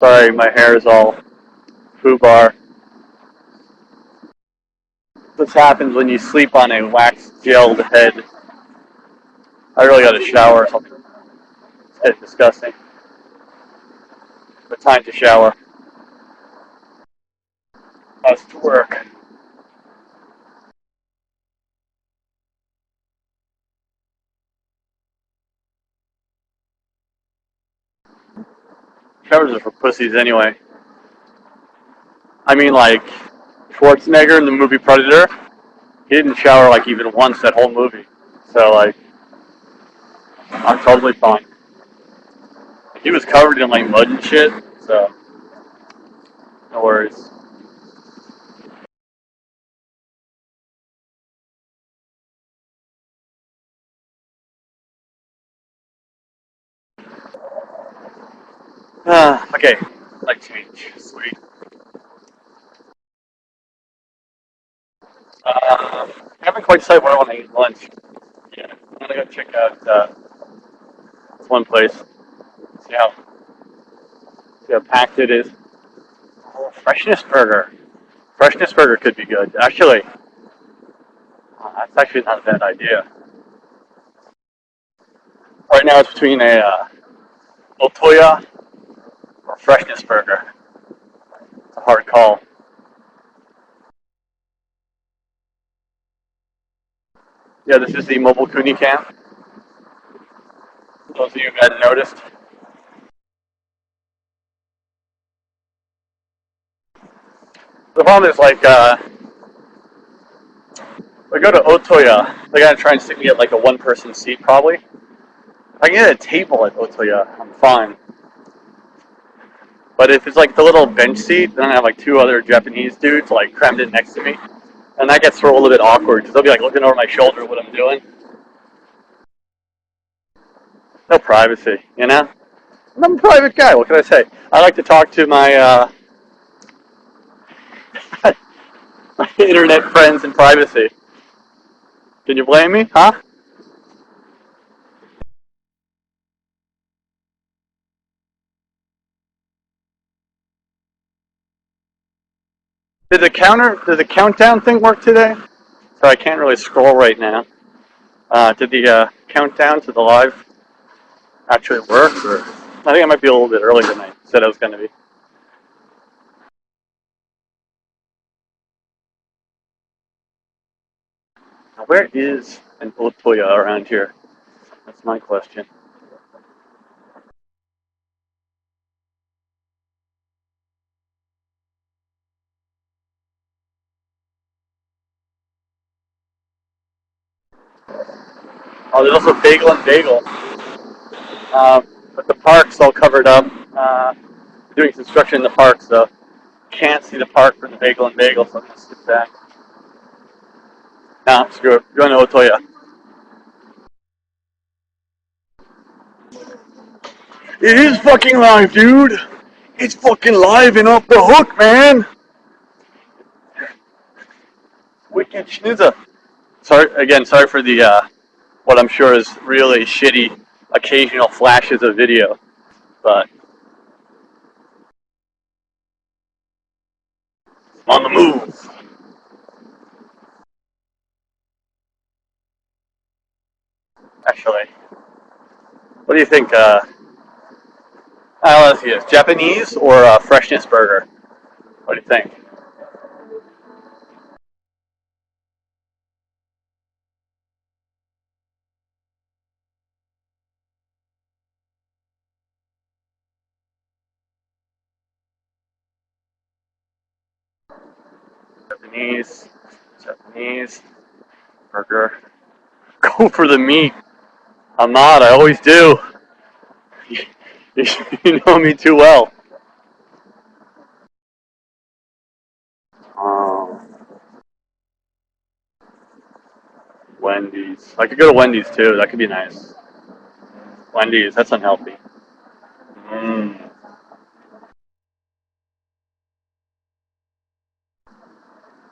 Sorry, my hair is all foobar. This happens when you sleep on a wax gelled head. I really got to shower or something. It's getting disgusting. But time to shower. How's to work? Showers are for pussies anyway. I mean, like, Schwarzenegger in the movie Predator, he didn't shower, like, even once that whole movie. So, like, I'm totally fine. He was covered in, like, mud and shit, so no worries. Okay, like change. Sweet. I haven't quite decided where I want to eat lunch. Yeah, I'm gonna go check out this one place. See how see how packed it is. Oh, Freshness Burger. Freshness Burger could be good. Actually, that's actually not a bad idea. Right now, it's between a Otoya or Freshness Burger. It's a hard call. Yeah, this is the mobile Cooney cam. Those of you who hadn't noticed. The problem is like if I go to Otoya, they're gonna try and stick me at like a one-person seat probably. If I can get a table at Otoya, I'm fine. But if it's like the little bench seat, then I have like two other Japanese dudes like crammed in next to me, and that gets a little bit awkward because they'll be like looking over my shoulder at what I'm doing. No privacy, you know. I'm a private guy. What can I say? I like to talk to my my internet friends in privacy. Can you blame me? Huh? Did the countdown thing work today? So I can't really scroll right now. Did the countdown to the live actually work? Or I think I might be a little bit earlier than I said I was going to be. Now, where is an Otoya around here? That's my question. Oh, there's also Bagel and Bagel. But the park's all covered up. Doing construction in the park, so can't see the park for the Bagel and Bagel, so I'm going to skip that. Nah, screw it. Going to Otoya. It is fucking live, dude. It's fucking live and off the hook, man. Wicked schnitzer. Sorry again. Sorry for the what I'm sure is really shitty occasional flashes of video, but on the move. Actually, what do you think? Let's see, Japanese or Freshness Burger? What do you think? Japanese, Japanese burger. Go for the meat. I'm not. I always do. You know me too well. Oh, Wendy's. I could go to Wendy's too. That could be nice. Wendy's. That's unhealthy. Mm.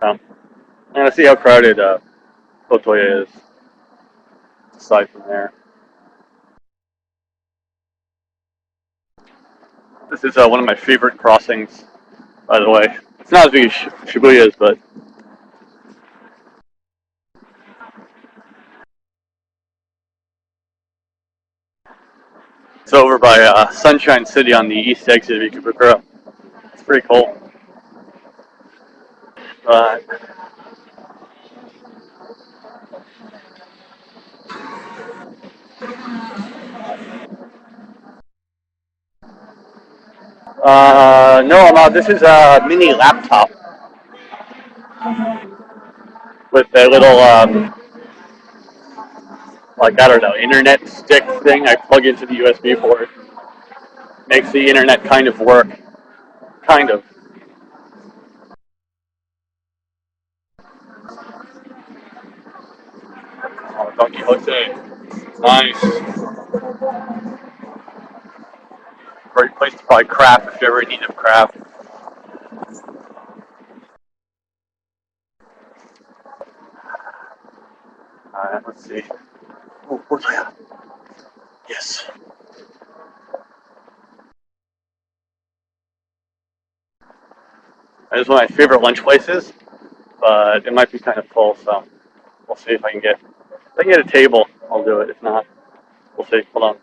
I'm gonna see how crowded Otoya is. Aside from there. This is one of my favorite crossings, by the way. It's not as big as Shibuya is, but it's over by Sunshine City on the east exit of Ikebukuro. It's pretty cool. But no, I'm not. This is a mini laptop with a little, like, I don't know, internet stick thing I plug into the USB port. Makes the internet kind of work. Kind of. Oh, Don Quixote. Nice. Great place to buy crap if you're ever in need of crap. Let's see. Oh, Portoya. Yes. That is one of my favorite lunch places, but it might be kind of full, so we'll see if I can get. If I can get a table, I'll do it. If not, we'll see. Hold on.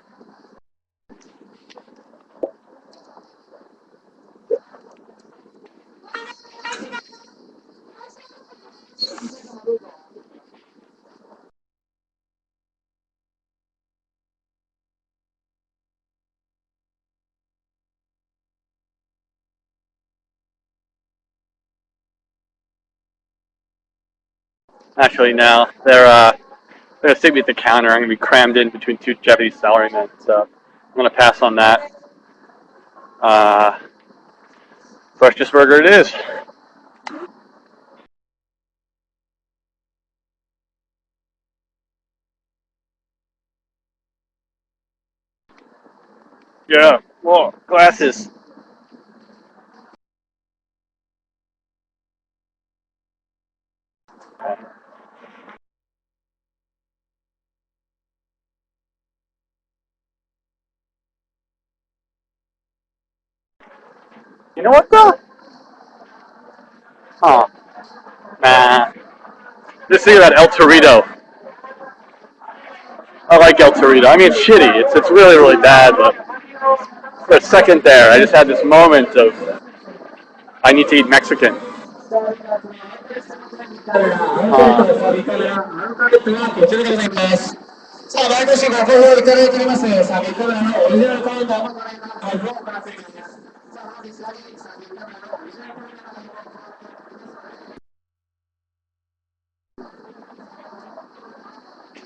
Actually, no. They're gonna stick me at the counter. I'm gonna be crammed in between two Japanese salarymen, so I'm gonna pass on that. Uh, Freshest burger it is. Yeah. Whoa, glasses. You know what though? Huh. Nah. Just think about El Torito. I like El Torito. I mean, it's shitty. It's really really bad. But for a second there, I just had this moment of I need to eat Mexican.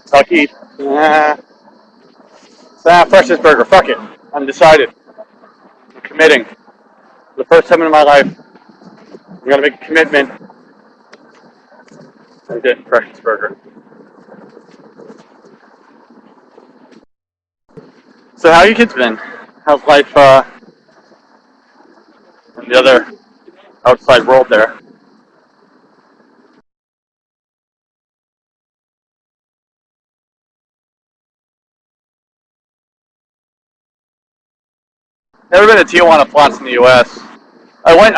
Kentucky. Nah. Freshest burger. Fuck it. I'm decided. I'm committing. For the first time in my life, I'm gonna make a commitment and get Freshest burger. So how you kids been? How's life in the other outside world there? Never been to Tijuana Flats in the U.S. I went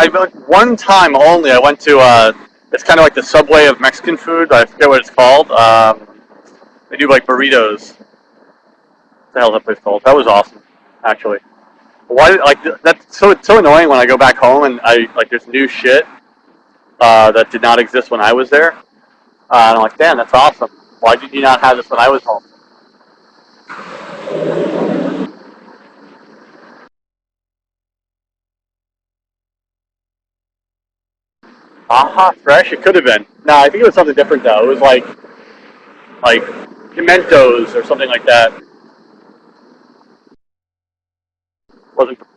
one time only. I went to it's kind of like the Subway of Mexican food, but I forget what it's called. They do like burritos. What the hell is that place called? That was awesome, actually. Why like that's so it's so annoying when I go back home and I like there's new shit that did not exist when I was there. And I'm like, damn, that's awesome. Why did you not have this when I was home? Aha, fresh. It could have been. No, I think it was something different though. It was like pimentos or something like that.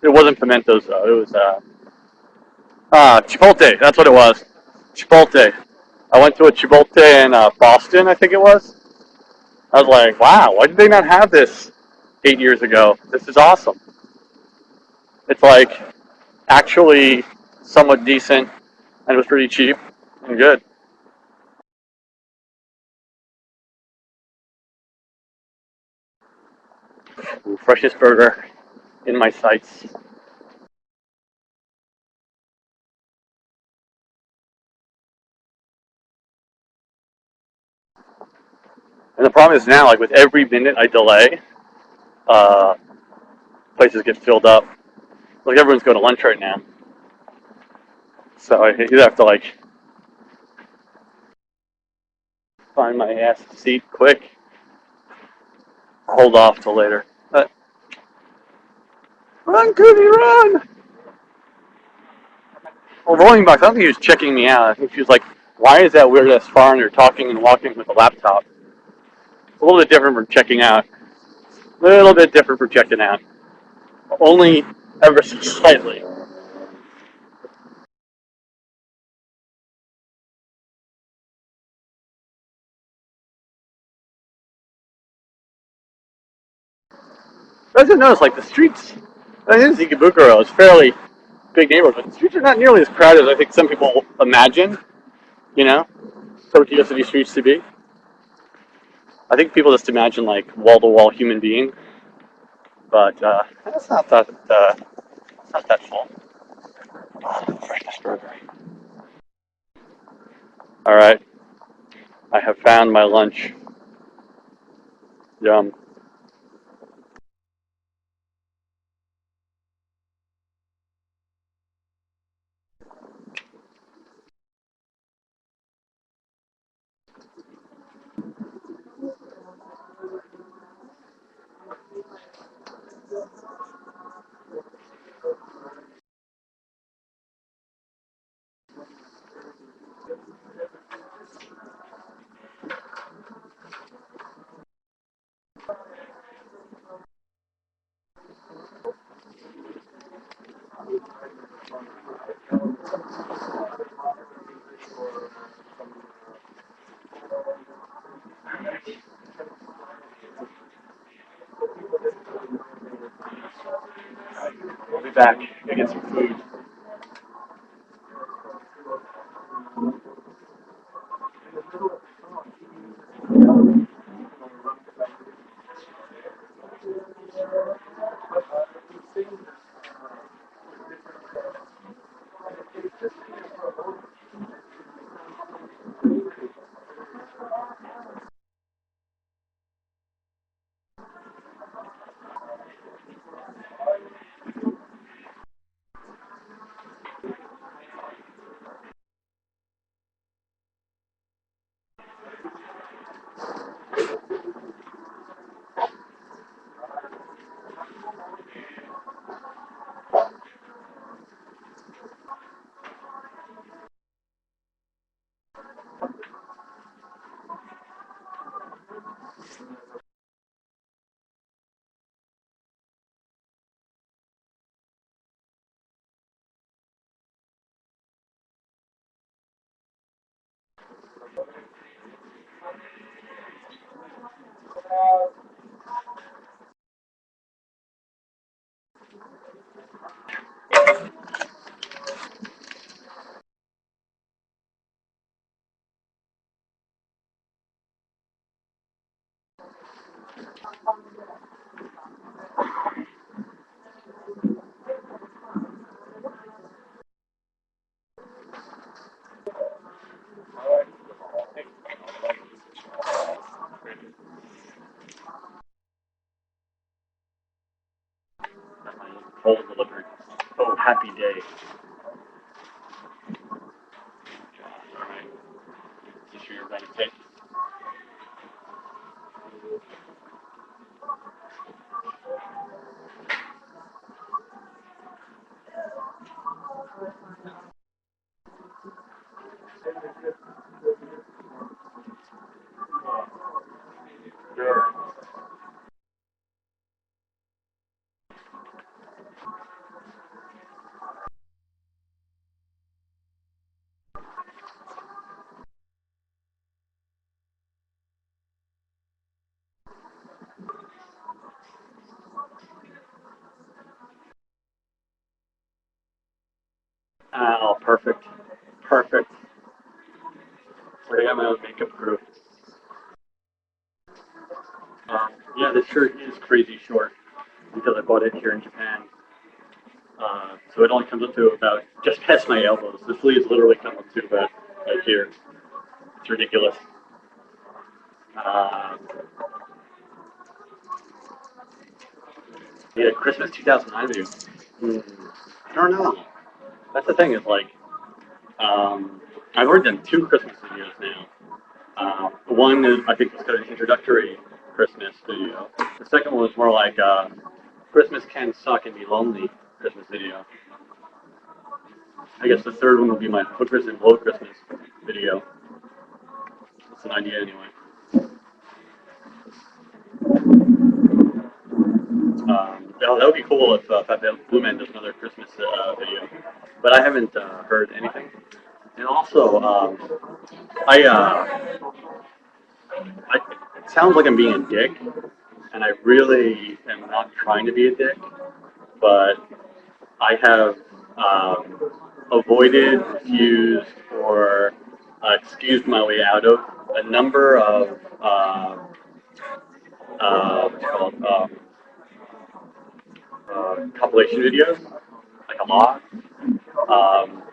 It wasn't pimentos though. It was Chipotle. That's what it was. Chipotle. I went to a Chipotle in Boston, I think it was. I was like, wow, why did they not have this 8 years ago? This is awesome. It's like actually somewhat decent and it was pretty cheap and good. Ooh, freshest burger in my sights. And the problem is now, like with every minute I delay, uh, places get filled up. Like everyone's going to lunch right now, so I either have to like find my ass a seat quick, or hold off till later. But run, Cooney, run! Well, Rolling Box, I don't think he was checking me out. I think she was like, "Why is that weird ass foreigner talking and walking with a laptop?" It's a little bit different from checking out. A little bit different from checking out. Only ever so slightly. I didn't notice, like, the streets, I think Ikebukuro is fairly big neighborhood, but the streets are not nearly as crowded as I think some people imagine, you know, Tokyo City streets to be. I think people just imagine, like, wall-to-wall human being, but it's not that full. Oh, fresh strawberry. All right, I have found my lunch. Yum. I'll be back. Go get some food. Cold delivered. Oh, happy day. All right. You sure you're ready to take? Sure. Oh, perfect. Perfect. So I got my own makeup crew. Yeah, this shirt is crazy short because I bought it here in Japan. So it only comes up to about just past my elbows. The sleeves literally come up to about right here. It's ridiculous. Uh, yeah, Christmas 2009 video. Hmm, I don't know. That's the thing is like, I've already done two Christmas videos now. One is I think was kind of an introductory Christmas video. The second one was more like Christmas can suck and be lonely Christmas video. I guess the third one will be my hookers and blow Christmas video. It's an idea anyway. That would be cool if Fat Blue Man does another Christmas video, but I haven't heard anything. And also, I, I it sounds like I'm being a dick, and I really am not trying to be a dick, but I have avoided, refused, or excused my way out of a number of what's it called compilation videos, like a lot,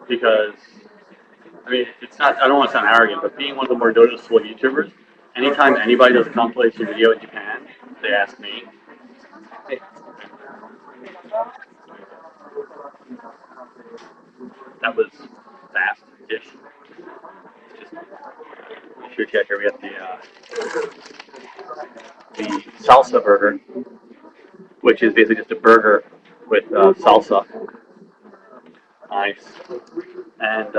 because I mean it's not. I don't want to sound arrogant, but being one of the more noticeable YouTubers, anytime anybody does a compilation video in Japan, they ask me. Hey, that was fast-ish. Just if you're here, we got the salsa burger, which is basically just a burger with salsa, nice, and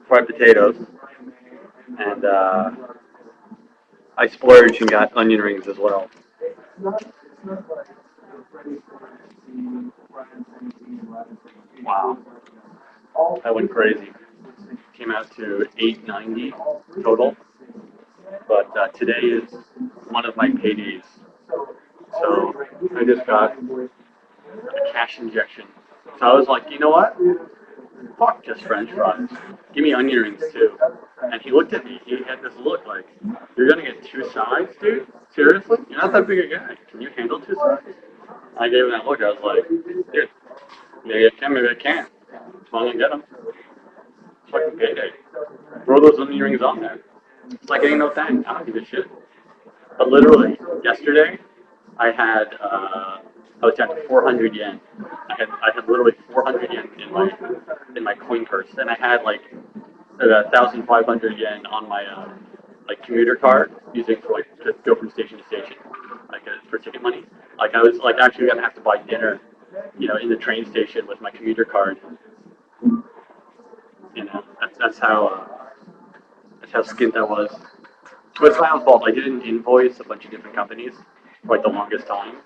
fried potatoes, and I splurged and got onion rings as well. Wow, I went crazy. Came out to 890 total, but today is one of my paydays, so I just got a cash injection. So I was like, you know what? Fuck just French fries. Give me onion rings too. And he looked at me. He had this look like, you're gonna get two sides, dude? Seriously? You're not that big a guy. Can you handle two sides? I gave him that look. I was like, dude, maybe I can, maybe I can't. As long as I get them. It's fucking payday. Throw those onion rings on there. It's like it ain't no thing. I don't give a shit. But literally, yesterday, I had I was down to 400 yen. I had literally 400 yen in my coin purse, and I had like 1,500 yen on my like commuter card using for like to go from station to station, like for ticket money. Like I was like actually gonna have to buy dinner, in the train station with my commuter card. That's how skint I was. But it's my own fault. I didn't invoice a bunch of different companies for like the longest time.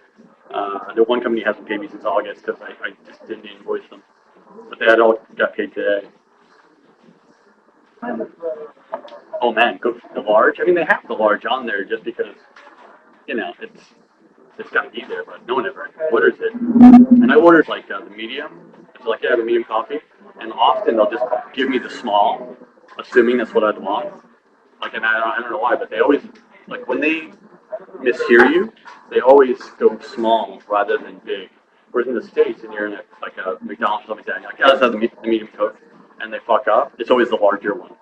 The one company hasn't paid me since August because I just didn't invoice them. But they had all got paid today. Oh man, go for the large. I mean, they have the large on there just because it's got to be there, but no one ever orders it. And I ordered like the medium. It's like yeah, the medium coffee, and often they'll just give me the small, assuming that's what I'd want. Like, and I don't know why, but they always like when they mishear you, they always go small rather than big. Whereas in the States, and you're in like a McDonald's or something like that, and you're like, yeah, let's have the medium Coke, and they fuck up, it's always the larger one.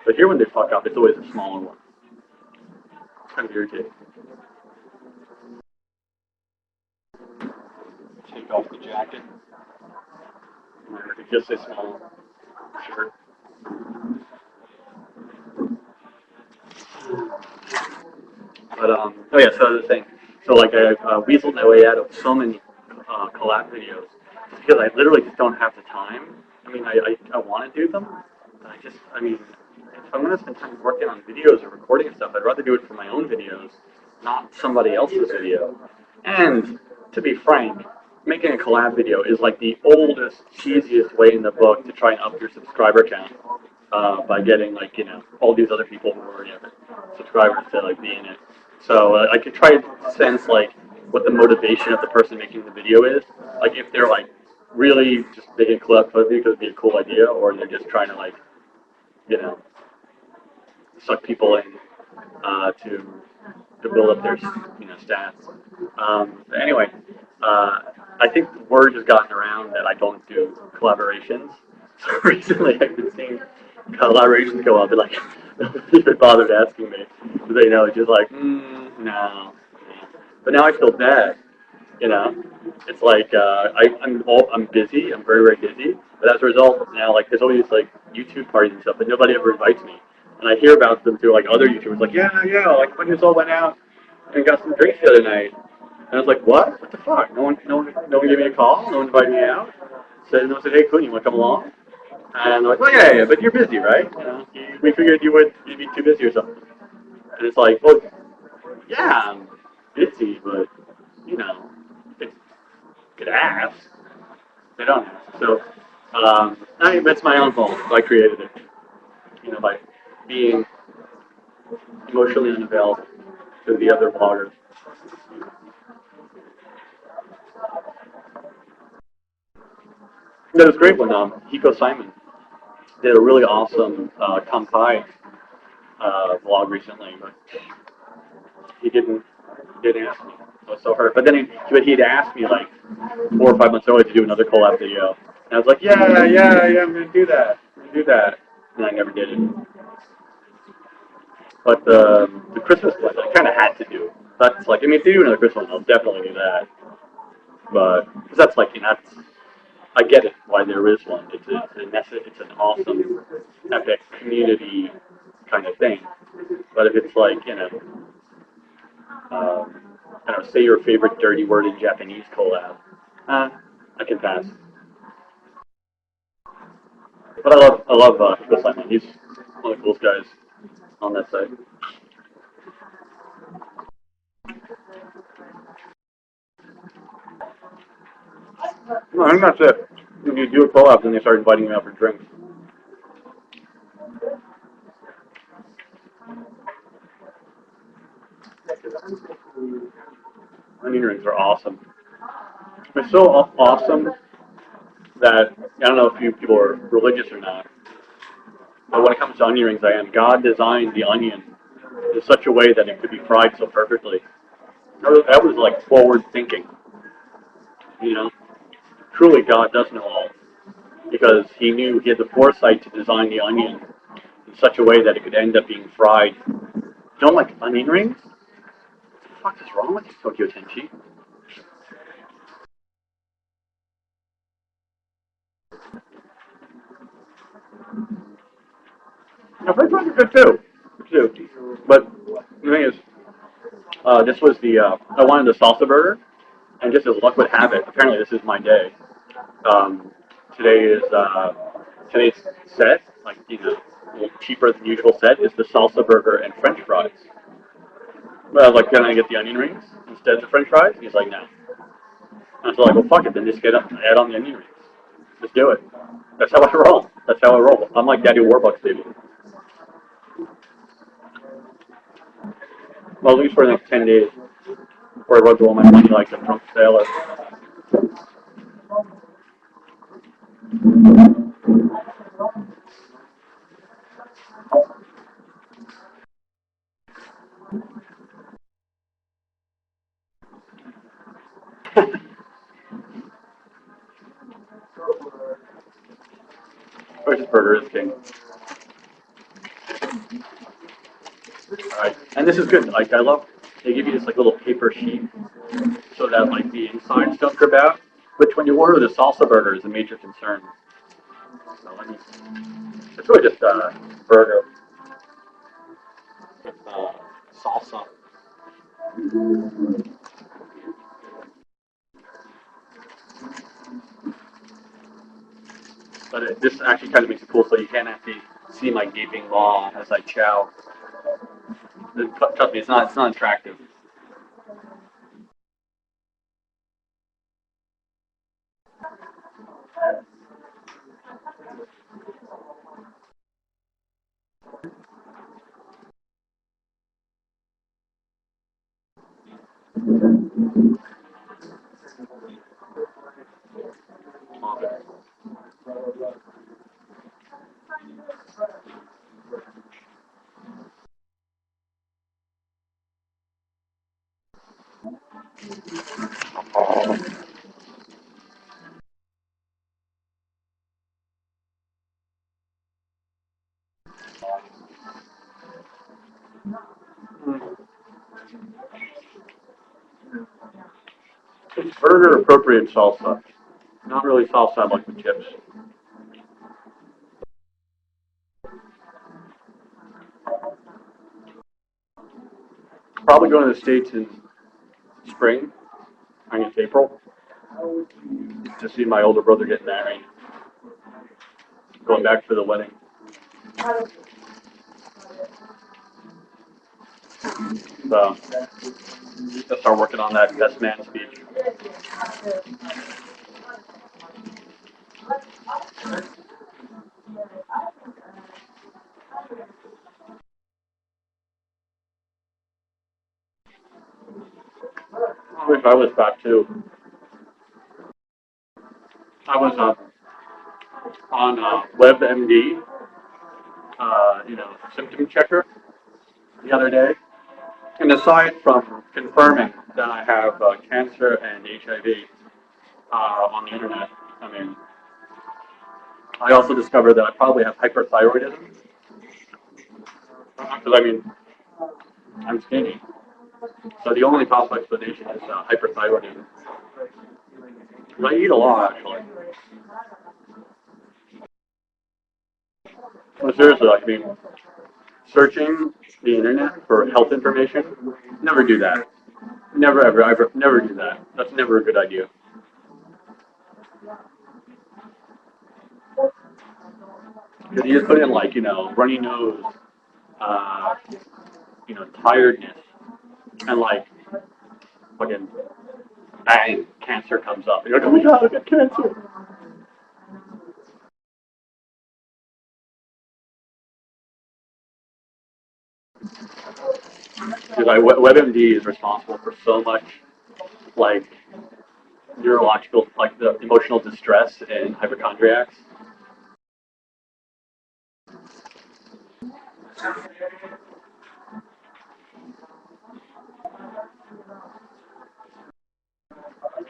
But here, when they fuck up, it's always the smaller one. It's kind of irritating. Take off the jacket. Just a small shirt. But oh yeah, so the thing. So like I weaseled my way out of so many collab videos because I literally just don't have the time. I mean, I want to do them, but I mean, if I'm gonna spend time working on videos or recording and stuff, I'd rather do it for my own videos, not somebody else's video. And to be frank, making a collab video is like the oldest, cheesiest way in the book to try and up your subscriber count by getting like all these other people who already have subscribers to like be in it. So I could try to sense like what the motivation of the person making the video is. Like if they're like really just making collab fuzzy because it'd be a cool idea, or they're just trying to like you know suck people in to build up their stats. Anyway, I think the word has gotten around that I don't do collaborations. So recently, I've been seeing collaborations go up, and like nobody even bothered asking me because they know it's just like no. But now I feel bad, you know. It's like I'm busy. I'm very busy. But as a result, now like there's always like YouTube parties and stuff, but nobody ever invites me. And I hear about them through like other YouTubers, like like my news all went out and got some drinks the other night. And I was like, what? What the fuck? No one gave me a call. No one invited me out. No one said, hey, Cooney, you want to come along? And I'm like, well, yeah, but you're busy, right? We figured you'd be too busy or something. And it's like, well, yeah, I'm busy, but you know, they could ask. They don't ask. So, that's my own fault. I created it, by being emotionally unavailable to the other bloggers. That was great when Hiko Simon did a really awesome Kampai vlog recently, but he didn't ask me. I was so hurt. But then he'd asked me like 4 or 5 months earlier to do another collab video, and I was like, yeah, I'm gonna do that. I'm gonna do that, and I never did it. But the Christmas one, I kind of had to do. That's like, I mean, if they do another Christmas one, I'll definitely do that. But because that's like, that's I get it why there is one. It's an awesome, epic community kind of thing. But if it's like, I don't know, say your favorite dirty word in Japanese collab, I can pass. But I love Hiko Simon. He's one of the coolest guys on that site. No, I think that's it. If you do a collab, then they start inviting me out for drinks. Onion rings are awesome. They're so awesome that I don't know if you people are religious or not, but when it comes to onion rings, I am. God designed the onion in such a way that it could be fried so perfectly. That was like forward thinking, you know. Truly, God does know all because He knew He had the foresight to design the onion in such a way that it could end up being fried. You don't like onion rings? What the fuck is wrong with you, Tokyo Tenchi? Now, French fries are good too. But the thing is, this was I wanted the salsa burger, and just as luck would have it, apparently this is my day. Um, today is today's set, like a little cheaper than usual set, is the salsa burger and French fries. But I was like, can I get the onion rings instead of the French fries? And he's like, no. And so I go, fuck it, then just add on the onion rings. Just do it. That's how I roll. That's how I roll. I'm like Daddy Warbucks, baby. Well, at least for the next 10 days, before I run through all my money like a drunk sailor. Versus burger is king. Alright. And this is good. Like, I love, they give you this like little paper sheet so that like the insides don't drip out. Which when you order the salsa burger is a major concern. So let me, it's really just burger with salsa. But this actually kind of makes it cool so you can't actually see my gaping maw as I chow. Trust me, it's not attractive. Burger appropriate salsa. Not really salsa I like with chips. Probably going to the States in spring. I guess April. To see my older brother get married. Going back for the wedding. So, just start working on that best man speech. I wish I was back too. I was on WebMD, symptom checker the other day. And aside from confirming that I have cancer and HIV on the internet, I mean, I also discovered that I probably have hyperthyroidism. Because, I mean, I'm skinny. So the only possible explanation is hyperthyroidism. But I eat a lot, actually. But seriously, I mean, searching the internet for health information, never do that. Never, ever, ever, never do that. That's never a good idea. Because you just put in, like, runny nose, uh, tiredness, and, like, fucking, bang, cancer comes up. You're like, oh my god, I got cancer. Because WebMD is responsible for so much, like, neurological, like, the emotional distress in hypochondriacs.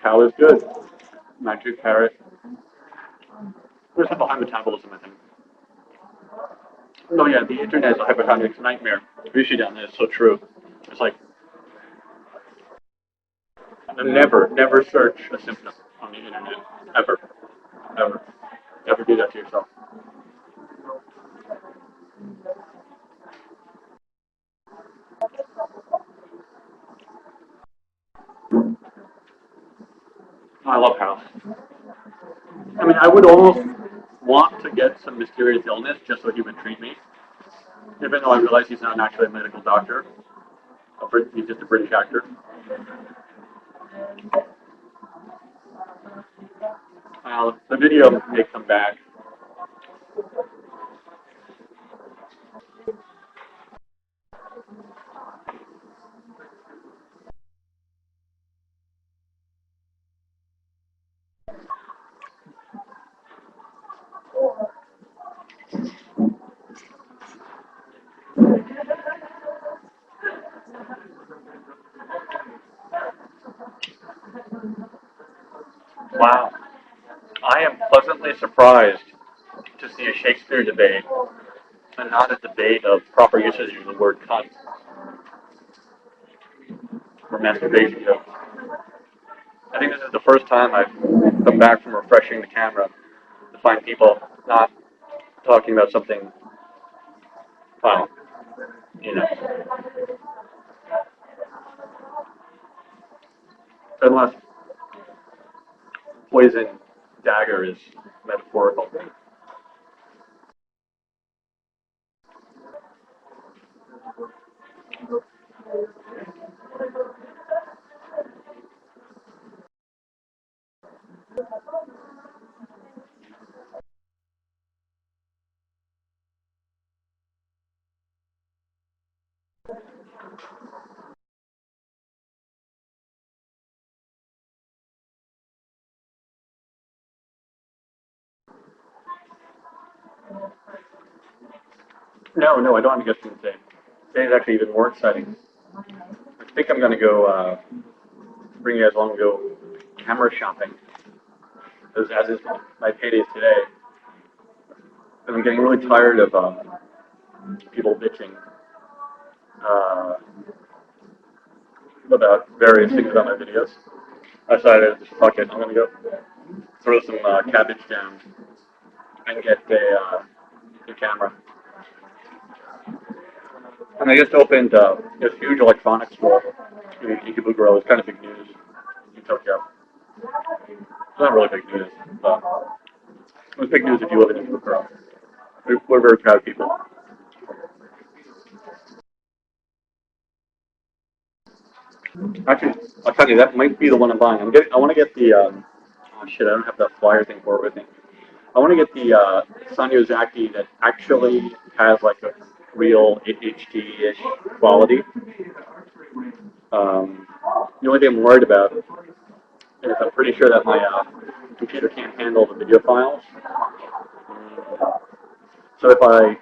Cow is good. Magic carrot. There's a high metabolism, I think. Oh yeah, the internet is a hypochondriac's nightmare. Rishi down there is so true. It's like never, never search a symptom on the internet. Ever, ever, never do that to yourself. I love House. I mean, I would almost want to get some mysterious illness just so he would treat me, even though I realize he's not actually a medical doctor. He's just a British actor. The video may come back. Wow. I am pleasantly surprised to see a Shakespeare debate and not a debate of proper usage of the word cunt or masturbation jokes. I think this is the first time I've come back from refreshing the camera to find people not talking about something, well, you know, unless poison dagger is metaphorical. No, no, I don't have to get to today. Today is actually even more exciting. I think I'm going to go bring you guys along and go camera shopping, as is my payday today. And I'm getting really tired of people bitching uh, about various things about my videos. I decided, just fuck it. I'm gonna go throw some cabbage down and get the camera. And I just opened this huge electronics store in Ikebukuro. It's kind of big news in Tokyo. It's not really big news, but it was big news if you live in Ikebukuro. We're very proud people. Actually, I'll tell you, that might be the one I'm buying. I want to get the, oh shit, I don't have the flyer thing for it with me. I want to get the Sanyozaki that actually has like a real HD-ish quality. Um, the only thing I'm worried about is I'm pretty sure that my computer can't handle the video files. So if I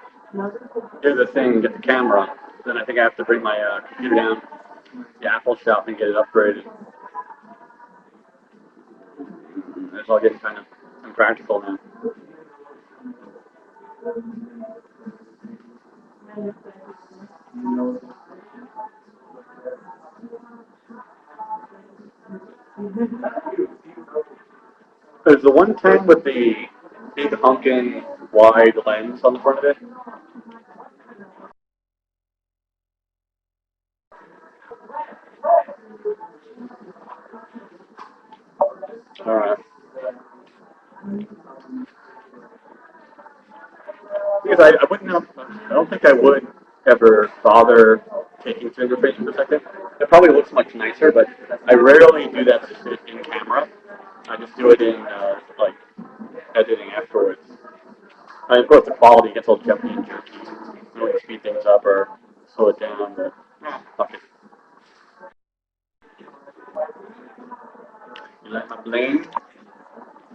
do the thing, get the camera, then I think I have to bring my computer down to the Apple shop and get it upgraded. It's all getting kind of impractical now. Is the 110 with the big honking wide lens on the front of it? All right. Because I wouldn't have, I don't think I would ever bother taking fingerprints for a second. It probably looks much nicer, but I rarely do that shit in camera. I just do it in like editing afterwards. I mean, of course, the quality gets all jumpy and jerky. You want to speed things up or slow it down, but fuck it. You like my bling?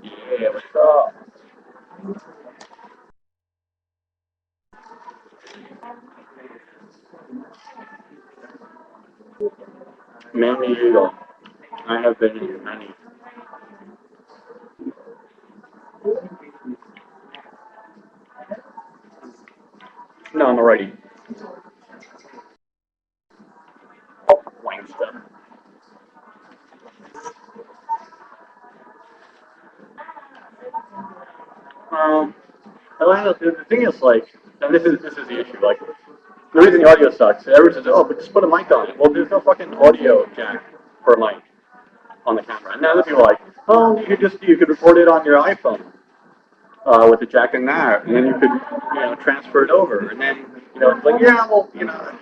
Yeah, what's up? Many Eagle. I have been in many. No, I'm already Wangsta. Um, Atlanta, the thing is, like, and this is the issue. Like, the reason the audio sucks, everyone says, "Oh, but just put a mic on it." Well, there's no fucking audio jack for a mic on the camera. And now other people are like, "Oh, you could record it on your iPhone with the jack in there, and then you could transfer it over." And then it's like, yeah, well,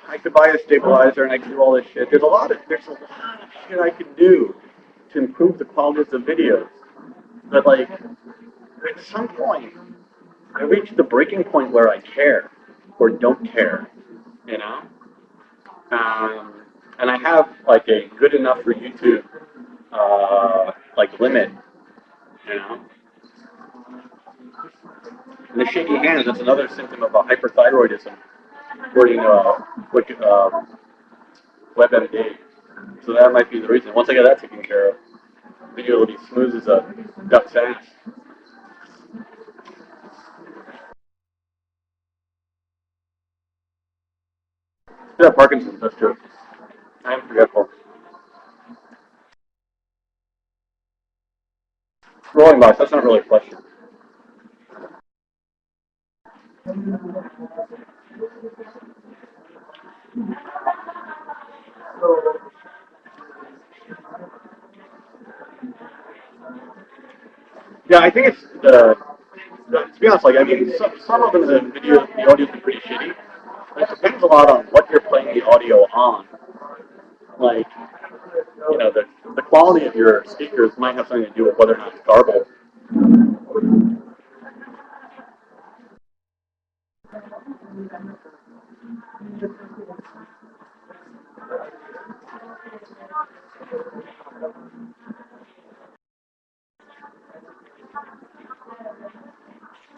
I could buy a stabilizer and I could do all this shit. There's a lot of shit I could do to improve the quality of the videos. But like, at some point, I reached the breaking point where I care or don't care, you know. Um, and I have like a good enough for YouTube like limit, you know. And the shaky hands, that's another symptom of hyperthyroidism, according to WebMD. So that might be the reason. Once I get that taken care of, video will be smooth as a duck's ass. Yeah, Parkinson's, that's true. I am forgetful. Rolling box, that's not really a question. Yeah, I think it's to be honest, like, I mean, some of them, the audio's been pretty shitty. It depends a lot on what you're playing the audio on. Like, the quality of your speakers might have something to do with whether or not it's garbled.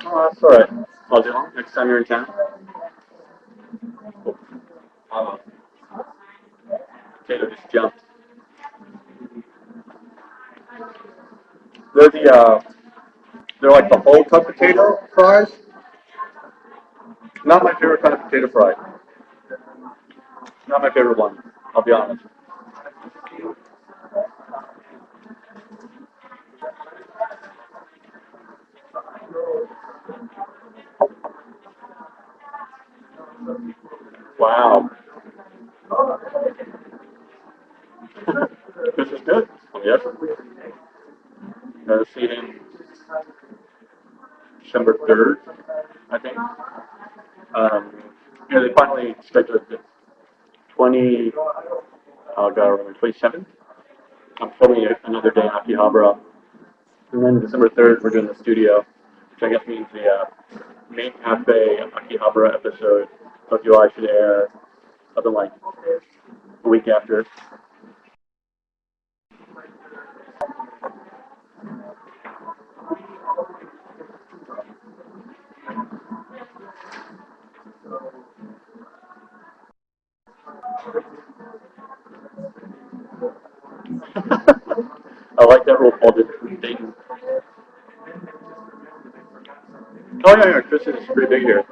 Oh, that's all right. I'll do it next time you're in town. Cool. Uh, Potato just jumped. They're they're like the whole cut potato fries. Not my favorite kind of potato fry. Not my favorite one. I'll be honest. Wow. This is good. Yes. See him December 3rd, I think. Um, they finally scheduled the 20, oh god, 27th. I'm filming another day in Akihabara. And then December 3rd, we're doing the studio, which I guess means the main cafe Akihabara episode, Tokyo I should air something like a week after. I like that role called it Dayton. Oh yeah, yeah, Chris is pretty big here.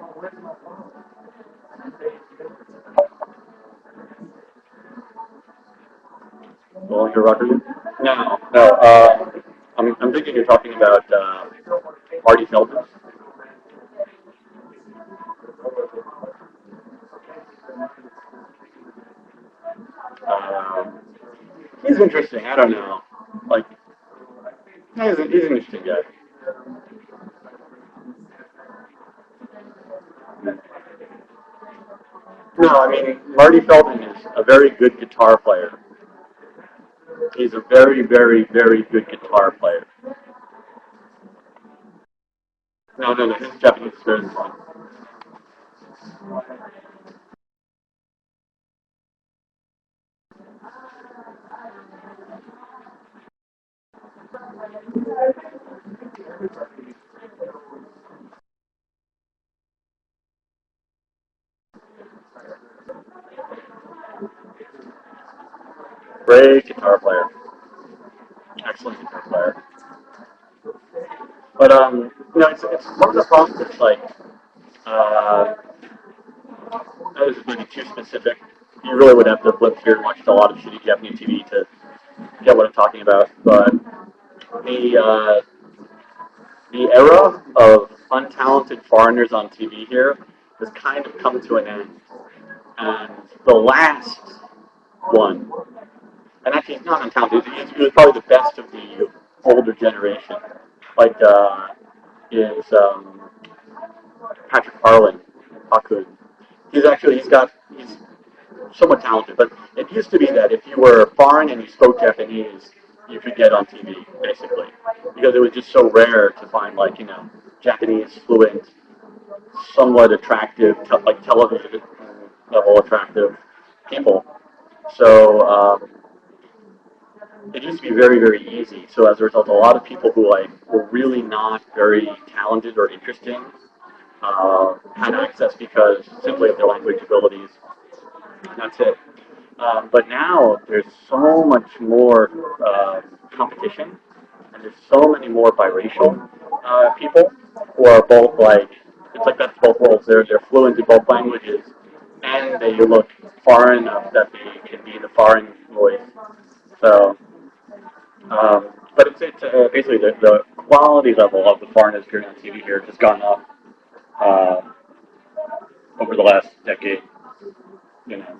Well, you're rocking. No, no. I'm thinking you're talking about Marty Feldman. Um, he's interesting. I don't know. Like, he's an interesting guy. No, I mean Marty Feldman is a very good guitar player. He's a very, very, very good guitar player. No, no, no. His Japanese is very fun. Great guitar player. Excellent guitar player. But it's one of the problems. It's like that is maybe too specific. You really would have to flip here and watch a lot of shitty Japanese TV to get what I'm talking about. But the uh, the era of untalented foreigners on TV here has kind of come to an end. And the last one, and actually it's not untalented, it was probably the best of the older generation. Like is Patrick Harlan, Haku. He's somewhat talented, but it used to be that if you were foreign and you spoke Japanese, you could get on TV basically, because it was just so rare to find like Japanese fluent, somewhat attractive, like television level attractive people. So it used to be very very easy. So as a result, a lot of people who like were really not very talented or interesting had access because simply of their language abilities. And that's it. But now there's so much more competition, and there's so many more biracial people who are both like it's like that's both worlds. They're fluent in both languages, and they look foreign enough that they can be the foreign voice. So, but it's basically the quality level of the foreigners appearing on TV here has just gone up uh, over the last decade. You know,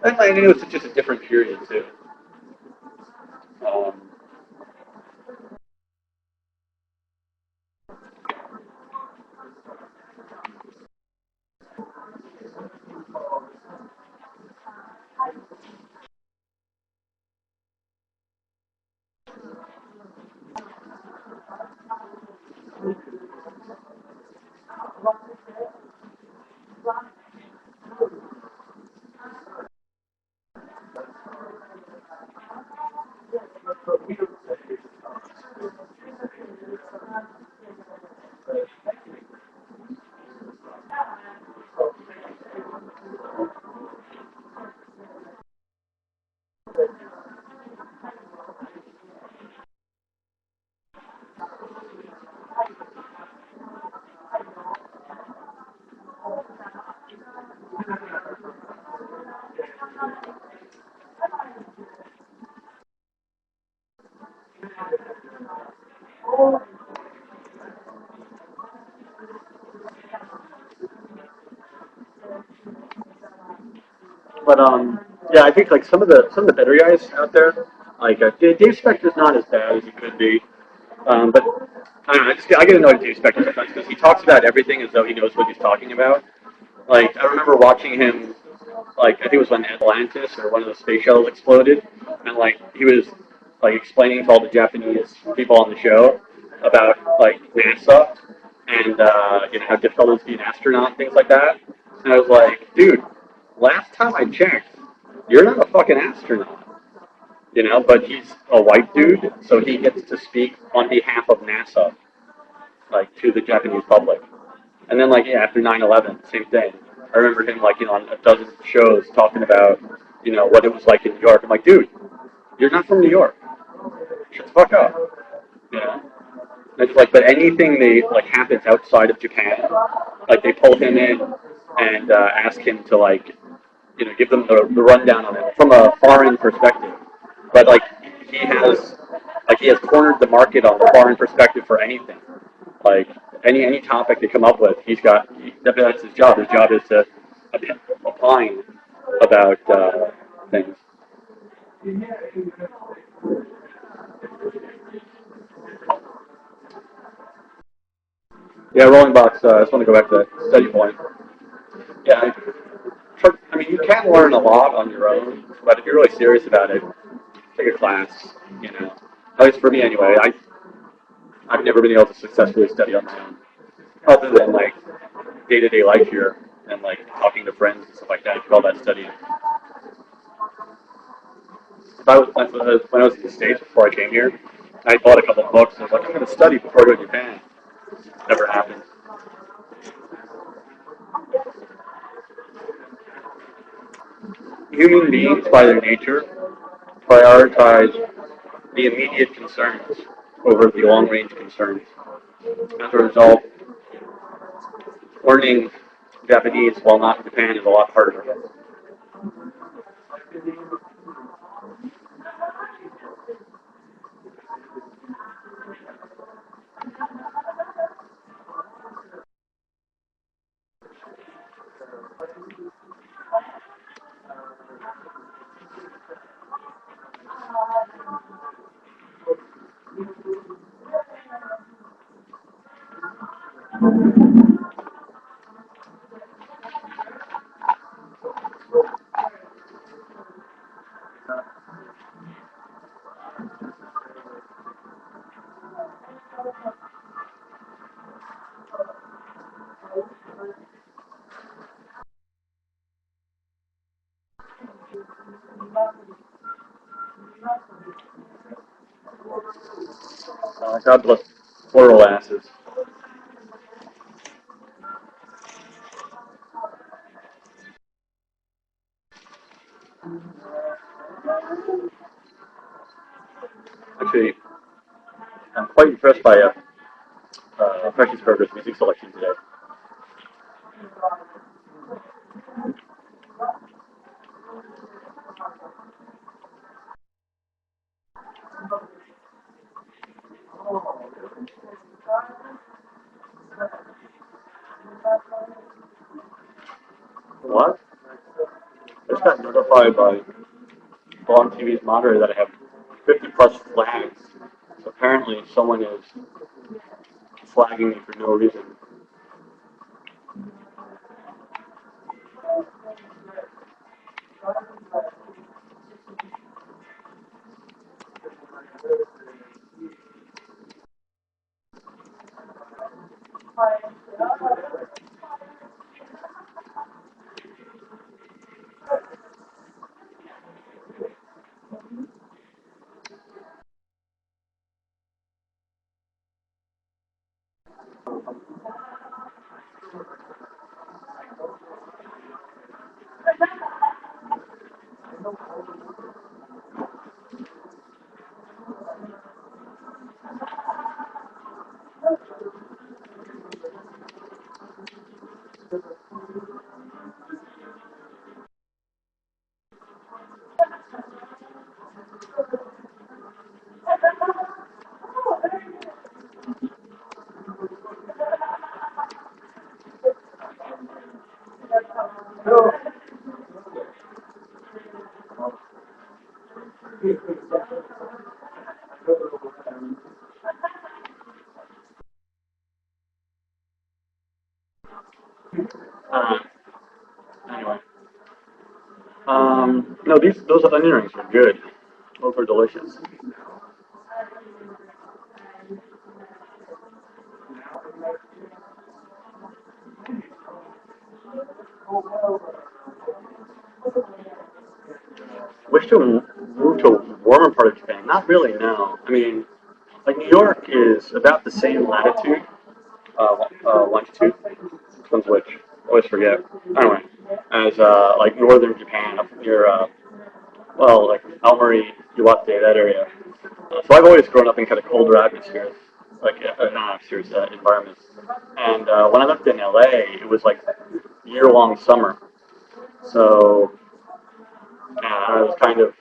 and I think it was just a different period too. Um, But yeah, I think like some of the better guys out there, like Dave Spector's not as bad as he could be. But I don't know. I get annoyed with Dave Spector sometimes because he talks about everything as though he knows what he's talking about. Like I remember watching him, like I think it was when Atlantis or one of the space shuttles exploded, and like he was like explaining to all the Japanese people on the show about like NASA and how difficult it is to be an astronaut and things like that. And I was like, dude, last time I checked, you're not a fucking astronaut, but he's a white dude, so he gets to speak on behalf of NASA, like to the Japanese public. And then like yeah, after 9/11, same thing. I remember him like on a dozen shows talking about what it was like in New York. I'm like, dude, you're not from New York. Shut the fuck up. You know. And it's like, but anything they like happens outside of Japan, like they pull him in and ask him to like give them the rundown on it from a foreign perspective. But like he has he has cornered the market on the foreign perspective for anything. Like any topic they come up with, that's his job. His job is to opine about things. Yeah, rolling box. I just want to go back to that study point. Yeah, I mean, you can learn a lot on your own, but if you're really serious about it, take a class. At least for me anyway. I've never been able to successfully study on my own, other than like day-to-day life here and like talking to friends and stuff like that. You call that studying. If I was when I was in the States before I came here, I bought a couple of books. And I was like, I'm going to study before I go to Japan. Never happened. Human beings, by their nature, prioritize the immediate concerns over the long-range concerns. As a result, learning Japanese while not in Japan is a lot harder. God bless plural asses. Actually, I'm quite impressed by Precious Burger's music selection today. What? I just got notified by blogTV's moderator that I have 50 plus flags. So apparently someone is flagging me for no reason. Uh, anyway, no, those onion rings were good. Those were delicious. Wish to move to a warmer part of Japan. Not really, no. I mean, like New York is about the same latitude, longitude. Which one's which? I always forget. Anyway, as like northern Japan up near well, like Aomori, Iwate, that area. So I've always grown up in kind of colder atmospheres, like not atmospheres, environments. And when I lived in LA, it was like year-long summer. So I was kind of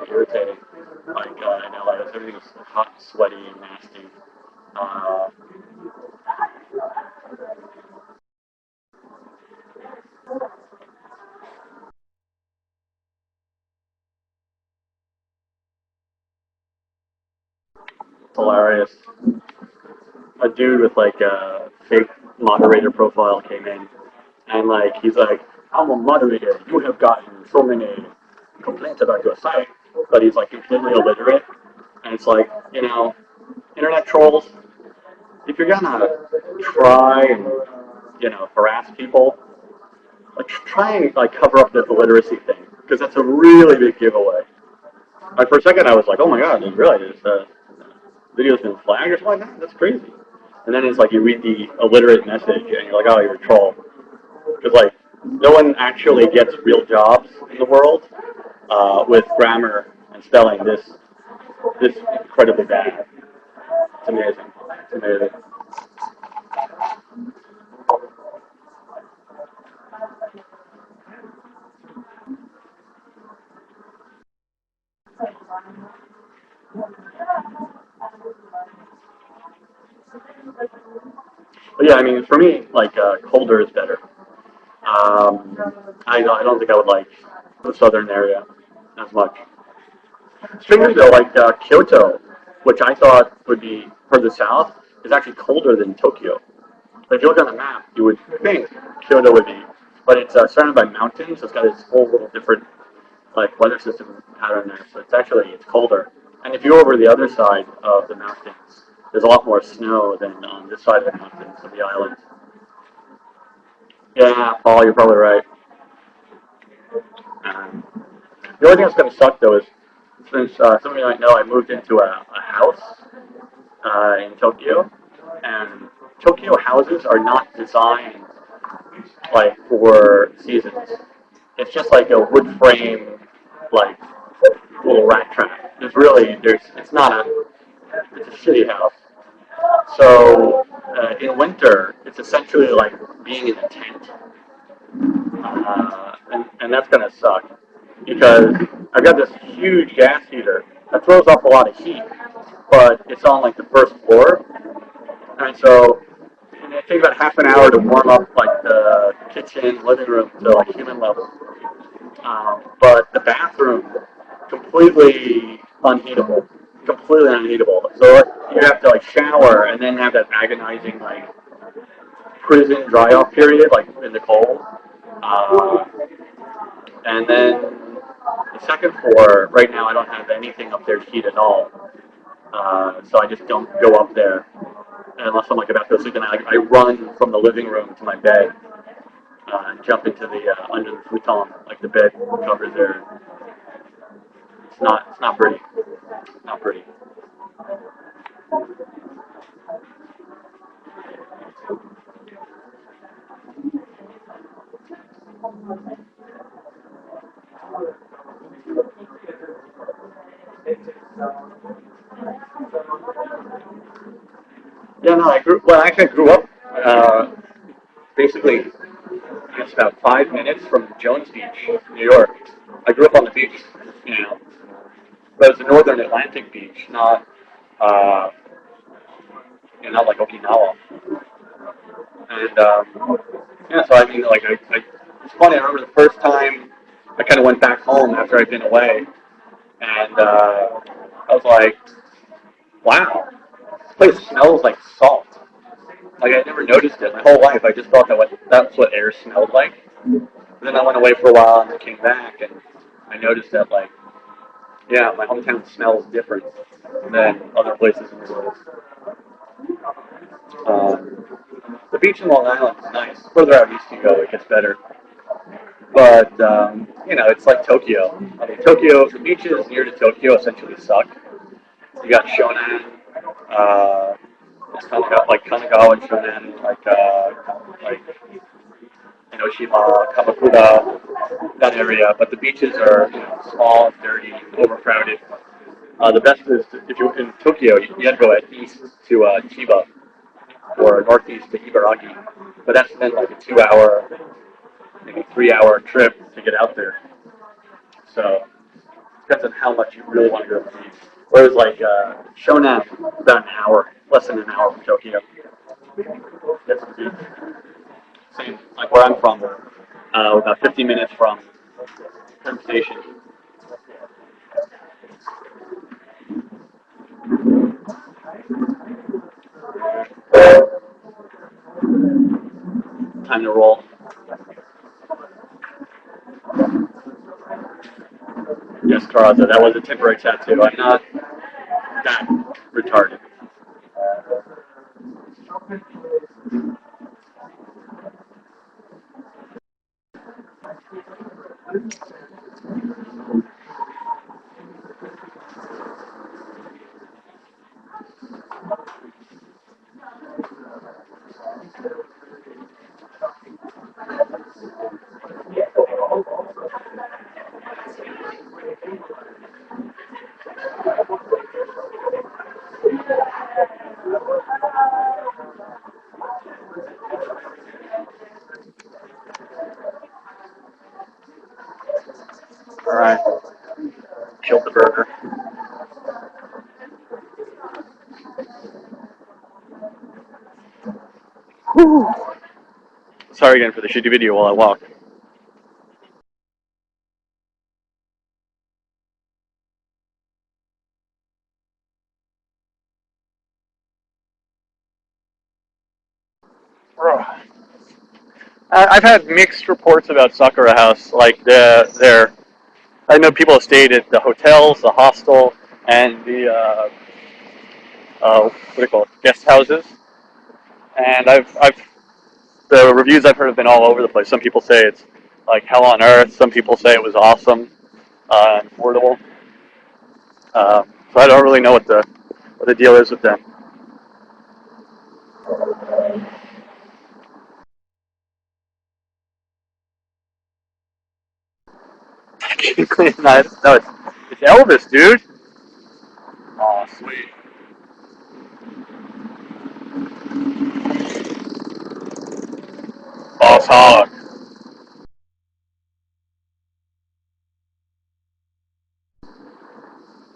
irritating. Like in LA, everything was hot, sweaty, and nasty. Uh, Hilarious. A dude with like a fake moderator profile came in, and like he's like, "I'm a moderator. You have gotten so many complaints about your site," but he's like completely illiterate, and it's like, internet trolls. If you're gonna try and harass people, like try and like cover up the illiteracy thing because that's a really big giveaway. Like for a second, I was like, "Oh my god, I didn't realize this video's been flagged or something like that. That's crazy." And then it's like you read the illiterate message and you're like, "Oh, you're a troll." Because like no one actually gets real jobs in the world with grammar and spelling this incredibly bad. It's amazing. It's amazing. But yeah, I mean, for me, like colder is better. Um, I don't think I would like the southern area as much. Strangely though, like Kyoto, which I thought would be further south, is actually colder than Tokyo. But if you look on the map, you would think Kyoto would be, but it's surrounded by mountains, so it's got this whole little different like weather system pattern there. So it's colder. And if you're over the other side of the mountains, there's a lot more snow than on this side of the mountains of the island. Yeah, Paul, you're probably right. Um, the only thing that's going to suck though is since some of you might know, I moved into a house in Tokyo, and Tokyo houses are not designed like for seasons. It's just like a wood frame, like little rat trap. It's not it's a shitty house. So in winter, it's essentially like being in a tent, and that's gonna suck because I've got this huge gas heater that throws off a lot of heat, but it's on like the first floor, and so it takes about half an hour to warm up like the kitchen, living room to like human level. But the bathroom completely unheatable, completely unheatable. So like, you have to like shower and then have that agonizing like prison dry off period, like in the cold. Uh, and then the second floor, right now I don't have anything up there to heat at all. So I just don't go up there unless I'm like about to go sleep. And I run from the living room to my bed and jump into the under the futon, like the bed covers there. It's not pretty. Not pretty. Yeah, no, I grew up basically just about 5 minutes from Jones Beach, New York. I grew up on the beach, you know, but it's a northern Atlantic beach, uh, not like Okinawa. And yeah, so I mean, like, it's funny. I remember the first time I kind of went back home after I'd been away, and I was like, wow, this place smells like salt. Like I never noticed it my whole life. I just thought that's what air smelled like. But then I went away for a while and I came back and I noticed that like yeah, my hometown smells different than other places in the world. Um, the beach in Long Island is nice. Further out east you go, it gets better. But you know, it's like Tokyo. I mean, Tokyo, the beaches near to Tokyo essentially suck. You got Shonan, uh, it's kind of got like Kanagawa and Shonan, like Enoshima, Kamakura, that area. But the beaches are small, dirty, overcrowded. The best is if you're in Tokyo, you have to go east to Chiba or northeast to Ibaraki. But that's then like a 2 hour, maybe 3 hour trip to get out there. So depends on how much you really want to go to the beach. Whereas like Shonan, about an hour, less than an hour from Tokyo. Get to the beach. Same like where I'm from, about 50 minutes from Penn Station. Time to roll. Yes, Karaza, that was a temporary tattoo. I'm not that retarded. All right, killed the burger. Whew. Sorry again for the shitty video while I walk. I've had mixed reports about Sakura House. Like I know people have stayed at the hotels, the hostel, and the what do you call it, guest houses. And the reviews I've heard have been all over the place. Some people say it's like hell on earth. Some people say it was awesome and affordable. So I don't really know what the deal is with them. No, it's Elvis, dude. Oh, sweet. Boss hog.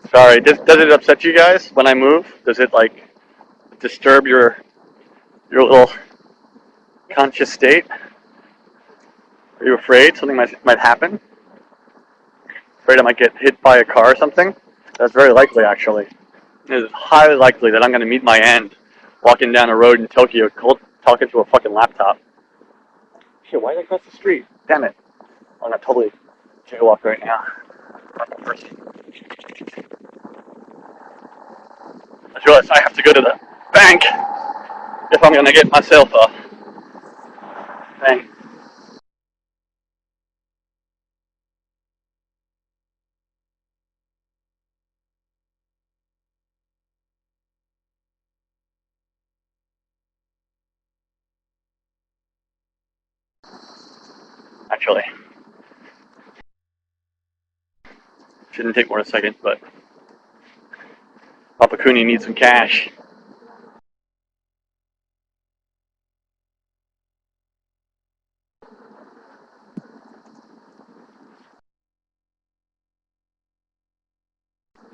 Sorry, does it upset you guys when I move? Does it like disturb your little conscious state? Are you afraid something might happen? Afraid I might get hit by a car or something? That's very likely, actually. It is highly likely that I'm going to meet my end walking down a road in Tokyo, talking to a fucking laptop. Shit, why did I cross the street? Damn it. I'm going to totally jaywalk right now. I realize I have to go to the bank if I'm going to get myself a thing. Actually, shouldn't take more than a second, but Papa Cooney needs some cash.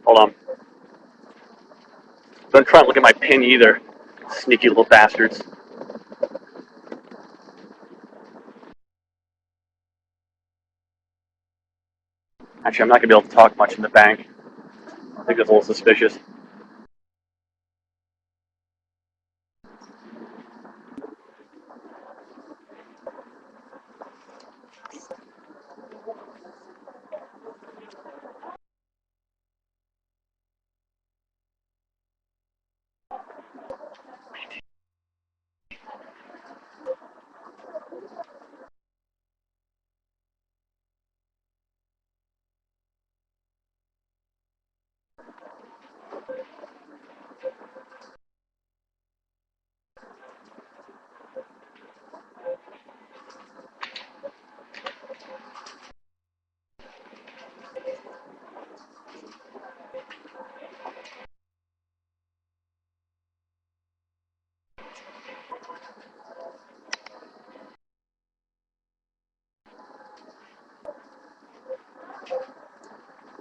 Hold on. Don't try and look at my pin either. Sneaky little bastards. Actually, I'm not going to be able to talk much in the bank. I think that's a little suspicious.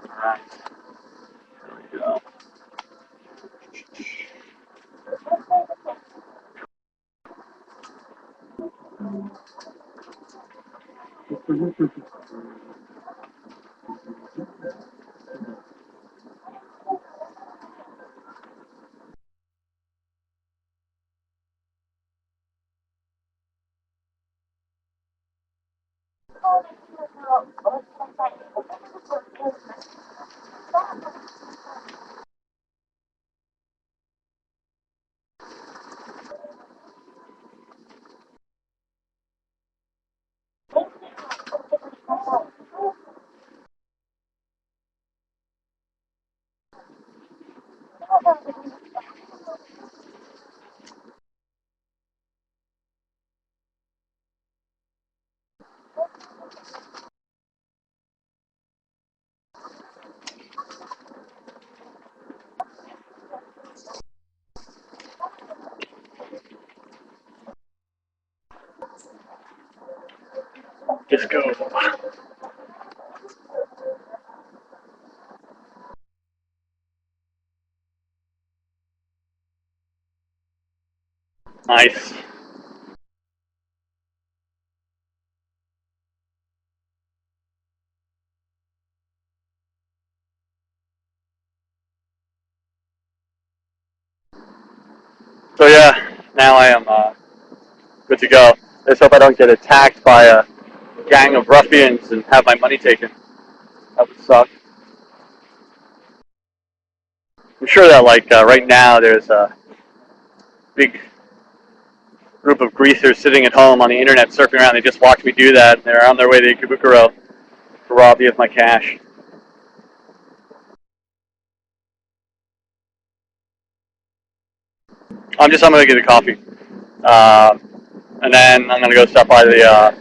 Alright, there we go. Just go. Nice. So yeah, now I am good to go. Let's hope I don't get attacked by a gang of ruffians and have my money taken. That would suck. I'm sure that like right now there's a big group of greasers sitting at home on the internet surfing around. They just watched me do that, and they're on their way to Ikebukuro to rob me of my cash. I'm gonna get a coffee, uh, and then I'm gonna go stop by the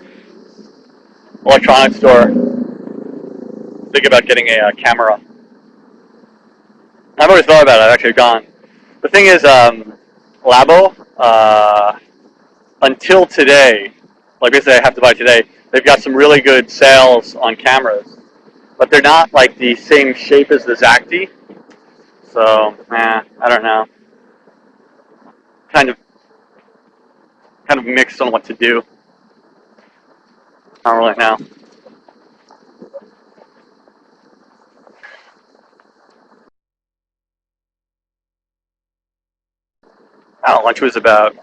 electronics store. Think about getting a camera. I've always thought about it. I've actually gone. The thing is, Labo, until today, like basically I have to buy today, they've got some really good sales on cameras, but they're not like the same shape as the Zacti. So, I don't know. Kind of, kind of mixed on what to do. Not really know. Lunch was about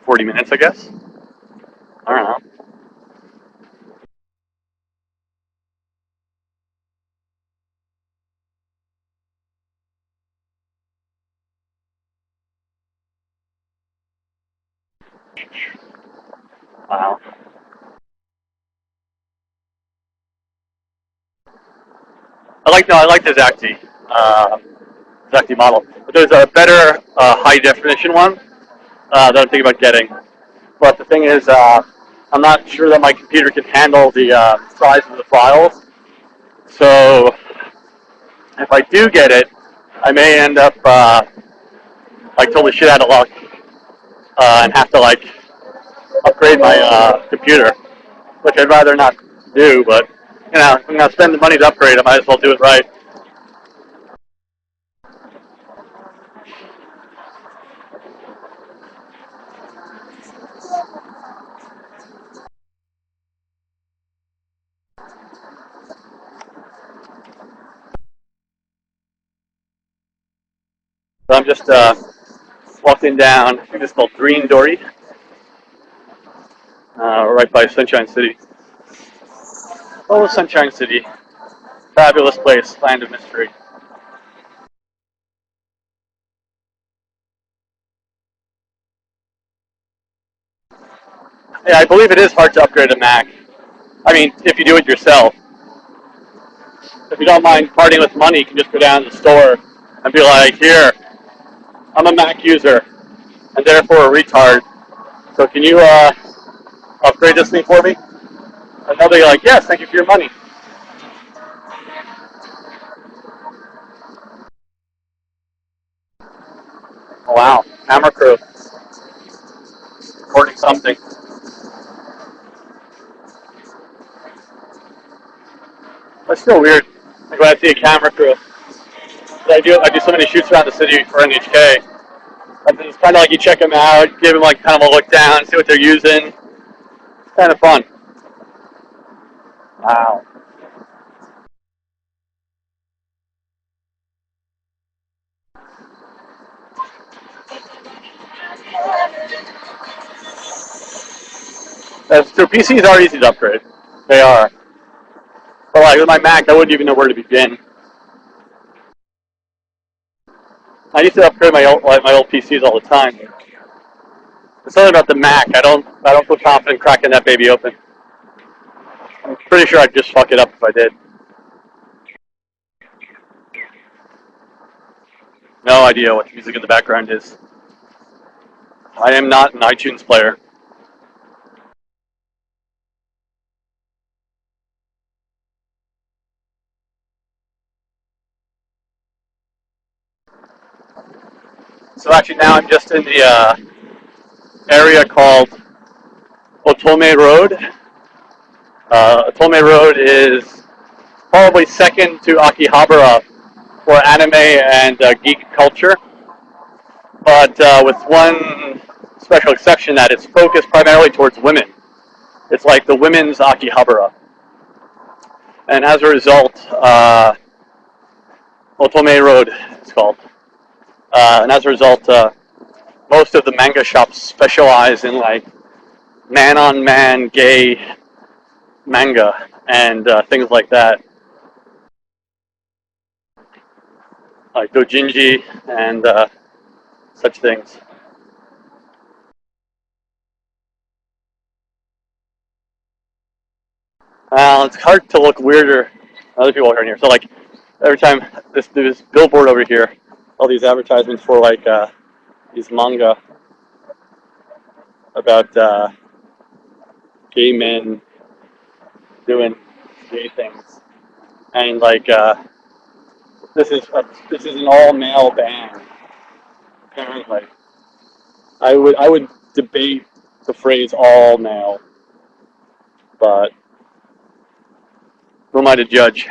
40 minutes, I guess. I don't know. Wow. I like the Zacti model. But there's a better high definition one that I'm thinking about getting. But the thing is, I'm not sure that my computer can handle the size of the files. So if I do get it, I may end up like totally shit out of luck and have to like upgrade my computer, which I'd rather not do. But if I'm gonna spend the money to upgrade, I might as well do it right. So I'm just walking down. I think it's called Green Dory, right by Sunshine City. Oh, Sunshine City, fabulous place, land of mystery. Yeah, I believe it is hard to upgrade a Mac. I mean, if you do it yourself. If you don't mind parting with money, you can just go down to the store and be like, here, I'm a Mac user and therefore a retard. So can you upgrade this thing for me? And they'll be like, yes, thank you for your money. Oh, wow. camera crew recording something. That's still weird. Like when I see a camera crew. I do so many shoots around the city for NHK. It's kind of like you check them out, give them like kind of a look down, see what they're using. It's kind of fun. Wow. That's true. PCs are easy to upgrade. They are. But like with my Mac, I wouldn't even know where to begin. I used to upgrade my old PCs all the time. It's something about the Mac. I don't feel confident cracking that baby open. I'm pretty sure I'd just fuck it up if I did. No idea what the music in the background is. I am not an iTunes player. So actually now I'm just in the area called Otome Road. Otome Road is probably second to Akihabara for anime and geek culture, but with one special exception that it's focused primarily towards women. It's like the women's Akihabara. And as a result, Otome Road, it's called. And as a result, most of the manga shops specialize in like man-on-man gay manga and things like that, like dojinji and such things. Well, it's hard to look weirder than other people are in here. So like every time this billboard over here, all these advertisements for like these manga about gay men doing gay things, and like this is an all male band. Apparently, I would debate the phrase all male, but who am I to judge?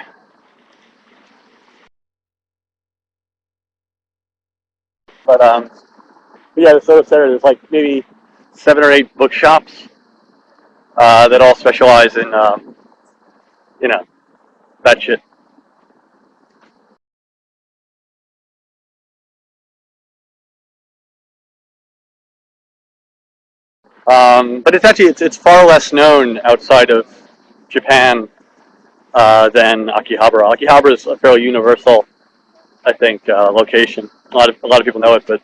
But yeah, so there's like maybe 7 or 8 bookshops that all specialize in you know that shit. But it's far less known outside of Japan than Akihabara. Akihabara is a fairly universal, I think, location. A lot of people know it, but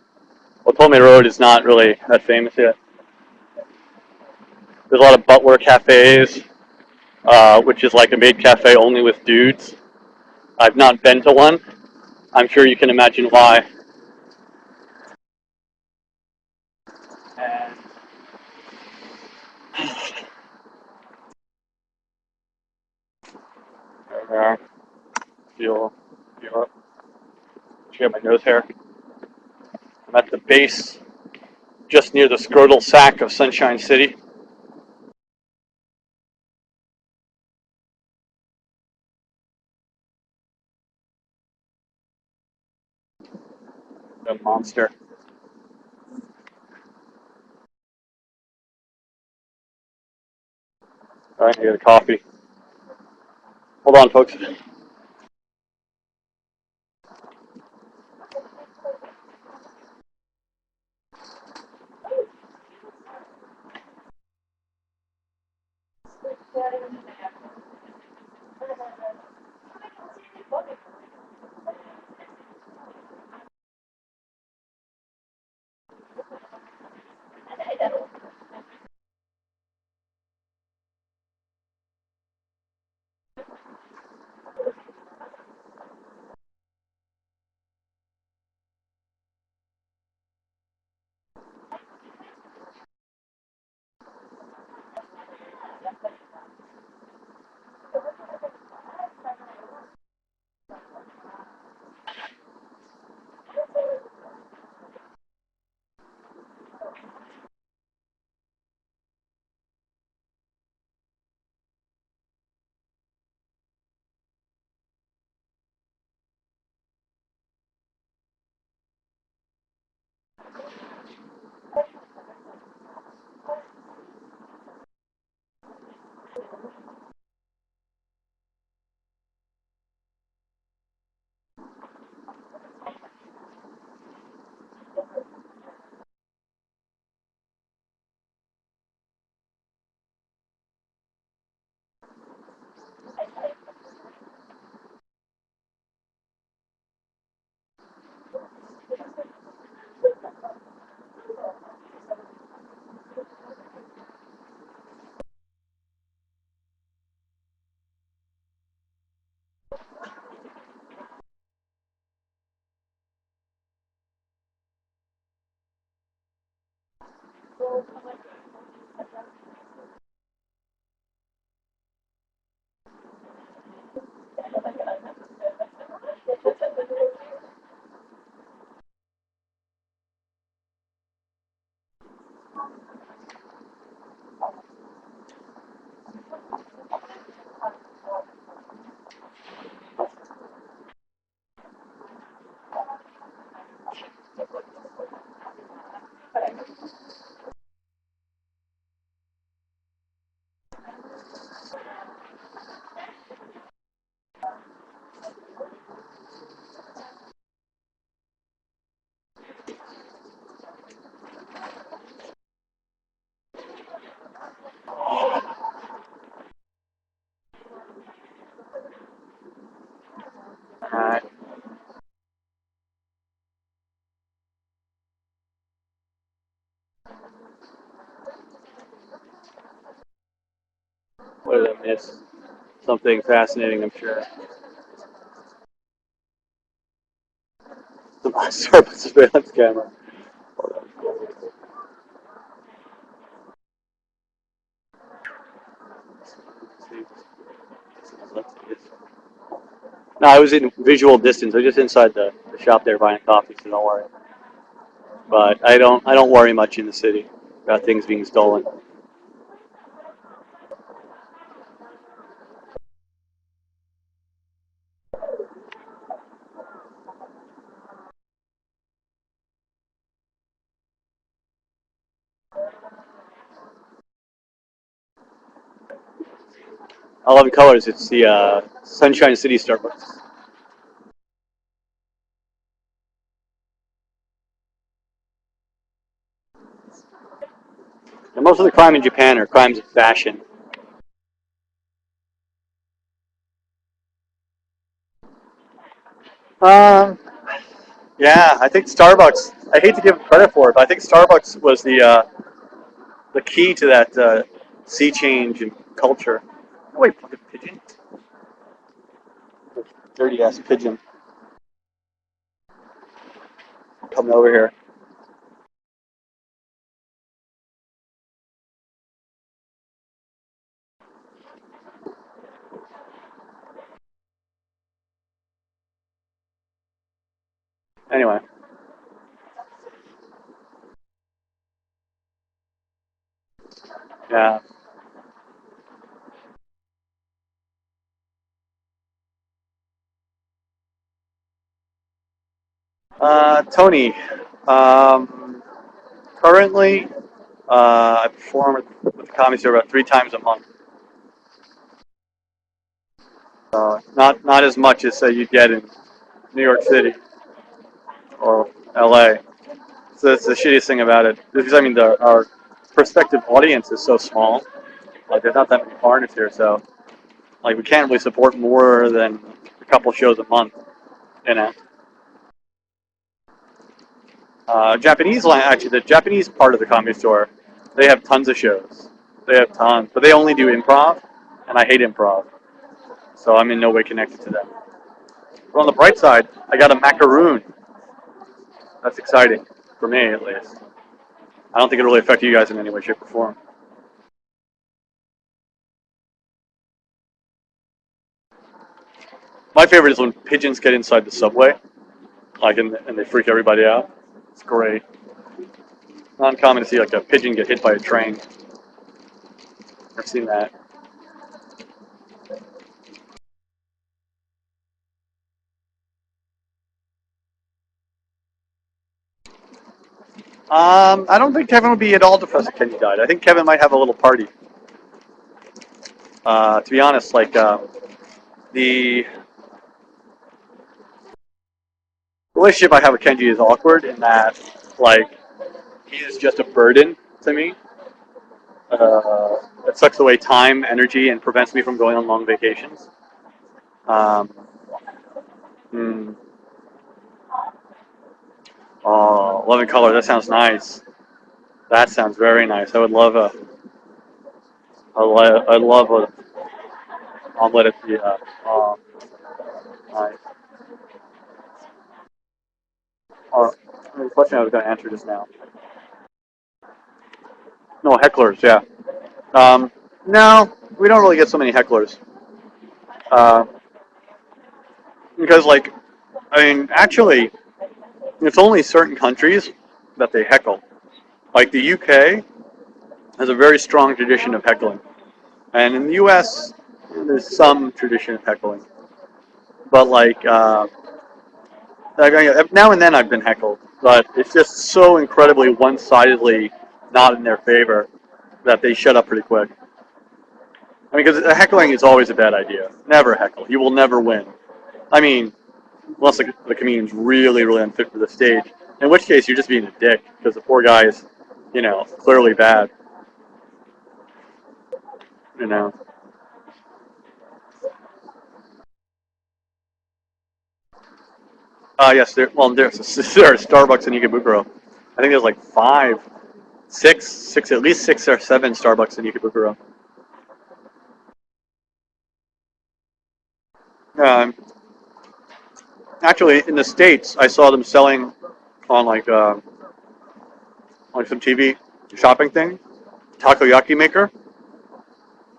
Otome Road is not really that famous yet. There's a lot of butler cafes, which is like a maid cafe only with dudes. I've not been to one. I'm sure you can imagine why. And there, feel up. Check out my nose hair. I'm at the base, just near the scrotal sac of Sunshine City. The monster. All right, I get a coffee. Hold on, folks. Alright. What did I miss? Something fascinating, I'm sure. The Starbucks surveillance camera. Hold on. No, I was in visual distance. I was just inside the shop there buying coffee, so don't worry. But I don't worry much in the city about things being stolen. I love colors. It's the Sunshine City Starbucks. And most of the crime in Japan are crimes of fashion. Um, yeah, I think Starbucks. I hate to give credit for it, but I think Starbucks was the key to that sea change in culture. Oh, wait, fucking pigeon! Dirty ass pigeon coming over here. Anyway, yeah. Tony, um, currently, I perform with the Comedy Store about 3 times a month. Not as much as say you'd get in New York City or L.A. So that's the shittiest thing about it. Because I mean, our prospective audience is so small. Like, there's not that many foreigners here, so like we can't really support more than a couple shows a month. You know, Japanese line actually, the Japanese part of the Comedy Store, they have tons of shows. They have tons, but they only do improv, and I hate improv, so I'm in no way connected to them. But on the bright side, I got a macaroon. That's exciting for me, at least. I don't think it really affect you guys in any way, shape, or form. My favorite is when pigeons get inside the subway, like, and they freak everybody out. It's great. Not uncommon to see like a pigeon get hit by a train. I've seen that. I don't think Kevin would be at all depressed if Kenny died. I think Kevin might have a little party. To be honest, like the relationship I have with Kenji is awkward in that, like, he is just a burden to me. It sucks away time, energy, and prevents me from going on long vacations. Um, hmm. Oh, Love and Color. That sounds nice. That sounds very nice. I would love a. I'd love a omelet at the. Nice. The question I was going to answer just now. No, hecklers, yeah. Um, no, we don't really get so many hecklers. Uh, because, like, I mean, actually, it's only certain countries that they heckle. Like, the UK has a very strong tradition of heckling. And in the US, there's some tradition of heckling. But, now and then I've been heckled. But it's just so incredibly one-sidedly not in their favor that they shut up pretty quick. I mean, because heckling is always a bad idea. Never heckle. You will never win. I mean, unless the comedian's really, really unfit for the stage, in which case you're just being a dick because the poor guy is, clearly bad. You know. Yes. There are Starbucks in Ikebukuro. I think there's like five, six, at least 6 or 7 Starbucks in Ikebukuro. Um, Actually, in the states, I saw them selling on like some TV shopping thing, takoyaki maker,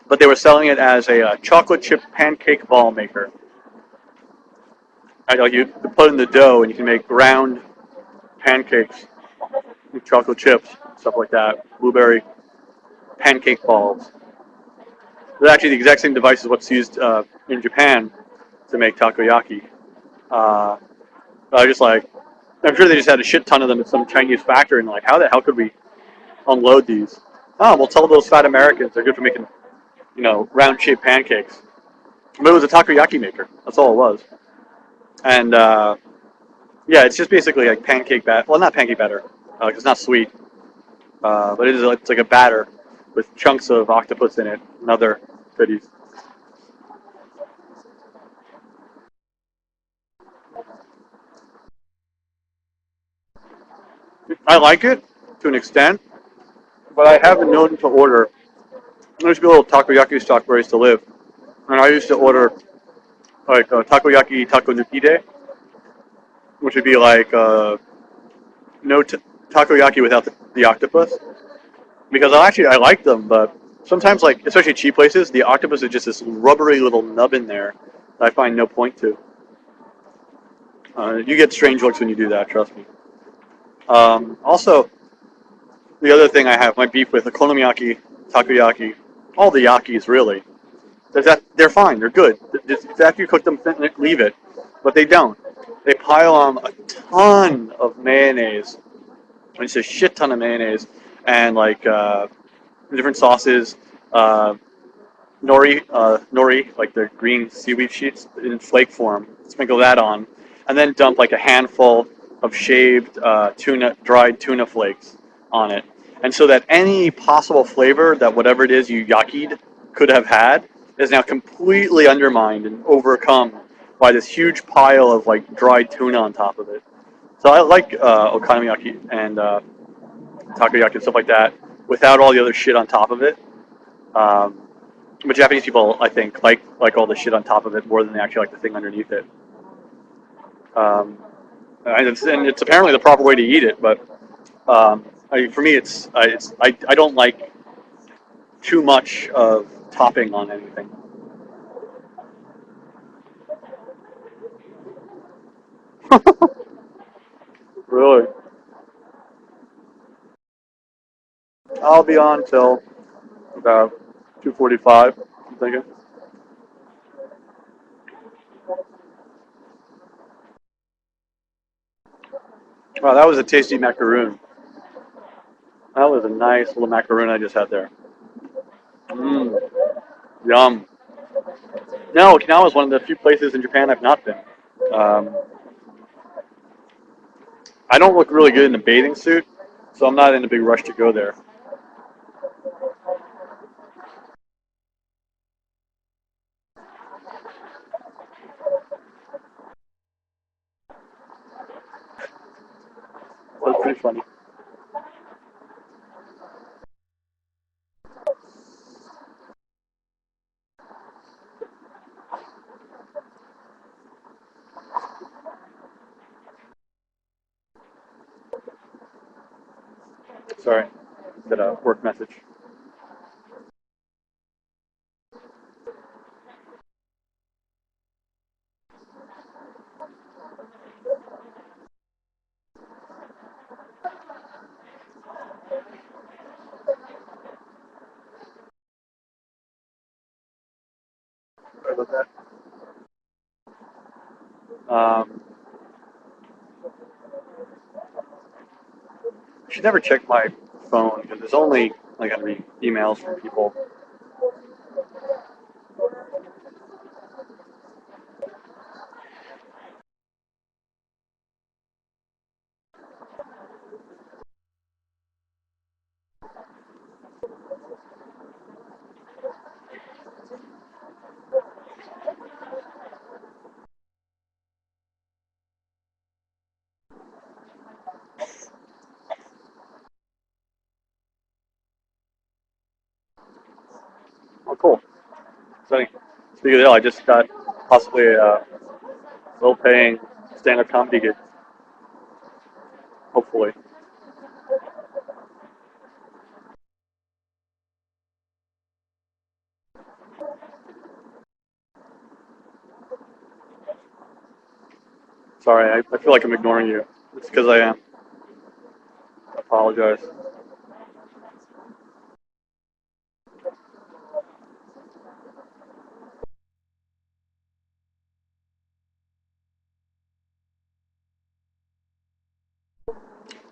but they were selling it as a chocolate chip pancake ball maker. I know you put in the dough and you can make round pancakes with chocolate chips, stuff like that. Blueberry pancake balls. They're actually the exact same device as what's used in Japan to make takoyaki. Uh, I just like, I'm sure they just had a shit ton of them at some Chinese factory, and like, how the hell could we unload these? Oh, we'll tell those fat Americans they're good for making, round shaped pancakes. But it was a takoyaki maker. That's all it was. And yeah, it's just basically like pancake batter. Well, not pancake batter, 'cause it's not sweet. But it's like a batter with chunks of octopus in it and other goodies. I like it to an extent, but I have been known to order. There used to be a little takoyaki stock where I used to live, and I used to order like takoyaki taco nukide, which would be like no takoyaki without the octopus. Because I like them, but sometimes like especially cheap places, the octopus is just this rubbery little nub in there that I find no point to. You get strange looks when you do that, trust me. Also, the other thing I have my beef with okonomiyaki, takoyaki, all the yakis really, is that they're fine, they're good. Just after you cook them, leave it, but they don't. They pile on a ton of mayonnaise. It's a shit ton of mayonnaise and like different sauces. Uh, nori, like the green seaweed sheets in flake form. Sprinkle that on, and then dump like a handful of shaved dried tuna flakes on it. And so that any possible flavor that whatever it is you yakied could have had is now completely undermined and overcome by this huge pile of like dried tuna on top of it. So I like okonomiyaki and takoyaki and stuff like that without all the other shit on top of it. Um, but Japanese people, I think, like all the shit on top of it more than they actually like the thing underneath it. Um, and it's apparently the proper way to eat it, but for me, I don't like too much of topping on anything. Really, I'll be on till about 2:45. I'm thinking. Wow, that was a tasty macaroon. That was a nice little macaroon I just had there. Mmm, yum. No, Okinawa is one of the few places in Japan I've not been. Um, I don't look really good in a bathing suit, so I'm not in a big rush to go there. But it's pretty funny. Sorry. Is a work message? Sorry about that. I should never check my phone because there's only like gonna be emails from people. Oh, cool. So, speaking of that, I just got possibly a low-paying stand-up comedy gig. Hopefully. Sorry, I feel like I'm ignoring you. It's because I am. I apologize.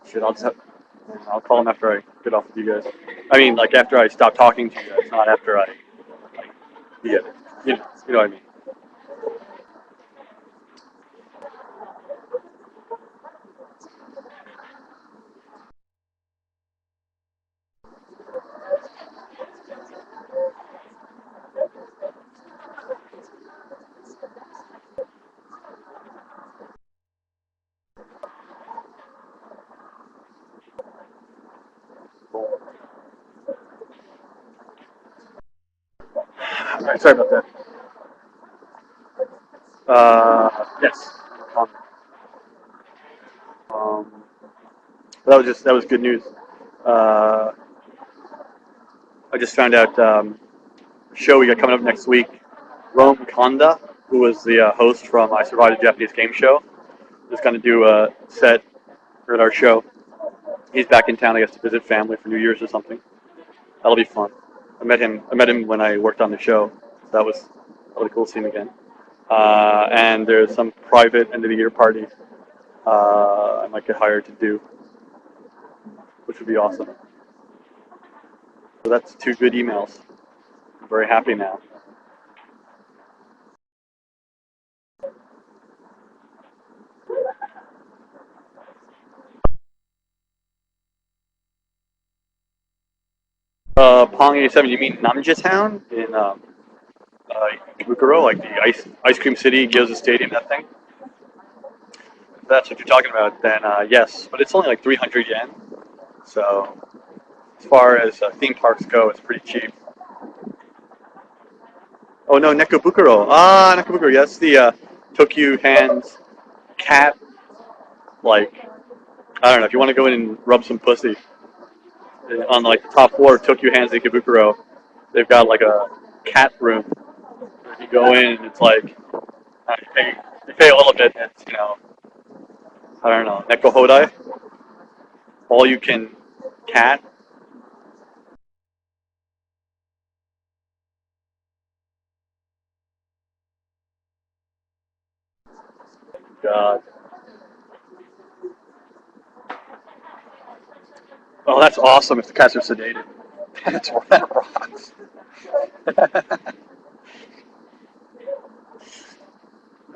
Shit, I'll call him after I get off with you guys. I mean, like after I stop talking to you guys, not after I get it. You know what I mean. Cool. All right, sorry about that. Yes. Um, um, that was good news. Uh, I just found out show we got coming up next week. Rome Kanda, who was the host from I Survived a Japanese Game Show, is going to do a set at our show. He's back in town, I guess, to visit family for New Year's or something. That'll be fun. I met him when I worked on the show. So that was really cool to see him again. And there's some private end of the year party I might get hired to do, which would be awesome. So that's two good emails. I'm very happy now. Pong 87, you mean Namja Town in Ikebukuro, like the ice cream city, Gyoza Stadium, that thing? If that's what you're talking about, then yes. But it's only like 300 yen. So as far as theme parks go, it's pretty cheap. Oh no, Nekobukuro. Ah, Nekobukuro. Yes, the Tokyo Hands cat. Like I don't know if you want to go in and rub some pussy on like the top floor of Tokyo Hands Ikebukuro. They've got like a cat room. You go in and it's like you pay a little bit. And it's I don't know Neko Hodai, all you can cat. God. Oh, that's awesome if the cats are sedated. That rocks.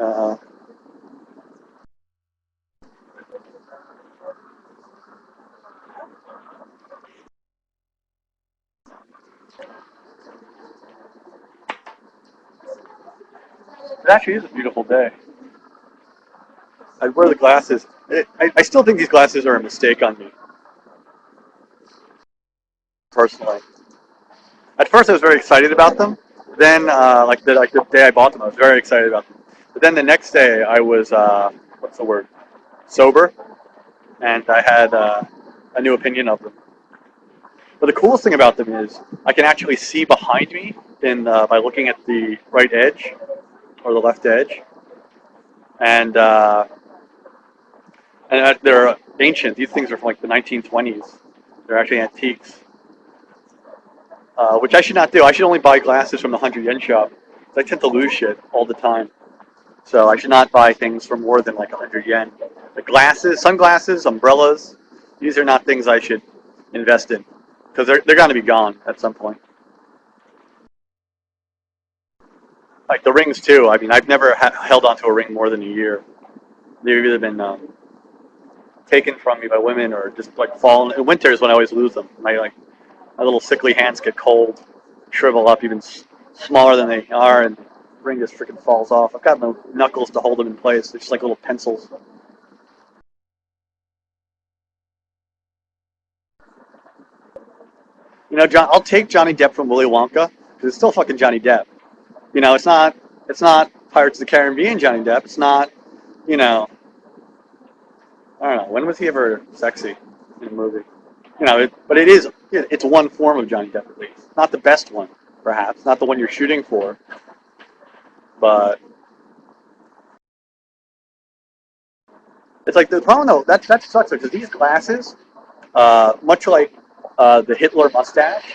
uh, it actually is a beautiful day. I wear the glasses. I still think these glasses are a mistake on me, personally. At first, I was very excited about them. Then, like the day I bought them, I was very excited about them. But then the next day, I was what's the word? Sober, and I had a new opinion of them. But the coolest thing about them is I can actually see behind me in by looking at the right edge or the left edge, and they're ancient. These things are from like the 1920s. They're actually antiques, which I should not do. I should only buy glasses from the 100 yen shop. 'Cause I tend to lose shit all the time. So I should not buy things for more than like 100 yen. The glasses, sunglasses, umbrellas, these are not things I should invest in because they're going to be gone at some point. Like the rings too. I mean, I've never held onto a ring more than a year. They've either been taken from me by women or just like fallen. In winter is when I always lose them. My little sickly hands get cold, shrivel up even smaller than they are, and the ring just freaking falls off. I've got no knuckles to hold them in place. They're just like little pencils. You know, John, I'll take Johnny Depp from Willy Wonka because it's still fucking Johnny Depp. You know, it's not Pirates of the Caribbean Johnny Depp. It's not, you know, I don't know. When was he ever sexy in a movie? You know, but it's one form of Johnny Depp at least. Not the best one, perhaps. Not the one you're shooting for, but it's like the problem though. That sucks because these glasses, much like the Hitler mustache,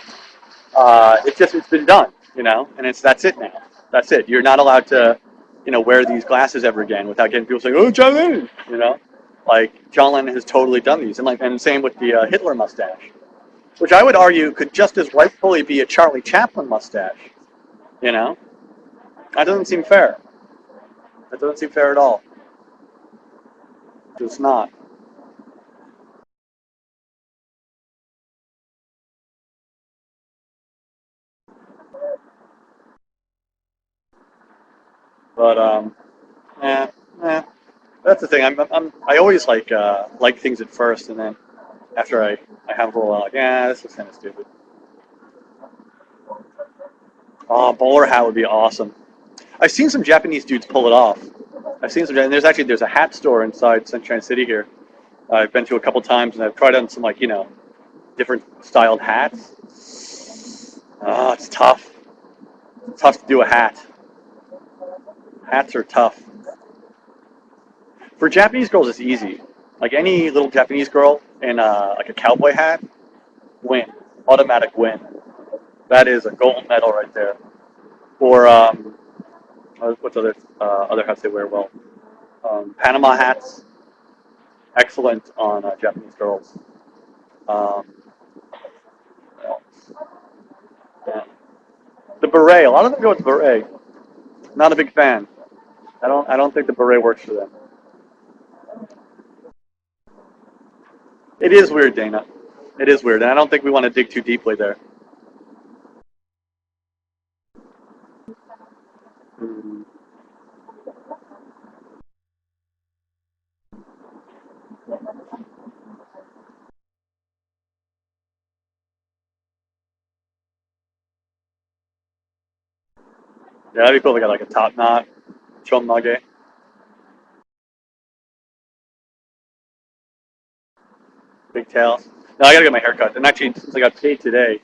it's been done, you know, and that's it now. That's it. You're not allowed to, wear these glasses ever again without getting people saying, "Oh, John Lennon," you know, like John Lennon has totally done these, and same with the Hitler mustache, which I would argue could just as rightfully be a Charlie Chaplin mustache, you know. That doesn't seem fair. That doesn't seem fair at all. It's not. But eh, eh. That's the thing. I always like things at first, and then after I have a little like, yeah, this is kind of stupid. Oh, bowler hat would be awesome. I've seen some Japanese dudes pull it off. I've seen some, and there's a hat store inside Sunshine City here. I've been to a couple times, and I've tried on some different styled hats. Oh, it's tough. It's tough to do a hat. Hats are tough. For Japanese girls, it's easy. Like any little Japanese girl in like a cowboy hat, win, automatic win. That is a gold medal right there. Or what's other hats they wear well? Panama hats, excellent on Japanese girls. Um, yeah. The beret, a lot of them go with beret. Not a big fan. I don't think the beret works for them. It is weird, Dana. It is weird, and I don't think we want to dig too deeply there. Mm. Yeah, that'd be cool if we got like a top knot, chonmage, big tails. No, I gotta get my hair cut. And actually, since I got paid today,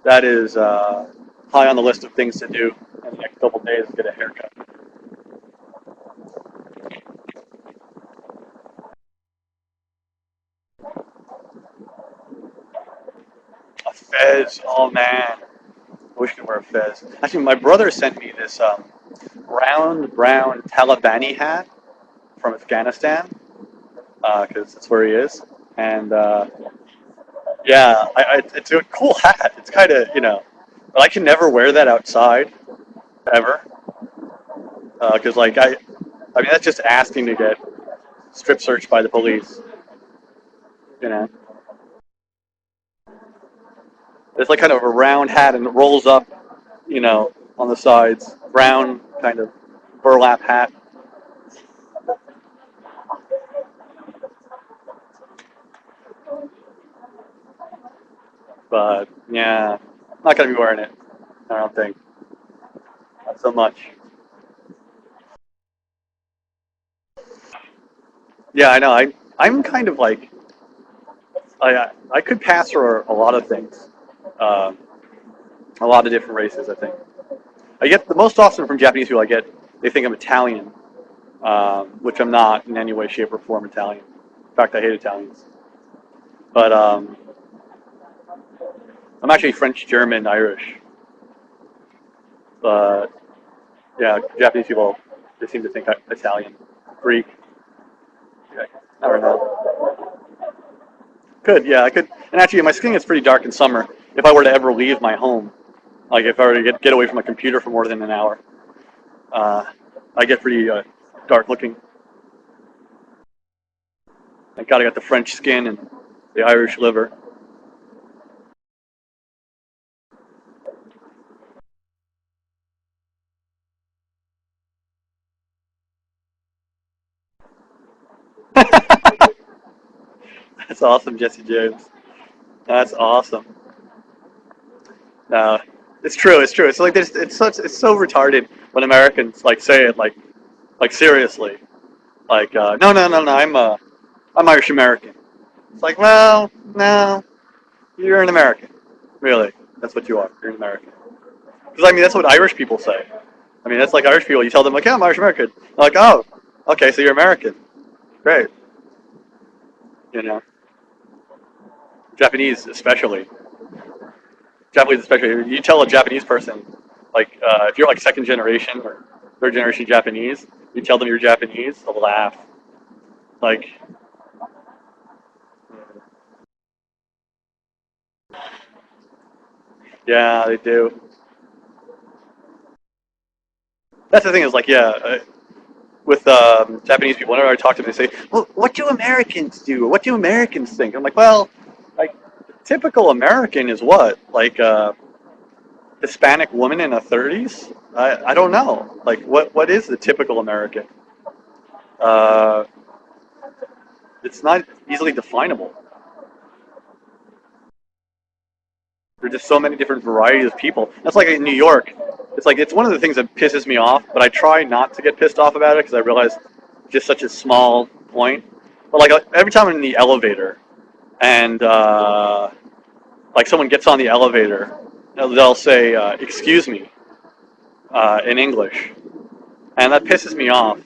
that is high on the list of things to do in the next couple of days. Get a haircut. A fez. Oh man, I wish I could wear a fez. Actually, my brother sent me this round brown Talibani hat from Afghanistan because that's where he is. And yeah, it's a cool hat. It's kind of but I can never wear that outside ever because I mean that's just asking to get strip searched by the police. You know, it's like kind of a round hat and it rolls up, on the sides. Brown kind of burlap hat. But yeah, not gonna be wearing it. I don't think. Not so much. Yeah, I know. I'm kind of like I could pass for a lot of things. Um, a lot of different races, I think. I get the most often from Japanese people. They think I'm Italian, which I'm not in any way, shape, or form Italian. In fact, I hate Italians. But I'm actually French, German, Irish. But yeah, Japanese people, they seem to think I'm Italian, Greek. Yeah, I don't know. Could, yeah, I could. And actually, my skin gets pretty dark in summer. If I were to ever leave my home, like if I were to get away from my computer for more than an hour, uh, I get pretty dark looking. Thank God I got the French skin and the Irish liver. That's awesome, Jesse James. That's awesome. No, it's true. It's true. It's like this. It's so retarded when Americans like say it like seriously. Like no no no no I'm Irish American. It's like well no you're an American. Really, that's what you are. You're an American. Because I mean that's what Irish people say. I mean that's like Irish people. You tell them like yeah I'm Irish American. They're like oh okay so you're American. Great. You know Japanese especially. Japanese especially. You tell a Japanese person like if you're like second generation or third generation Japanese, you tell them you're Japanese, they'll laugh. Like, yeah, they do. That's the thing is like, yeah, with Japanese people, whenever I talk to them, they say, "Well, what do Americans do? What do Americans think?" I'm like, "Well, like, typical American is what? Like, Hispanic woman in her 30s? I don't know. Like, what is the typical American? Uh, it's not easily definable. There's just so many different varieties of people. That's like in New York. It's like it's one of the things that pisses me off, but I try not to get pissed off about it because I realize it's just such a small point. But like every time I'm in the elevator and like someone gets on the elevator, they'll say "excuse me" in English, and that pisses me off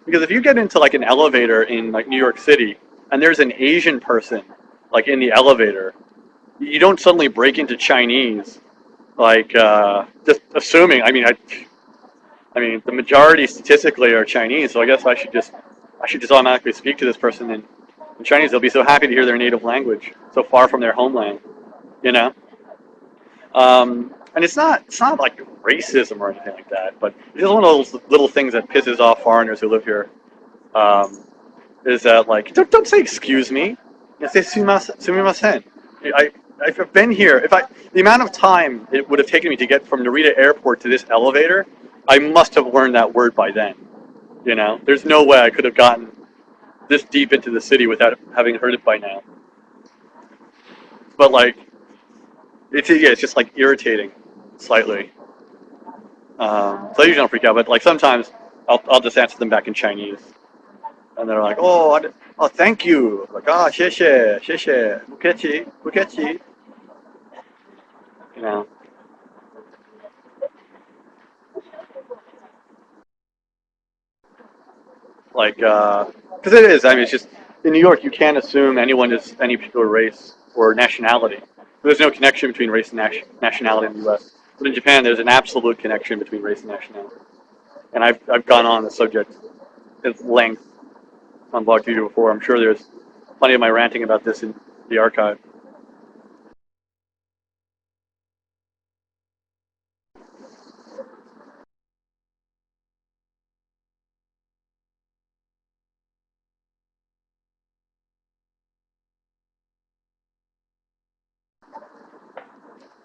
because if you get into like an elevator in like New York City and there's an Asian person like in the elevator, you don't suddenly break into Chinese like just assuming. I mean, the majority statistically are Chinese, so I guess I should just automatically speak to this person in Chinese. They'll be so happy to hear their native language, so far from their homeland, you know. And it's not like racism or anything like that, but it's just one of those little things that pisses off foreigners who live here. Um, is that like don't say excuse me, say sumimasen. I I've been here. If I the amount of time it would have taken me to get from Narita Airport to this elevator, I must have learned that word by then. You know, there's no way I could have gotten this deep into the city without having heard it by now. But like, it's just like irritating, slightly. So I usually don't freak out, but like sometimes I'll just answer them back in Chinese, and they're like, "Oh, oh, thank you." Like, "Ah, oh, 谢谢, 谢谢, bukechi, bukechi." You know, like, because it is. I mean, it's just in New York, you can't assume anyone is any particular race or nationality. There's no connection between race and nationality in the U.S. But in Japan, there's an absolute connection between race and nationality. And I've gone on the subject at length on blogTV before. I'm sure there's plenty of my ranting about this in the archive.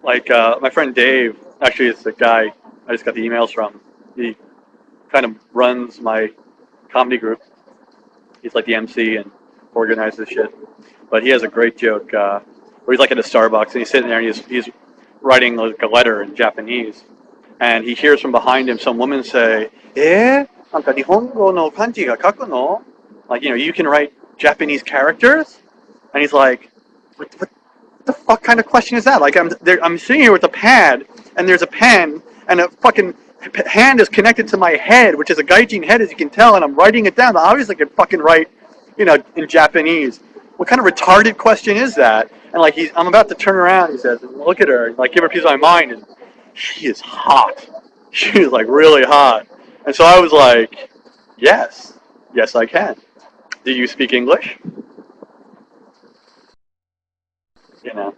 Like my friend Dave, actually, it's the guy I just got the emails from. He kind of runs my comedy group. He's like the MC and organizes shit. But he has a great joke where he's like at a Starbucks and he's sitting there and he's writing like a letter in Japanese, and he hears from behind him some woman say, "Eh, なんか日本語の漢字が書くの?" Like you know, you can write Japanese characters, and he's like, "What? What? the fuck kind of question is that? Like I'm sitting here with a pad and there's a pen and a fucking hand is connected to my head, which is a gaijin head, as you can tell, and I'm writing it down. Obviously, I can fucking write, in Japanese. What kind of retarded question is that? And like I'm about to turn around. He says, "Look at her, and like give her a piece of my mind." And she is hot. She is like really hot. And so I was like, "Yes, yes, I can. Do you speak English?" You know.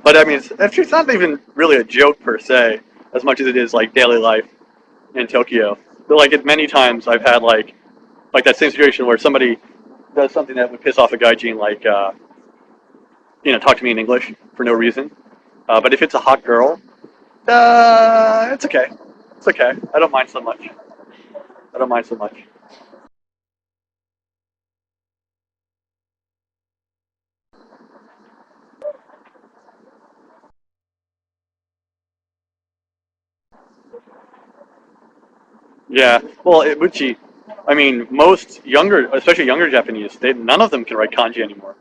But I mean, it's not even really a joke per se, as much as it is like daily life in Tokyo. But like many times, I've had like that same situation where somebody does something that would piss off a gaijin, like talk to me in English for no reason. But if it's a hot girl, it's okay. It's okay. I don't mind so much. I don't mind so much. Yeah. Well, Ibuchi. I mean, most younger, especially younger Japanese, none of them can write kanji anymore.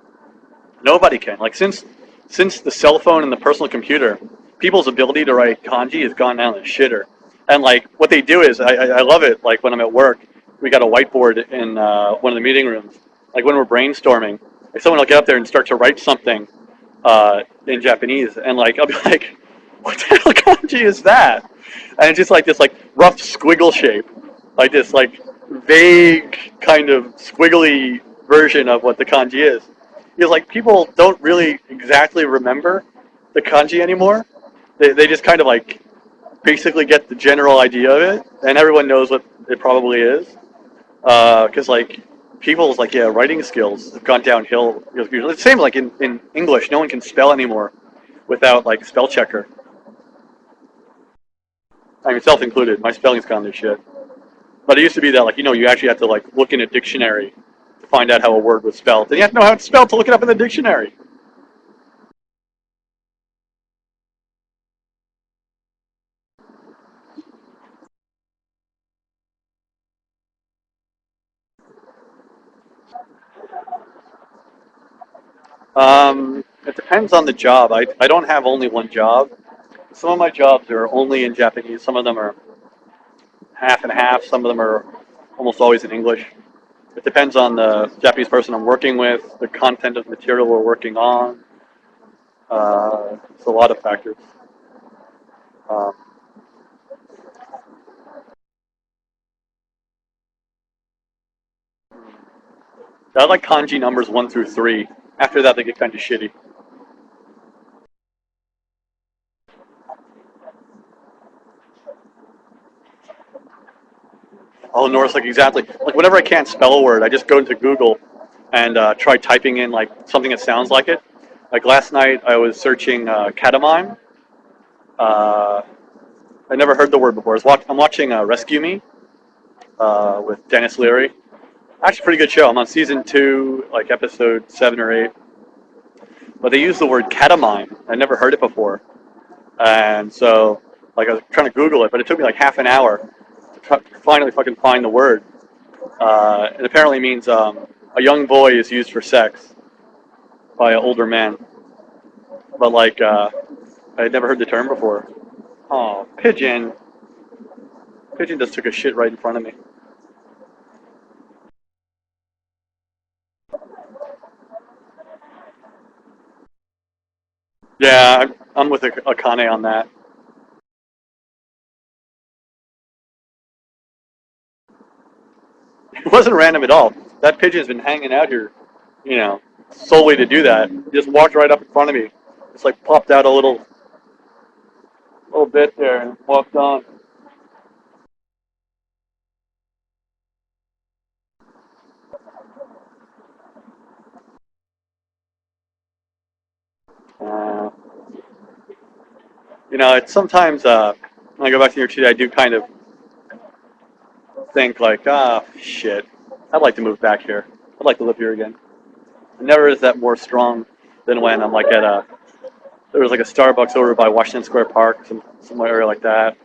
Nobody can. Like since the cell phone and the personal computer, people's ability to write kanji has gone down the shitter. And like what they do is, I love it. Like when I'm at work, we got a whiteboard in one of the meeting rooms. Like when we're brainstorming, like someone will get up there and start to write something in Japanese, and like I'll be like, "What the hell kanji is that?" And it's just like this like rough squiggle shape, like this like vague kind of squiggly version of what the kanji is. Because like people don't really exactly remember the kanji anymore. They just kind of like basically get the general idea of it, and everyone knows what it probably is. Because like people's like writing skills have gone downhill. It's the same like in English, no one can spell anymore without like spell checker. I mean, self included. My spelling's gone to shit. But it used to be that like you actually have to like look in a dictionary to find out how a word was spelled, and you have to know how it's spelled to look it up in the dictionary. It depends on the job. I don't have only one job. Some of my jobs are only in Japanese. Some of them are half and half. Some of them are almost always in English. It depends on the Japanese person I'm working with, the content of material we're working on. It's a lot of factors. Um, I like kanji numbers 1 through 3. After that, they get kind of shitty. Oh, Norris, like exactly. Like whenever I can't spell a word, I just go into Google and try typing in like something that sounds like it. Like last night, I was searching katamine. Uh, I never heard the word before. I'm watching Rescue Me with Dennis Leary. Actually, a pretty good show. I'm on season 2, like episode 7 or 8. But they use the word katamine. I never heard it before, and so like I was trying to Google it, but it took me like half an hour to finally fucking find the word. It apparently means a young boy is used for sex by an older man. But like I had never heard the term before. Oh, pigeon! Pigeon just took a shit right in front of me. Yeah, I'm with Akane on that. It wasn't random at all. That pigeon's been hanging out here, you know, solely to do that. He just walked right up in front of me. Just like popped out a little bit there and walked on. Uh, it's sometimes when I go back to New York City, I do kind of think like, shit, I'd like to move back here. I'd like to live here again. It never is that more strong than when I'm like there was like a Starbucks over by Washington Square Park, some area like that.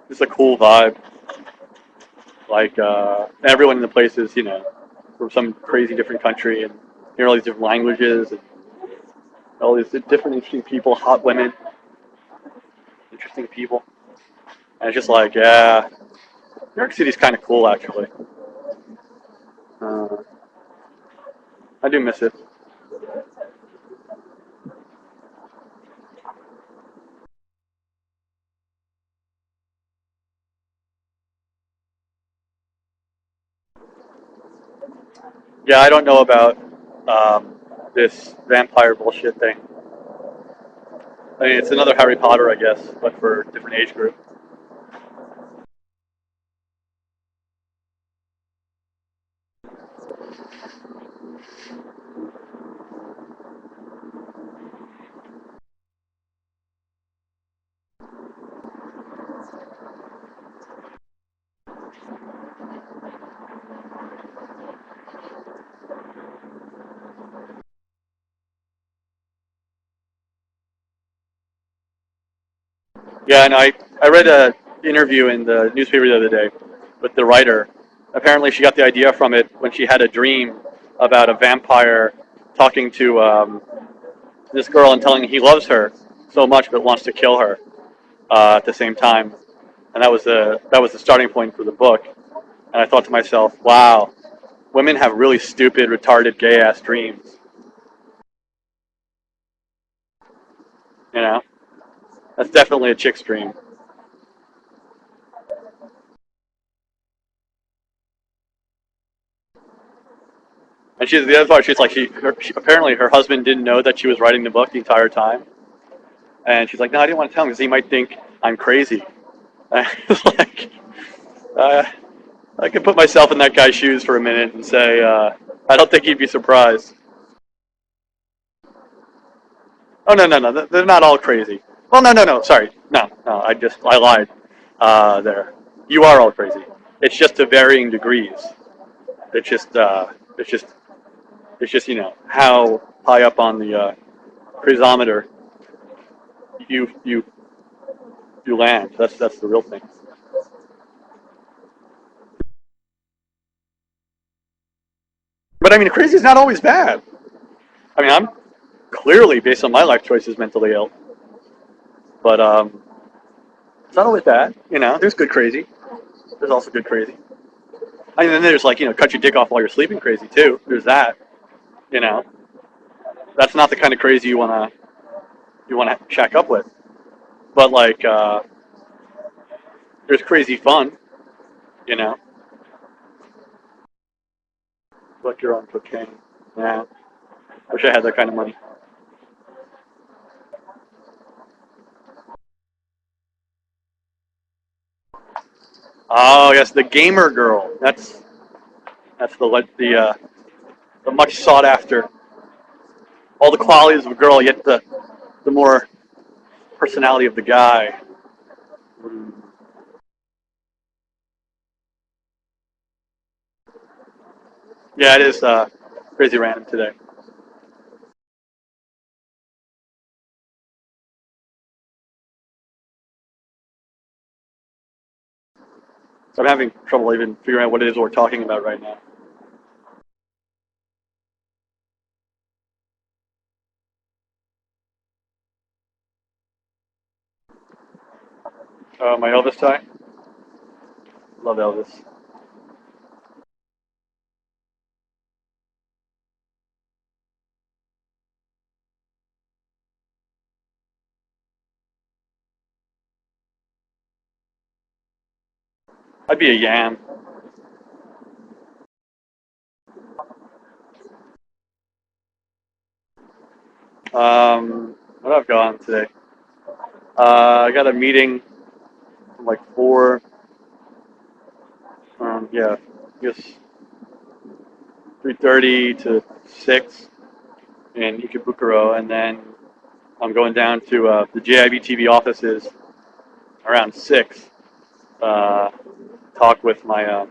Just a cool vibe. Like everyone in the place is, from some crazy different country, and hear all these different languages and all these different interesting people, hot women, interesting people. And it's just like, yeah, New York City's kind of cool actually. Uh, I do miss it. Yeah, I don't know about this vampire bullshit thing. I mean, it's another Harry Potter, I guess, but for a different age group. Yeah, and I read a interview in the newspaper the other day with the writer. Apparently, she got the idea from it when she had a dream about a vampire talking to this girl and telling he loves her so much but wants to kill her at the same time. And that was the starting point for the book. And I thought to myself, wow, women have really stupid, retarded, gay ass dreams. You know, that's definitely a chick's dream. And she's the other part. She's like, apparently her husband didn't know that she was writing the book the entire time, and she's like, no, I didn't want to tell him because he might think I'm crazy. And I was like, uh, I could put myself in that guy's shoes for a minute and say, I don't think he'd be surprised. Oh no, no, no, they're not all crazy. Well, no, no, no, sorry, no, no, I lied. There, you are all crazy. It's just to varying degrees. It's just, it's just, it's just how high up on the crazometer you you you land. That's the real thing. But I mean, crazy is not always bad. I mean, I'm clearly, based on my life choices, mentally ill. But it's not always bad. There's good crazy. There's also good crazy. I mean, then there's like cut your dick off while you're sleeping crazy too. There's that. You know, that's not the kind of crazy you wanna shack up with. But like, there's crazy fun. You know, like you're on cocaine. Yeah, wish I had that kind of money. Oh yes, the gamer girl. That's the much sought after. All the qualities of a girl, yet the more personality of the guy. Yeah, it is crazy random today. So I'm having trouble even figuring out what it is we're talking about right now. My Elvis tie. Love Elvis. I'd be a yam. What have I gone today? I got a meeting from like 4. Yeah, I guess 3:30 to 6 in Ikebukuro, and then I'm going down to the JIB TV offices around 6. Uh, talk with my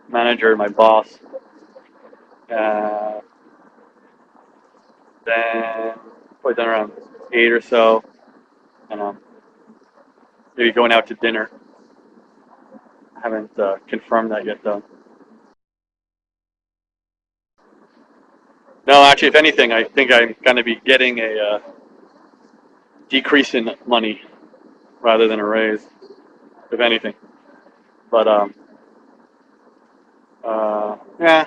manager, my boss. Uh, then probably done around 8 or so, and maybe going out to dinner. Haven't confirmed that yet, though. No, actually, if anything, I think I'm going to be getting a decrease in money rather than a raise, if anything. But yeah,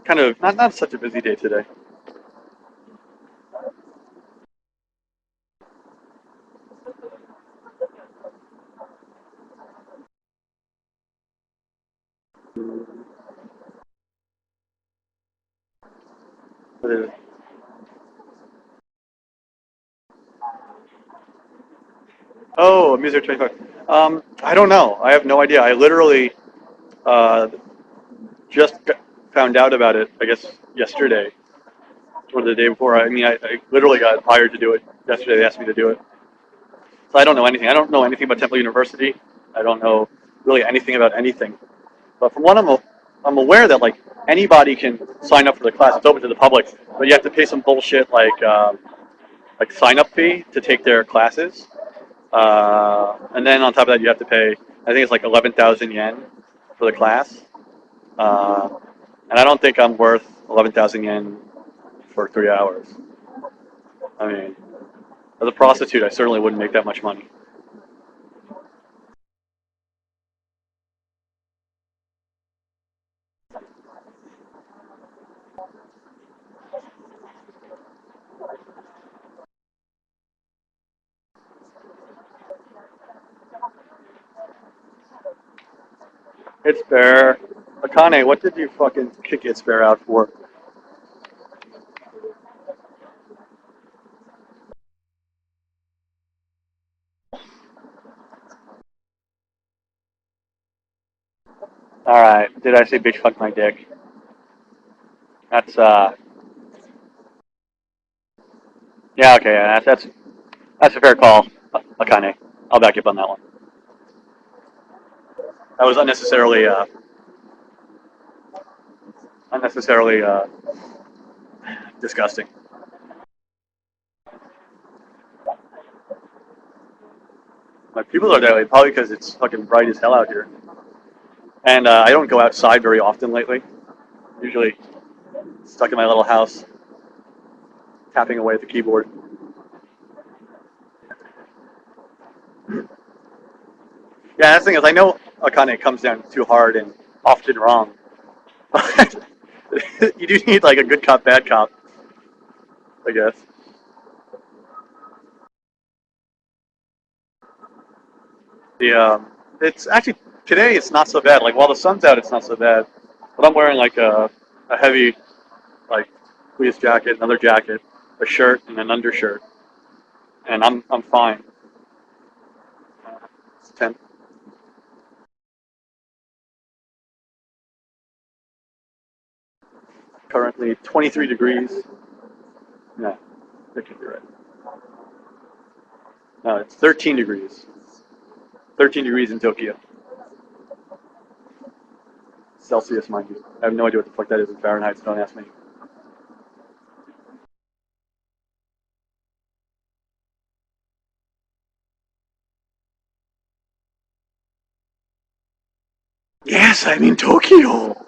kind of not such a busy day today. But oh, Music 25. I don't know. I have no idea. I literally uh, just found out about it, I guess, yesterday or the day before. I mean, I literally got hired to do it yesterday. They asked me to do it. So I don't know anything. I don't know anything about Temple University. I don't know really anything about anything. But from what I'm aware that like anybody can sign up for the class. It's open to the public, but you have to pay some bullshit like sign up fee to take their classes. And then on top of that, you have to pay. I think it's like 11,000 yen for the class. Uh, and I don't think I'm worth 11,000 yen for 3 hours. I mean, as a prostitute, I certainly wouldn't make that much money. It's fair. Akane, what did you fucking kick It's Fair out for? Alright, did I say bitch fuck my dick? That's, yeah, okay, yeah, that's a fair call, Akane. I'll back you up on that one. That was unnecessarily, disgusting. My people are there, probably because it's fucking bright as hell out here. And, I don't go outside very often lately. Usually stuck in my little house, tapping away at the keyboard. Yeah, that's the thing is, I know Akane comes down too hard and often wrong. You do need like a good cop, bad cop, I guess. The it's actually today it's not so bad. Like while the sun's out, it's not so bad. But I'm wearing like a heavy like fleece jacket, another jacket, a shirt, and an undershirt, and I'm fine. It's 10, currently 23 degrees. No, that could be right. No, it's 13 degrees. 13 degrees in Tokyo. Celsius, mind you. I have no idea what the fuck that is in Fahrenheit, so don't ask me. Yes, I'm in Tokyo.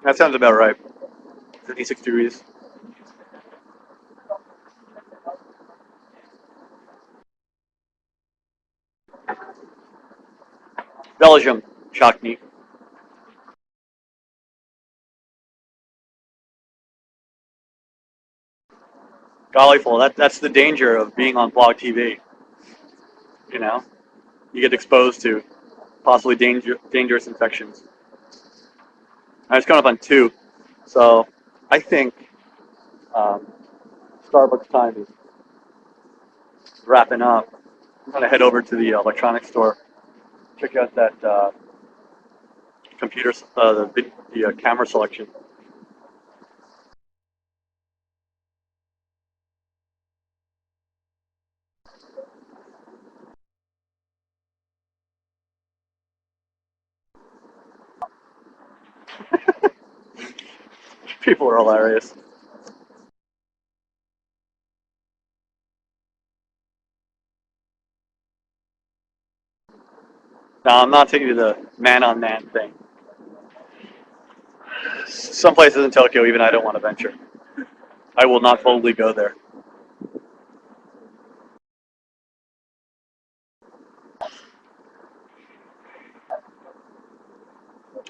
That sounds about right. 56 degrees. Belgium shocked me. Golly, full. That's the danger of being on blogTV. You know, you get exposed to possibly dangerous infections. I was coming up on two, so I think um, Starbucks time is wrapping up. I'm gonna head over to the electronics store, check out that computer, the camera selection. People are hilarious. No, I'm not taking you to the man-on-man thing. Some places in Tokyo, even I don't want to venture. I will not boldly go there.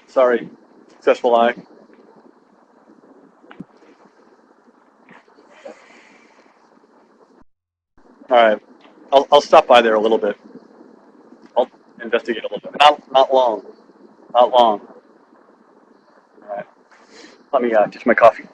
Sorry, successful eye. All right, I'll stop by there a little bit. I'll investigate a little bit. Not long. Not long. All right. Let me ditch my coffee.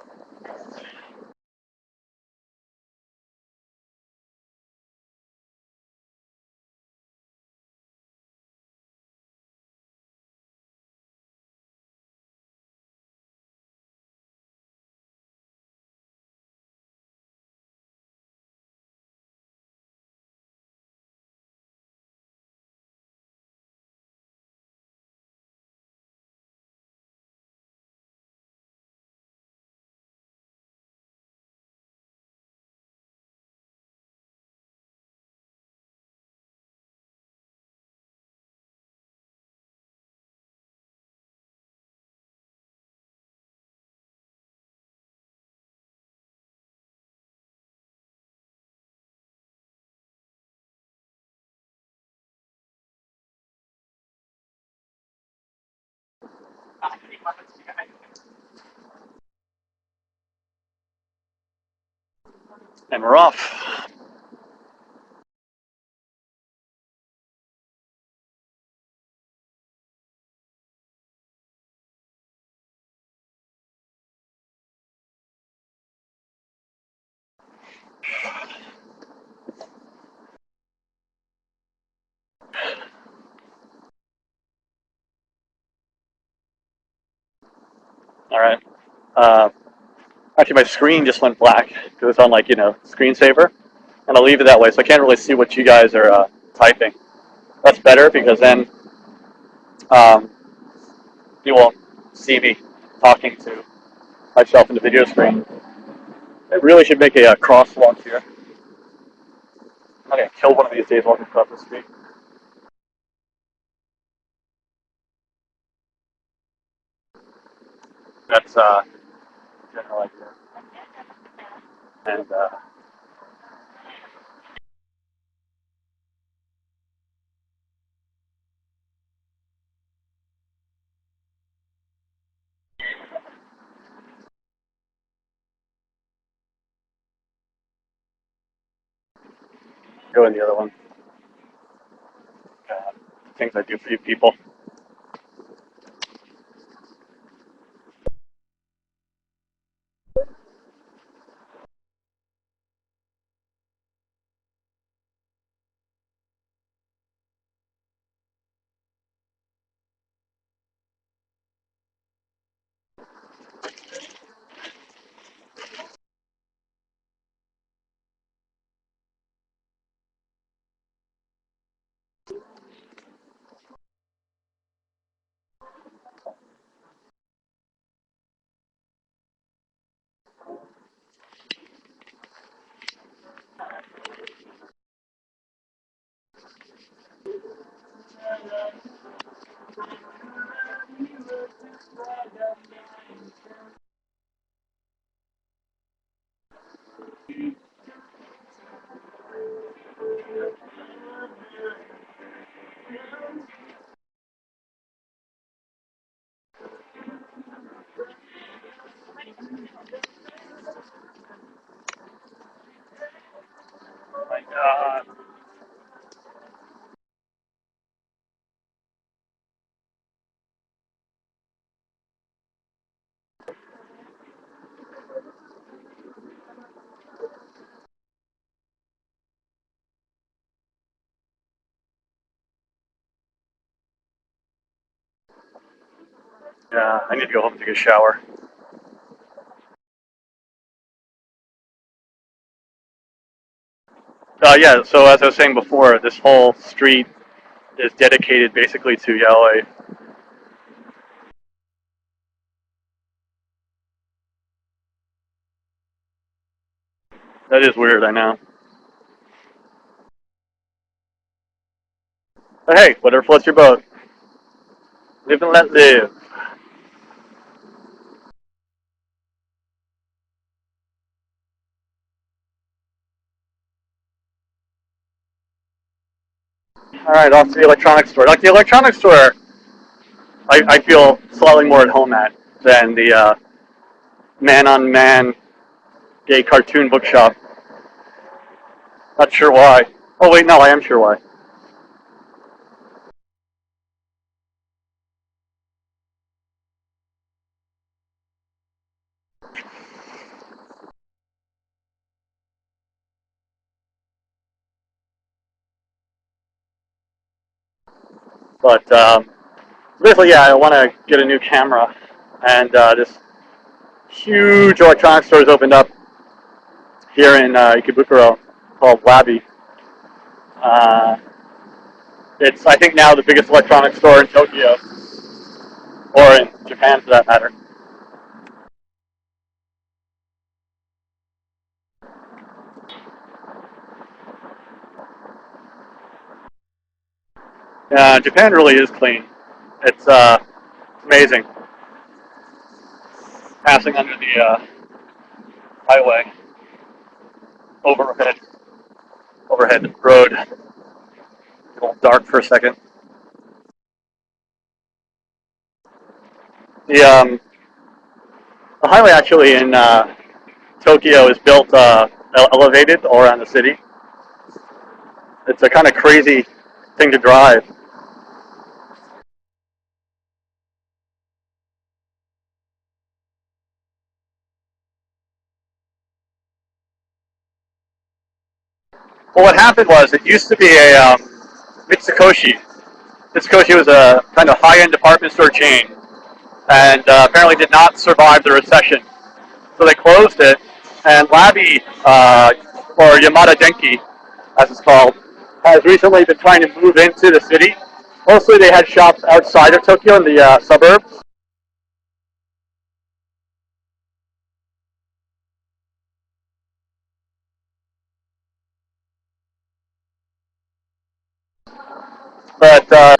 And we're off. All right. Uh, Actually, my screen just went black because it's on screensaver, and I'll leave it that way, so I can't really see what you guys are typing. That's better because then um, you won't see me talking to myself in the video screen. I really should make a crosswalk here. I'm gonna kill one of these days walking across the street. That's general idea. And go in the other one. Uh, Things I do for you people. Oh my God. Yeah, I need to go home and take a shower. Yeah, so as I was saying before, this whole street is dedicated basically to yaoi. That is weird, I know. But hey, whatever floats your boat. Live and let live. Alright, off to the electronics store. Like the electronics store, I feel slightly more at home at than the man-on-man gay cartoon bookshop. Not sure why. Oh wait, no, I am sure why. But basically, yeah, I want to get a new camera, and this huge electronics store has opened up here in Ikebukuro called Wabi. Uh, it's, I think, now the biggest electronics store in Tokyo, or in Japan for that matter. Japan really is clean. It's amazing. Passing under the highway, overhead, overhead road. A little dark for a second. The the highway actually in Tokyo is built elevated all around the city. It's a kind of crazy thing to drive. Well, what happened was it used to be a Mitsukoshi. Mitsukoshi was a kind of high-end department store chain, and apparently did not survive the recession. So they closed it, and Labi, or Yamada Denki, as it's called, has recently been trying to move into the city. Mostly they had shops outside of Tokyo in the suburbs. But I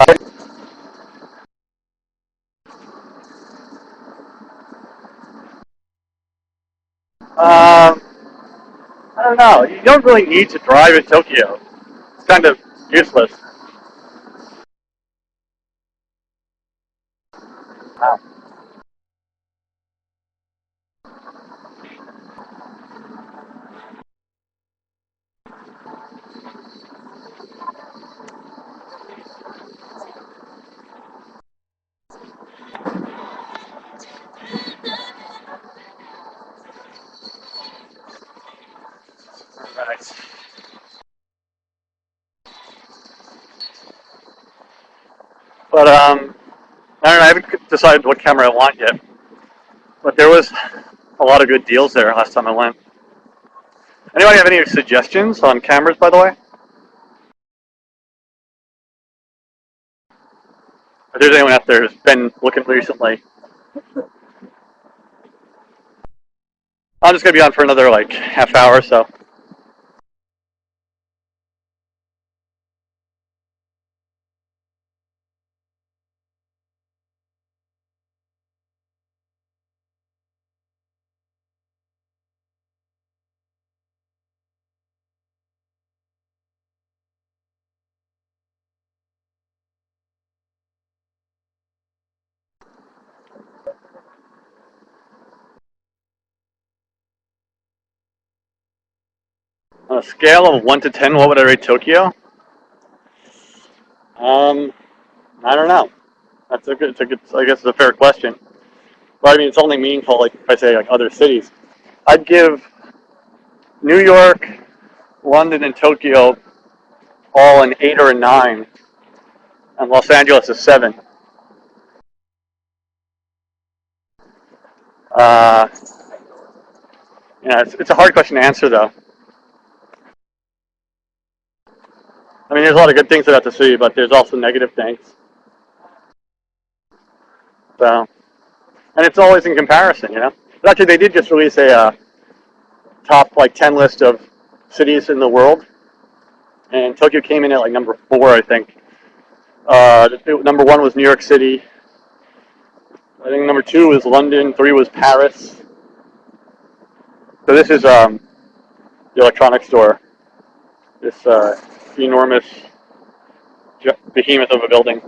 don't know. You don't really need to drive in Tokyo. It's kind of useless. Wow. Right. But I don't know. I haven't decided what camera I want yet. But there was a lot of good deals there last time I went. Anybody have any suggestions on cameras, by the way? If there's anyone out there who's been looking recently, I'm just gonna be on for another like half hour or so. On a scale of 1 to 10, what would I rate Tokyo? Um, I don't know. It's a good, I guess it's a fair question. But I mean, it's only meaningful, like, if I say, like, other cities. I'd give New York, London, and Tokyo all an 8 or a 9, and Los Angeles a 7. Uh, it's a hard question to answer, though. I mean, there's a lot of good things about the city, but there's also negative things. So, and it's always in comparison, you know. But actually, they did just release a top like 10 list of cities in the world, and Tokyo came in at like number 4, I think. Number 1 was New York City. I think number 2 was London. 3 was Paris. So this is the electronics store. This enormous behemoth of a building.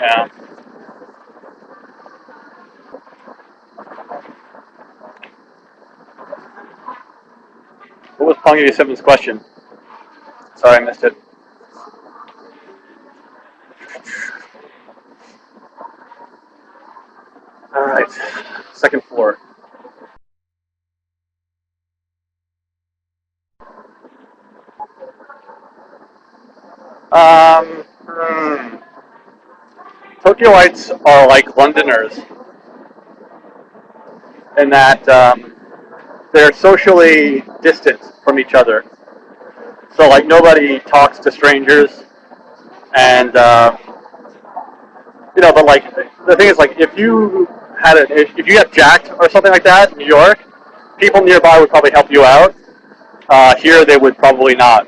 Yeah. What was Pong 87's question? Sorry, I missed it. All right, second floor. Um, hmm. Tokyoites are like Londoners in that they're socially distant from each other. So like nobody talks to strangers, and but like the thing is like if you got jacked or something like that in New York, people nearby would probably help you out. Here they would probably not.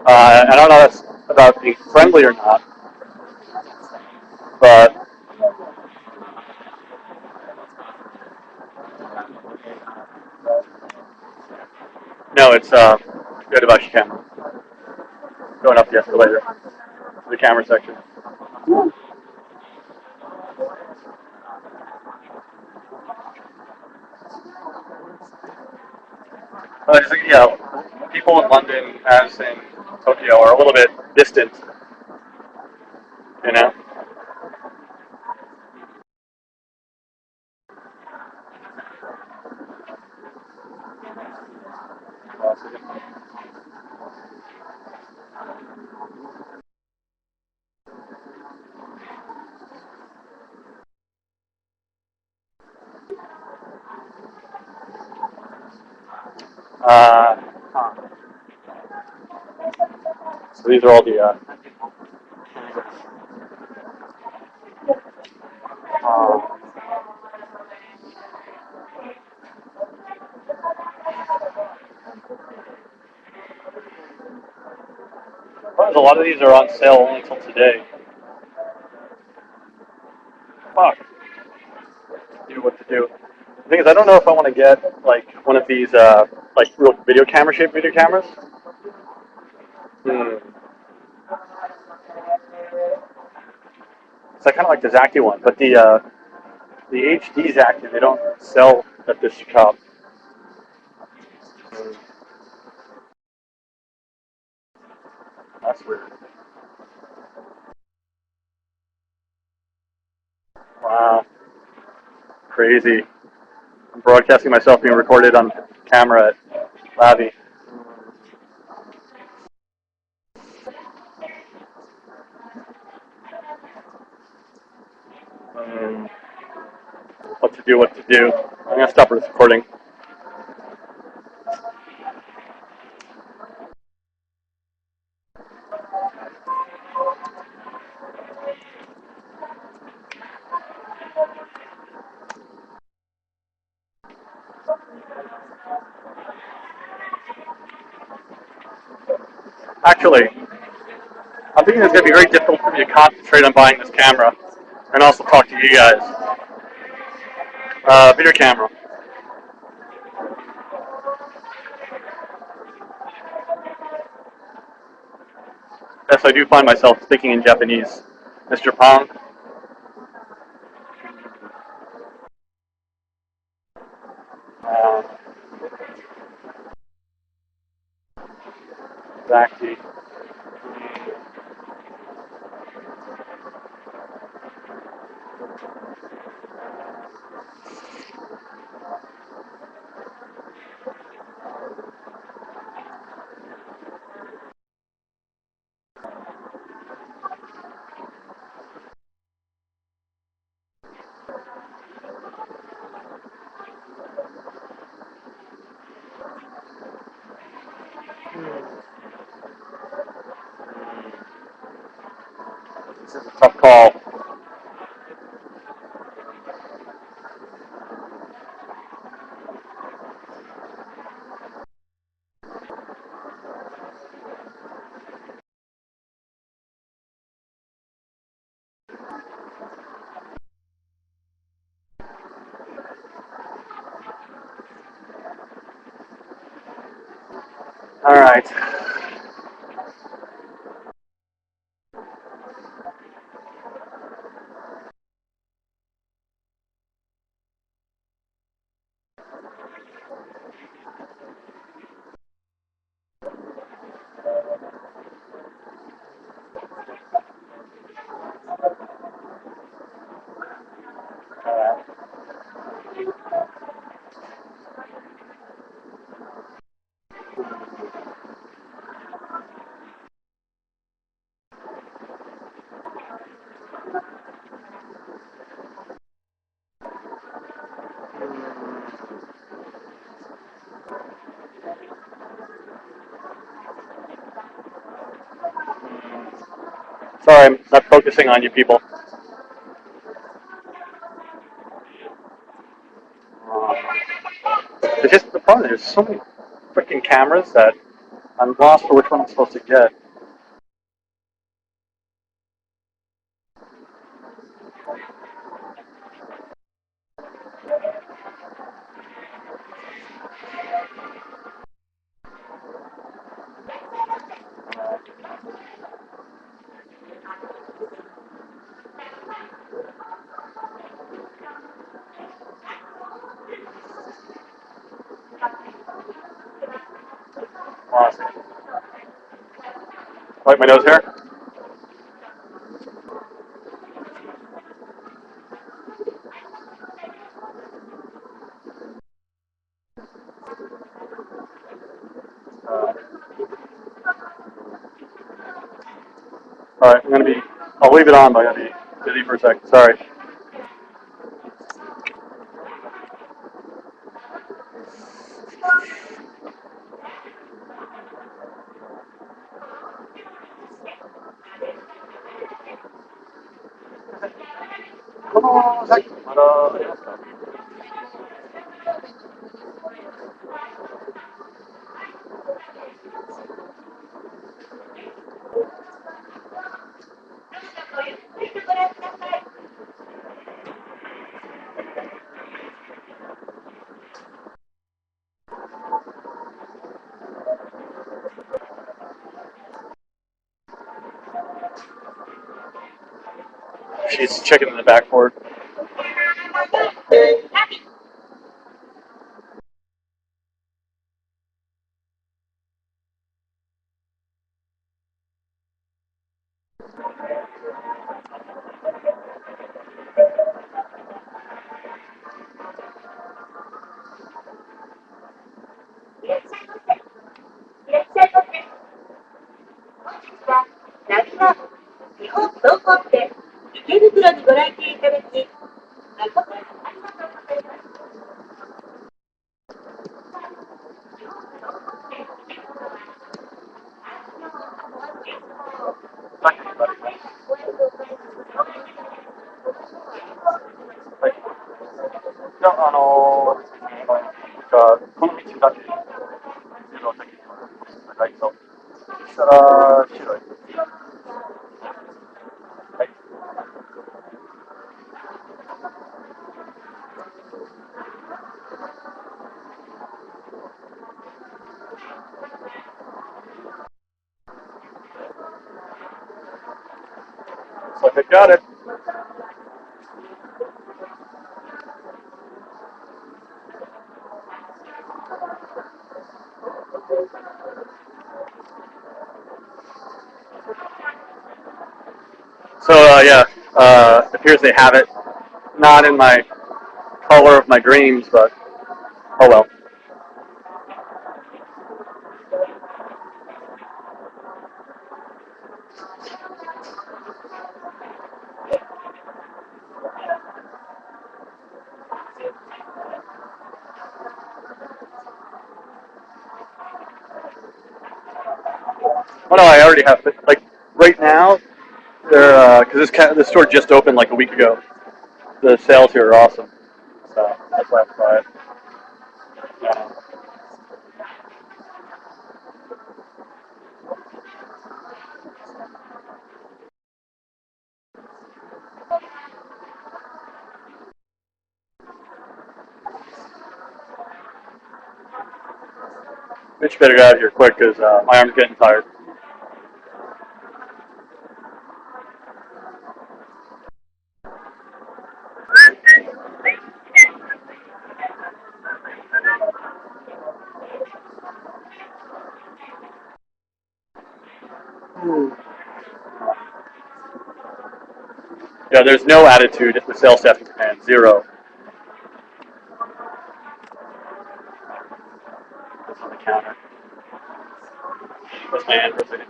I don't know if that's about being friendly or not, but no, it's good about your camera. Going up the escalator to the camera section. Yeah, people in London, as in Tokyo, are a little bit distant. You know. Uh, so these are all the. A lot of these are on sale only until today. Fuck. Do what to do. The thing is, I don't know if I want to get like one of these like real video camera shaped video cameras. Hmm. So I kind of like the Zacty one, but the HD Zacty they don't sell at this shop. That's weird. Wow, crazy. I'm broadcasting myself being recorded on camera at Labby. Hmm. What to do? What to do? I'm gonna stop recording. Actually, I'm thinking it's gonna be very difficult for me to concentrate on buying this camera and also talk to you guys. Video camera. Yes, I do find myself thinking in Japanese. Mr. Pong. Uh, Zacty. Tough call. All right. Sorry, I'm not focusing on you people. It's just the problem. There's so many freaking cameras that I'm lost for which one I'm supposed to get. Lost. Like my nose hair? Alright, I'll leave it on, but I'm going to be busy for a second. Sorry. She's checking in the backboard. So I got it. So yeah, it appears they have it. Not in my color of my dreams, but oh well. Oh no, I already have it. Like right now, They're this store just opened like a week ago. The sales here are awesome, so that's why I have to buy it. Yeah. Mitch better get out of here quick because my arm's getting tired. Yeah, there's no attitude at the sales staff in Japan. Zero. That's on the counter. That's my anniversary.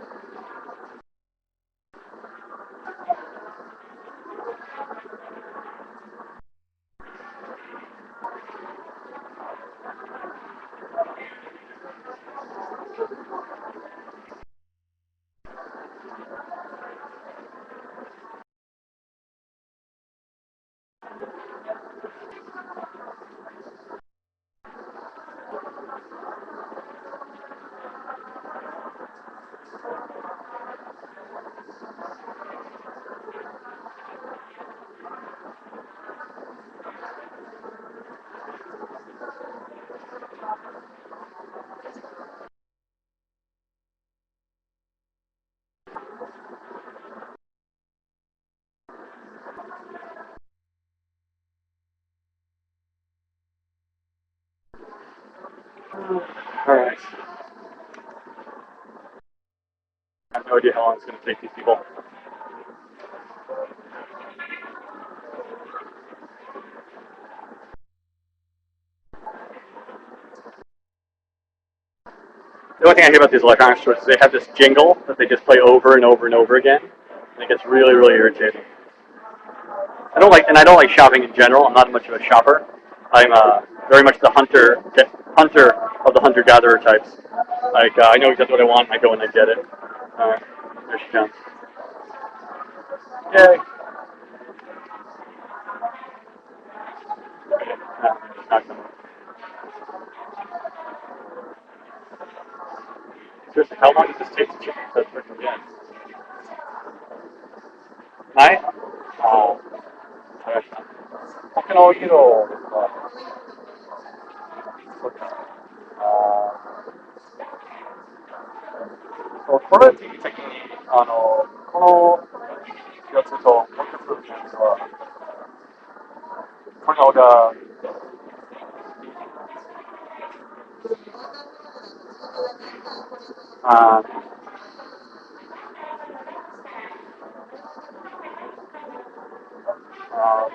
All right. I have no idea how long it's going to take these people. The only thing I hate about these electronics stores is they have this jingle that they just play over and over and over again, and it gets really, really irritating. I don't like shopping in general. I'm not much of a shopper. I'm very much the hunter of the hunter-gatherer types. Like I know exactly what I want. I go and I get it. There she comes. Yay! Not coming. Seriously, how long does this take to chicken to freaking get? Night? Oh, 僕の色は、これ的に、このやつと、もう一つのやつは、これが、あー、あー、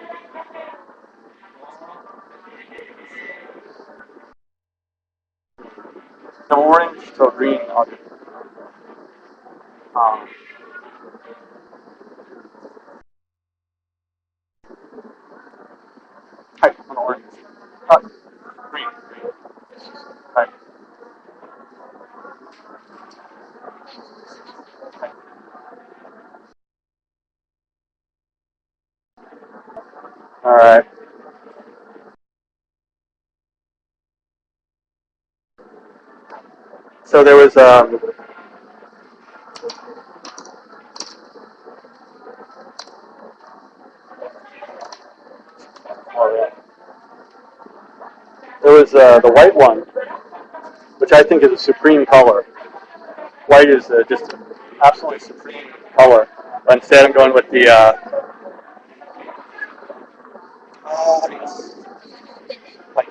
the orange to green ある。あはい、このオレンジ。あ、green。はい。All right. So there was oh, yeah. There was the white one, which I think is a supreme color. White is just an absolutely supreme color. But instead, I'm going with the white.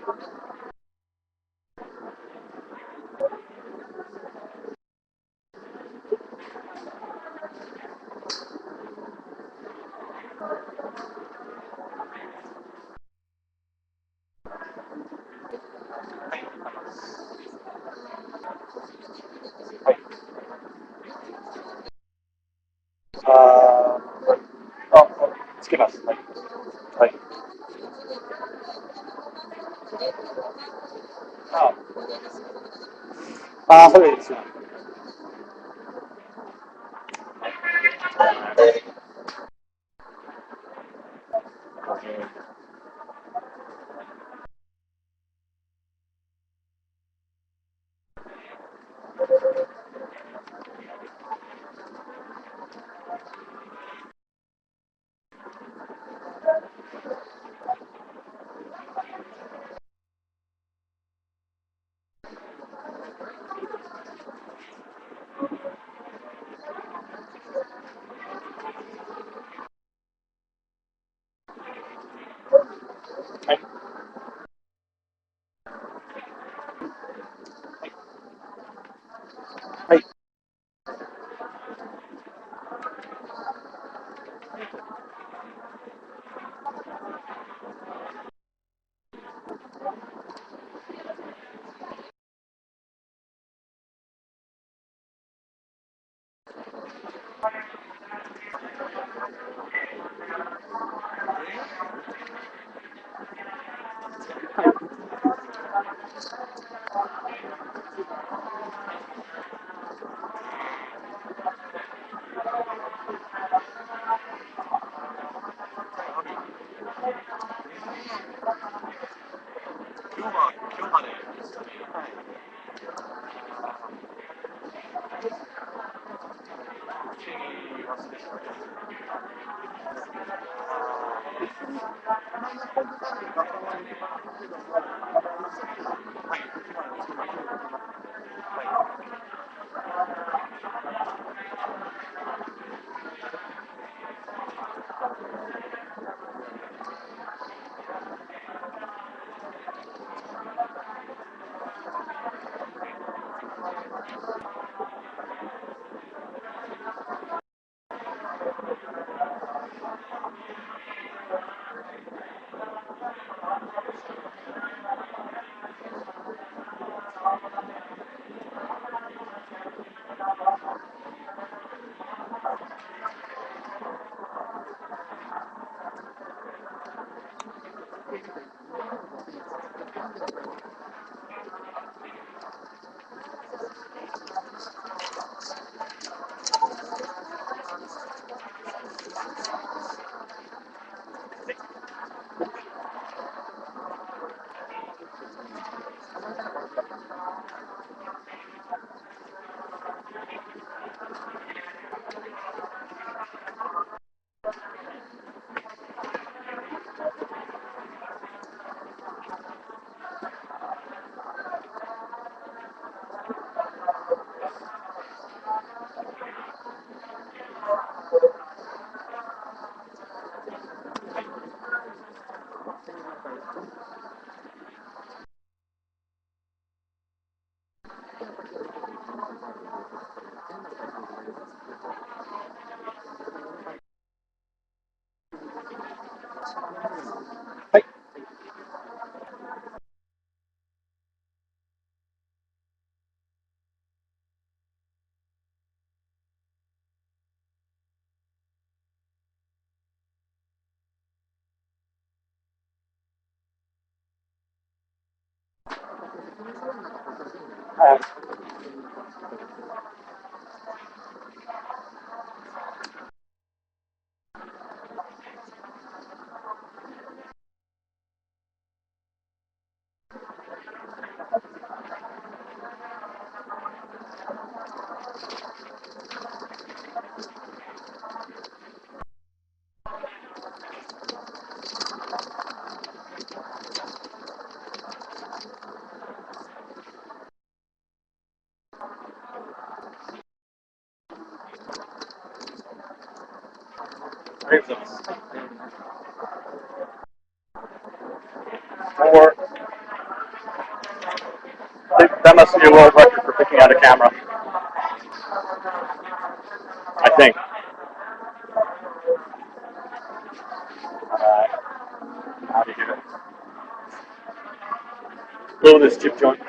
Uh, oh, つけます。はい。はい。あ、そうですね。Uh, Four. That must be a world record for picking out a camera. I think. How do you do it? Blow this tip joint.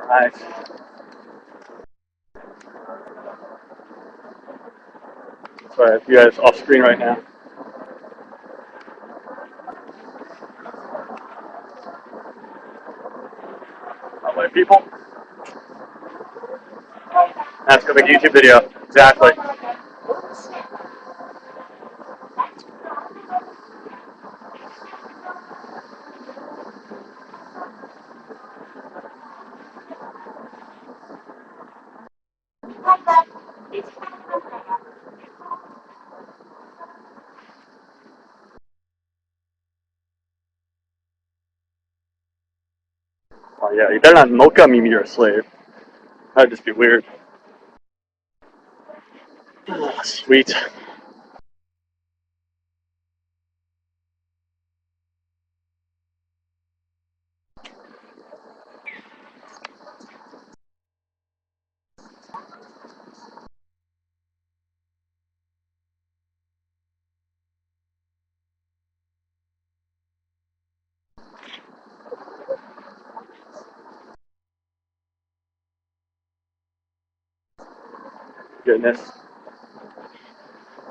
Nice. Sorry, you guys off screen right now. How many people? That's gonna make a YouTube video. Exactly. Oh yeah, you better not mocha me you're a slave. That'd just be weird. Oh, sweet. Goodness.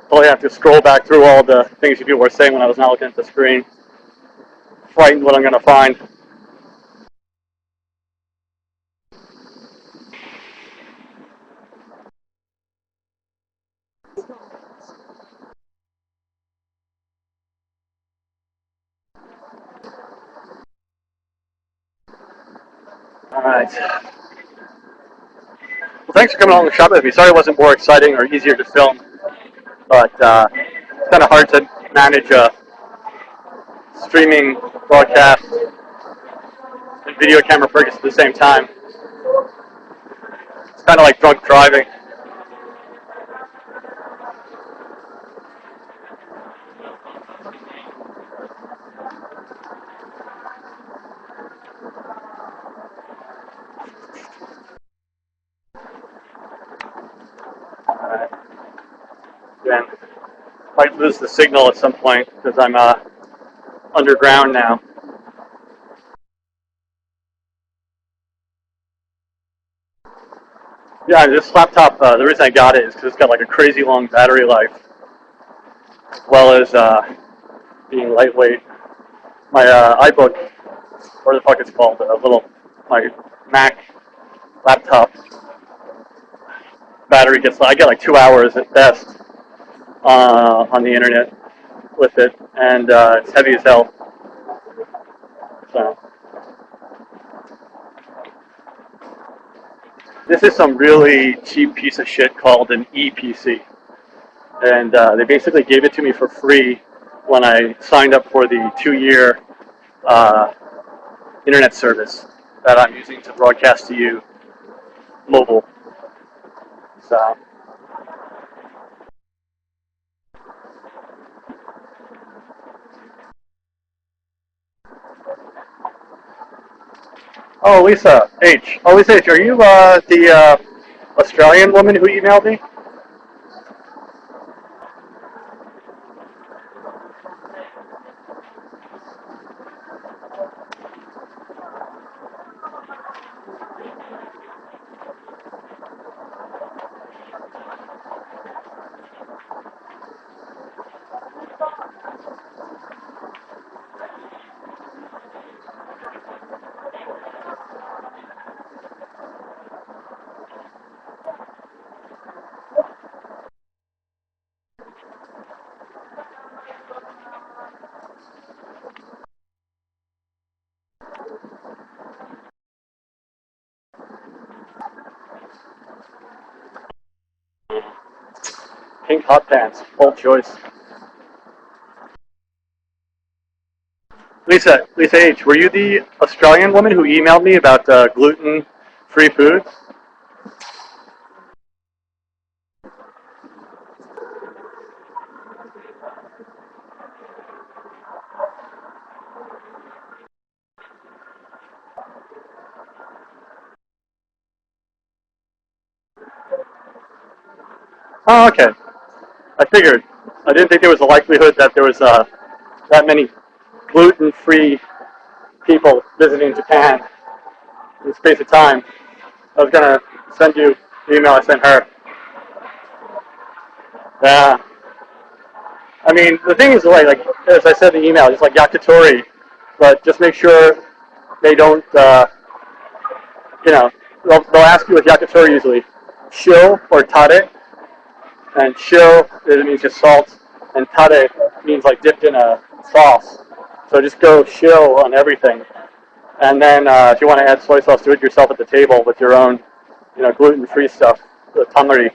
Probably have to scroll back through all the things you people were saying when I was not looking at the screen. Frightened what I'm gonna find. Alright. Well, thanks for coming along and shopping with me. Sorry it wasn't more exciting or easier to film, but it's kind of hard to manage a streaming broadcast and video camera focus at the same time. It's kind of like drunk driving. Then might lose the signal at some point because I'm underground now. Yeah, this laptop, the reason I got it is because it's got like a crazy long battery life, as well as being lightweight. My iBook, what the fuck it's called, my Mac laptop battery I get like 2 hours at best on the internet with it, and it's heavy as hell. So this is some really cheap piece of shit called an ePC, and they basically gave it to me for free when I signed up for the 2-year internet service that I'm using to broadcast to you mobile. So. Oh, Lisa H. Oh, Lisa H. Are you the Australian woman who emailed me? Pink hot pants, bold choice. Lisa H, were you the Australian woman who emailed me about gluten-free food? Oh, okay. I figured. I didn't think there was a likelihood that there was that many gluten-free people visiting Japan in the space of time. I was gonna send you the email I sent her. Yeah. I mean, the thing is, like as I said in the email, just like yakitori, but just make sure they don't, they'll ask you with yakitori usually, shio or tare, and shio it means just salt, and tare means like dipped in a sauce. So just go shio on everything, and then if you want to add soy sauce, do it yourself at the table with your own, gluten-free stuff, the tamari.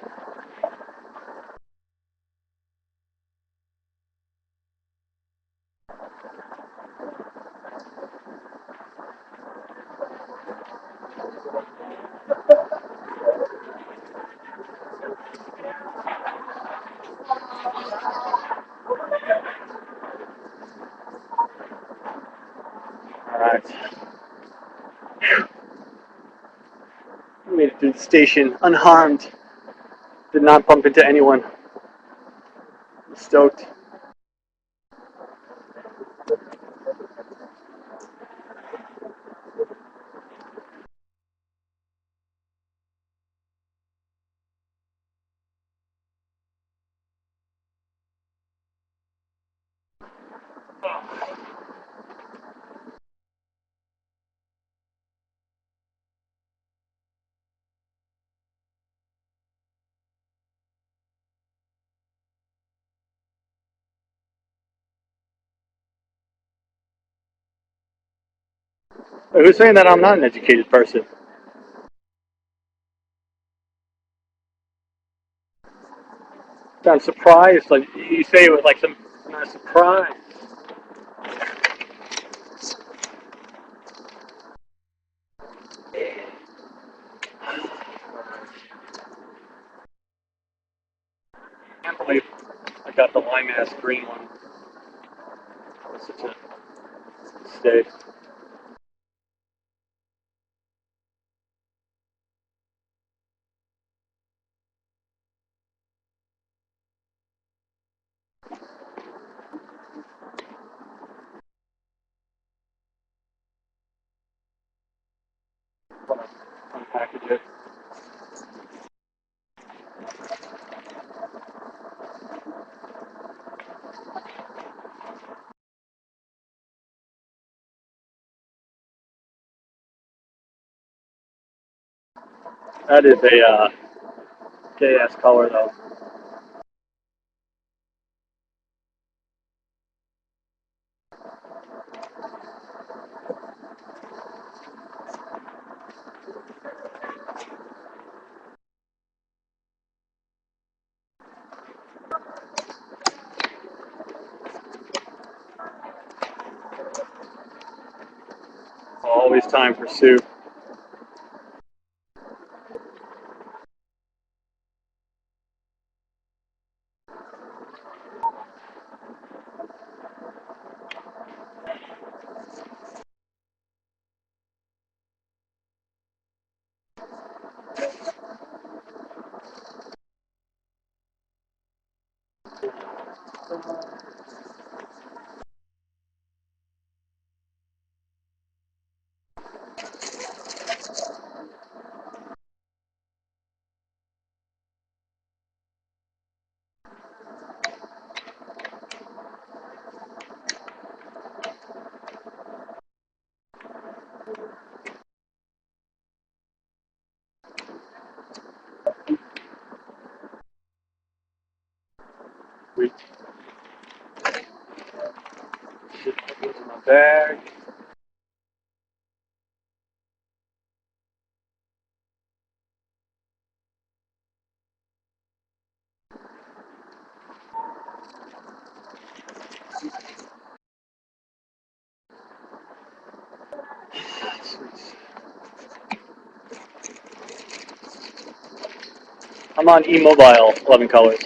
All right. We made it through the station unharmed. Did not bump into anyone. I'm stoked. Who's saying that I'm not an educated person? I'm surprised. Like you say it with like some kind of surprise. I can't believe I got the lime ass green one. That was such a mistake. Unpackage it. That is a gay ass color though. Always time for soup. We shit goes in my bag. I'm on eMobile 11 colors.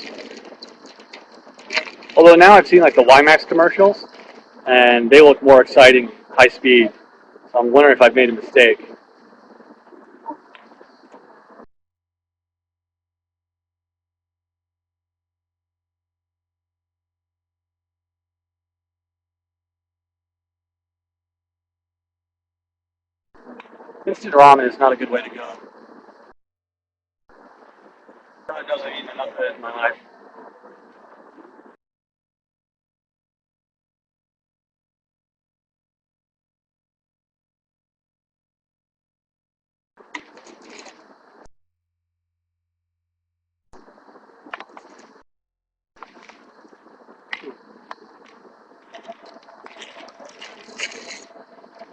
Although now I've seen like the WiMAX commercials, and they look more exciting, high speed. So I'm wondering if I've made a mistake. Instant ramen is not a good way to go. It doesn't eat enough of it in my life.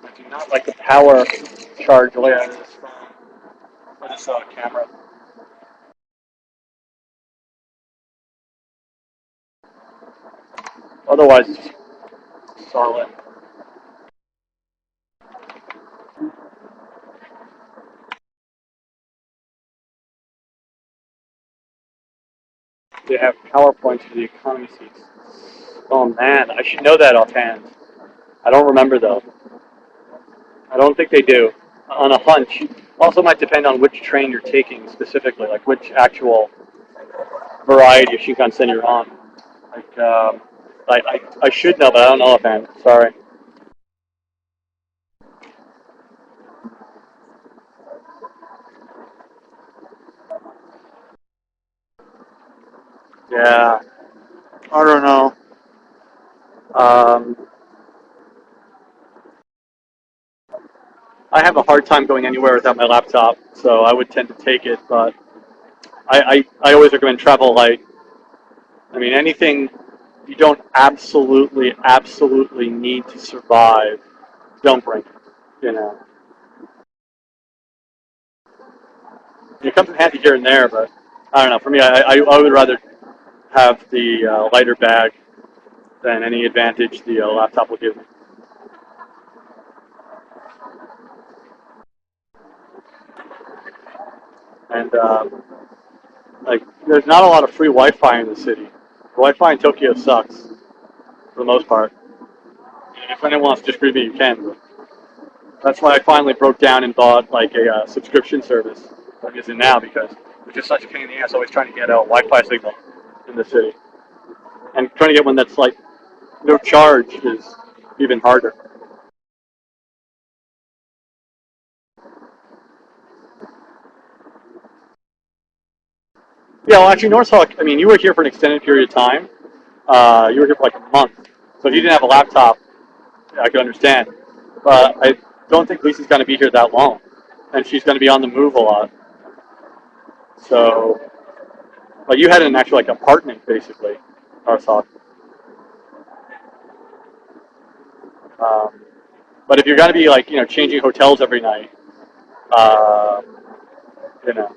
I do not like the power charge layout of this phone, or this camera. Otherwise, it's solid. They have PowerPoints for the economy seats. Oh man, I should know that offhand. I don't remember though. I don't think they do. On a hunch. Also might depend on which train you're taking specifically, like which actual variety of Shinkansen you're on. Like, I should know, but I don't know offhand. Sorry. Yeah, I don't know. Um, I have a hard time going anywhere without my laptop, so I would tend to take it, but I always recommend travel light. I mean, anything you don't absolutely need to survive, don't bring it, you know. It comes in handy here and there, but I don't know. For me, I would rather have the lighter bag than any advantage the laptop will give me. And like, there's not a lot of free Wi-Fi in the city. Wi-Fi in Tokyo sucks for the most part. And if anyone wants to disagree with me, you can. But that's why I finally broke down and bought like a subscription service that I'm using now because it's just such a pain in the ass always trying to get a Wi-Fi signal in the city. And trying to get one that's like no charge is even harder. Yeah, well, actually, North Hawk, I mean, you were here for an extended period of time. You were here for like a month. So if you didn't have a laptop, I could understand. But I don't think Lisa's going to be here that long. And she's going to be on the move a lot. So, like, you had an actual, like, apartment, basically, North Hawk. Um, but if you're going to be, like, changing hotels every night, uh, you know,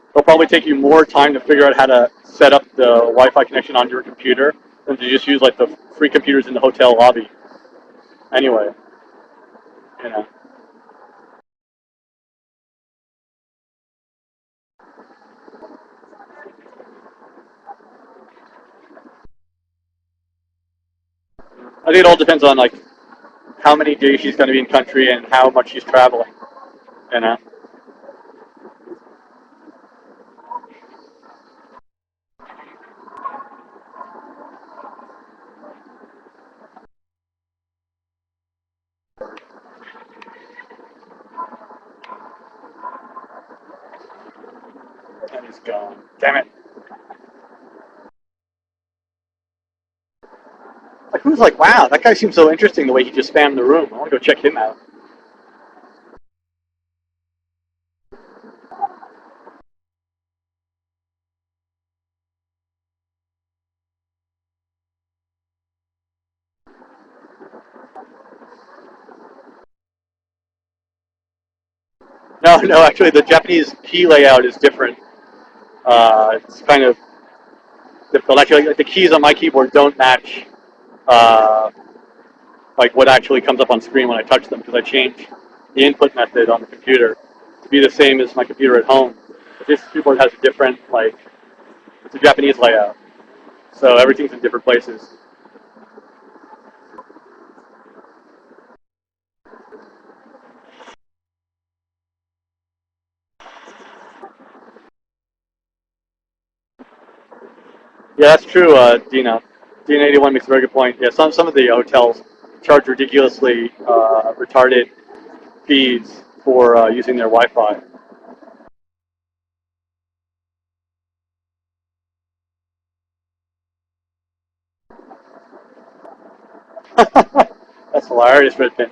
it'll probably take you more time to figure out how to set up the Wi-Fi connection on your computer than to just use, like, the free computers in the hotel lobby. Anyway, you know. I think it all depends on, like, how many days she's going to be in country and how much she's traveling, you know. And he's gone. Damn it. Like, who's like, wow, that guy seems so interesting the way he just spammed the room. I want to go check him out. No, no, actually, the Japanese key layout is different. It's kind of difficult. Actually, like, the keys on my keyboard don't match uh, like what actually comes up on screen when I touch them because I changed the input method on the computer to be the same as my computer at home. this keyboard has a different, like, it's a Japanese layout, so everything's in different places. Yeah, that's true, Dina. Dina81 makes a very good point. Yeah, some of the hotels charge ridiculously retarded fees for using their Wi-Fi. That's hilarious, Redpin.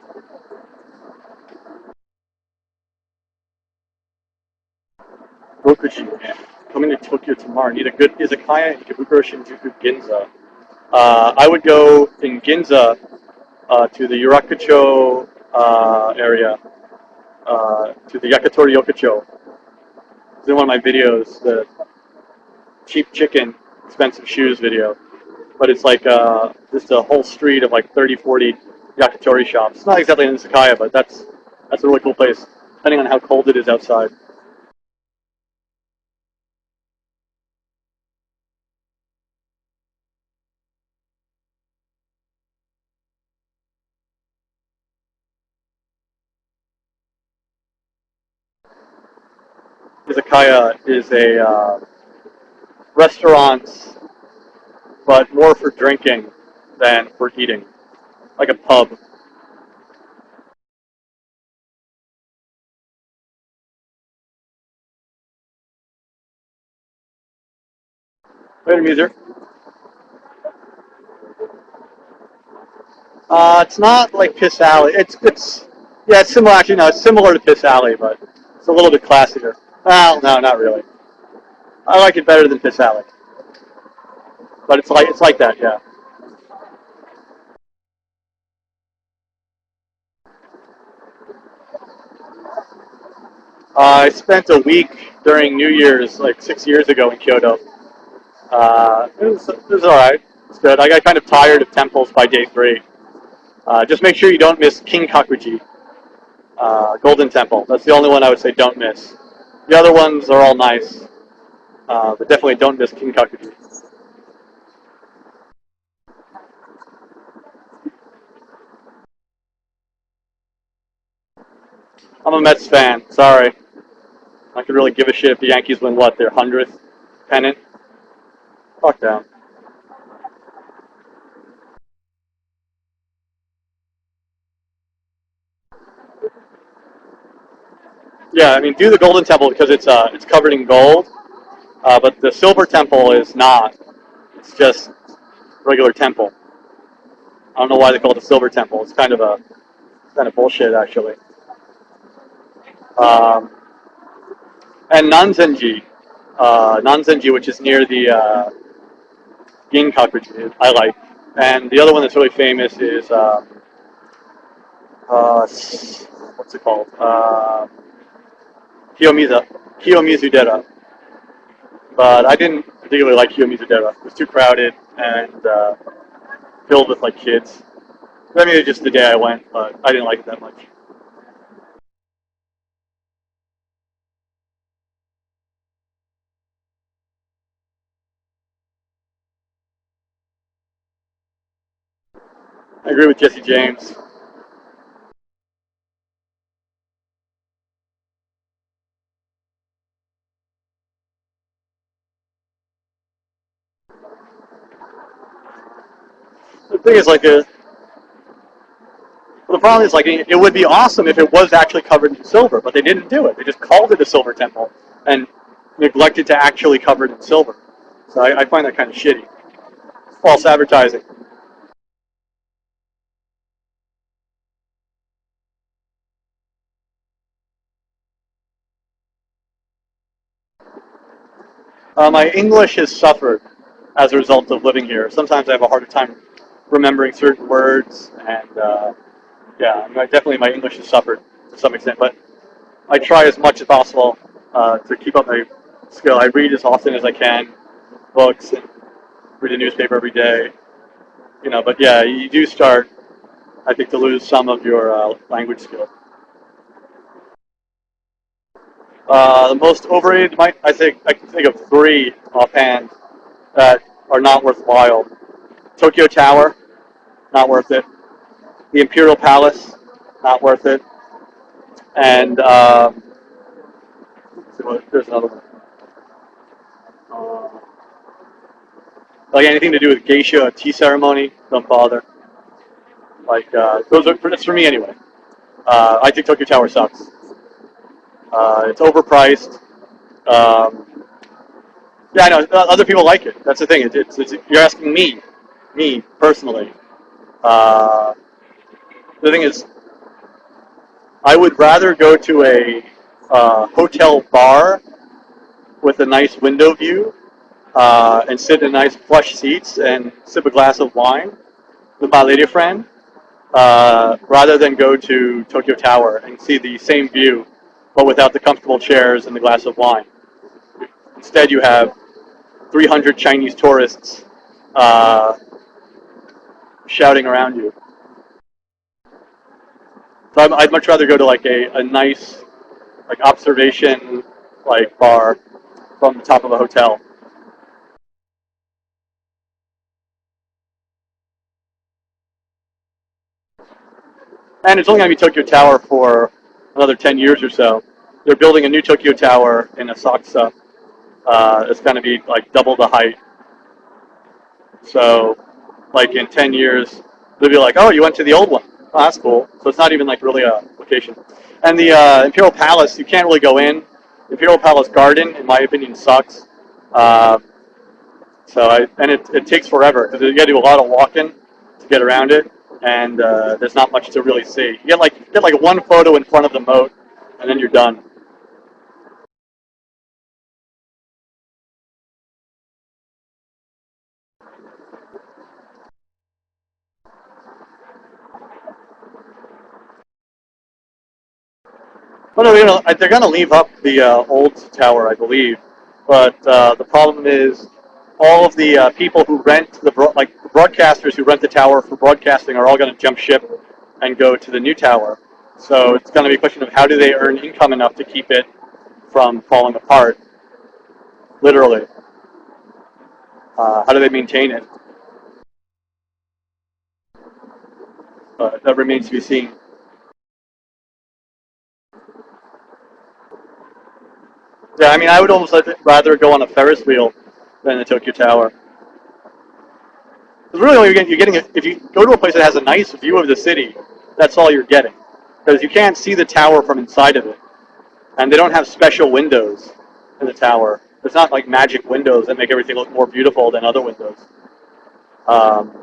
Rokuji, coming to Tokyo tomorrow. Need a good izakaya in Kabukicho Shinjuku Ginza. I would go in Ginza to the Yurakucho area, to the Yakitori Yokocho. It's in one of my videos, the cheap chicken, expensive shoes video. But it's like just a whole street of like 30, 40 yakitori shops. It's not exactly an izakaya, but that's a really cool place, depending on how cold it is outside. Izakaya is a restaurant, but more for drinking than for eating, like a pub. Later, Muser. It's not like Piss Alley. It's yeah, it's similar. Actually, no, it's similar to Piss Alley, but it's a little bit classier. Well, no, not really. I like it better than Piss Alley, but it's like that, yeah. I spent a week during New Year's like 6 years ago in Kyoto. It was all right. It's good. I got kind of tired of temples by day three. Just make sure you don't miss King Kakuji, Golden Temple. That's the only one I would say don't miss. The other ones are all nice, but definitely don't miss King Kakuji. I'm a Mets fan. Sorry, I could really give a shit if the Yankees win what their 100th pennant. Fuck them. Yeah, I mean, do the Golden Temple because it's covered in gold, but the Silver Temple is not. It's just regular temple. I don't know why they call it a Silver Temple. It's kind of bullshit actually. Um, and Nanzenji, which is near the Ginkakuji, I like. And the other one that's really famous is what's it called? Kiyomizudera. But I didn't particularly like Kiyomizudera. It was too crowded and filled with like kids. I mean, it was just the day I went, but I didn't like it that much. I agree with Jesse James. The thing is, like, the problem is, like, it would be awesome if it was actually covered in silver, but they didn't do it. They just called it a silver temple and neglected to actually cover it in silver. So I find that kind of shitty. False advertising. My English has suffered as a result of living here. Sometimes I have a harder time remembering certain words, and yeah, I mean, definitely my English has suffered to some extent. But I try as much as possible to keep up my skill. I read as often as I can, books, and read a newspaper every day. But yeah, you do start, I think, to lose some of your language skill. The most overrated, I think I can think of three offhand that are not worthwhile. Tokyo Tower, not worth it. The Imperial Palace, not worth it. And there's another one. Uh, like anything to do with geisha tea ceremony, don't bother. Like those are that's for me anyway. I think Tokyo Tower sucks. It's overpriced. Um, yeah, I know other people like it. That's the thing. You're asking me personally. Uh, the thing is, I would rather go to a hotel bar with a nice window view and sit in nice plush seats and sip a glass of wine with my lady friend, rather than go to Tokyo Tower and see the same view, but without the comfortable chairs and the glass of wine. Instead, you have 300 Chinese tourists uh, shouting around you. So I'd much rather go to like a nice like observation like bar from the top of a hotel. And it's only going to be Tokyo Tower for another 10 years or so. They're building a new Tokyo Tower in Asakusa. It's going to be like double the height. So, like in 10 years, they'll be like, oh, you went to the old one. Oh, that's cool. So it's not even like really a location. And the Imperial Palace, you can't really go in. The Imperial Palace Garden, in my opinion, sucks. Uh, it takes forever because you got to do a lot of walking to get around it, and there's not much to really see. You get like one photo in front of the moat, and then you're done. Well, no, they're gonna leave up the old tower, I believe, but the problem is all of the people who rent like the broadcasters who rent the tower for broadcasting are all going to jump ship and go to the new tower. So it's going to be a question of how do they earn income enough to keep it from falling apart, literally. How do they maintain it? That remains to be seen. Yeah, I mean, I would almost rather go on a Ferris wheel than the Tokyo Tower. Because really, you're getting if you go to a place that has a nice view of the city, that's all you're getting. Because you can't see the tower from inside of it, and they don't have special windows in the tower. There's not like magic windows that make everything look more beautiful than other windows. Um,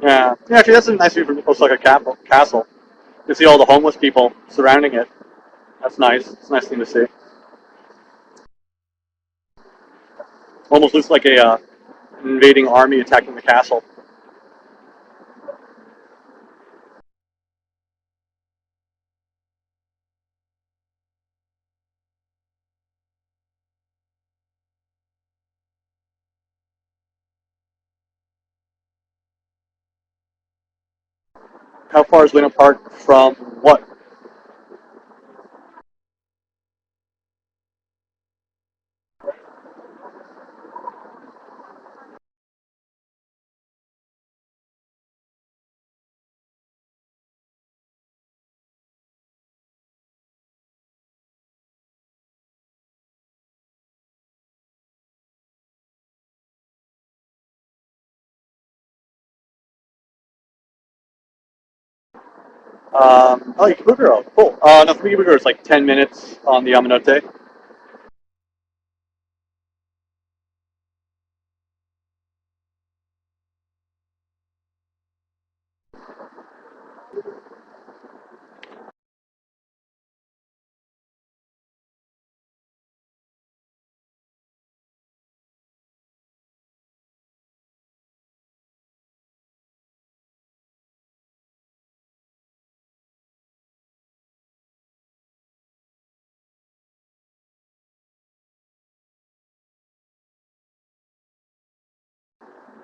yeah. Actually, that's a nice view from Osaka Castle. You see all the homeless people surrounding it. That's nice. It's a nice thing to see. Almost looks like a invading army attacking the castle. How far is Luna Park from what? Oh, Ikebukuro. Cool. No, from Ikebukuro it's like 10 minutes on the Yamanote.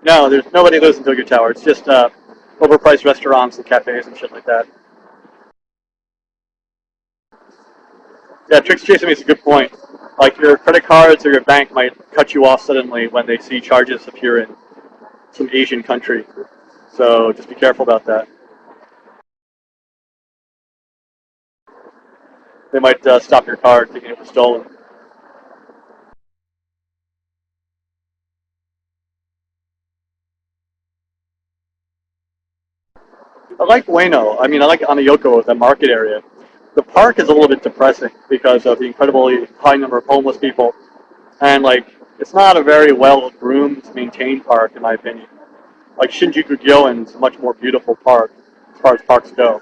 No, there's nobody lives in Tokyo Tower. It's just overpriced restaurants and cafes and shit like that. Yeah, Trix Jason makes a good point. Like your credit cards or your bank might cut you off suddenly when they see charges appear in some Asian country. So just be careful about that. They might stop your card thinking it was stolen. I like Ueno. I mean, I like Anayoko, the market area. The park is a little bit depressing because of the incredibly high number of homeless people, and like it's not a very well groomed, maintained park, in my opinion. Like Shinjuku Gyoen's a much more beautiful park as far as parks go,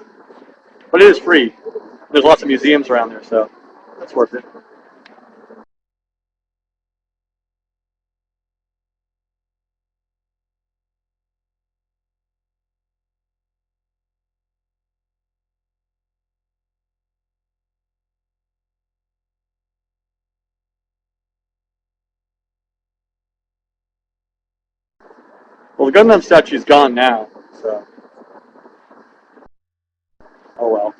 but it is free. There's lots of museums around there, so that's worth it. Well, the Gundam statue's gone now, so oh well.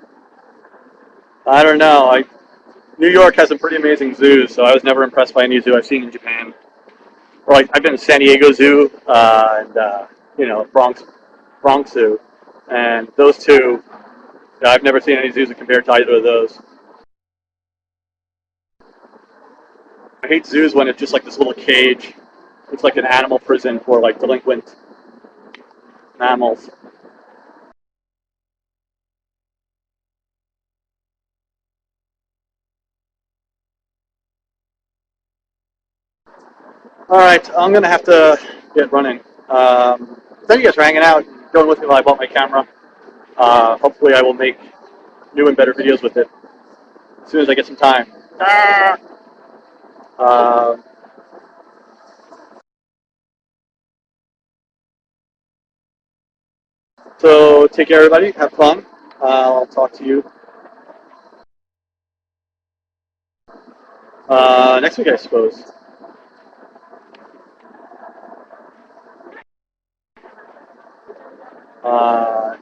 I don't know. New York has some pretty amazing zoos, so I was never impressed by any zoo I've seen in Japan. Or like I've been to San Diego Zoo and Bronx Zoo, and those two, I've never seen any zoos that compare to either of those. I hate zoos when it's just like this little cage. It's like an animal prison for like delinquent mammals. All right, I'm gonna have to get running. Thank you guys for hanging out, going with me while I bought my camera. Hopefully, I will make new and better videos with it as soon as I get some time. Uh, so take care, everybody. Have fun. I'll talk to you next week, I suppose.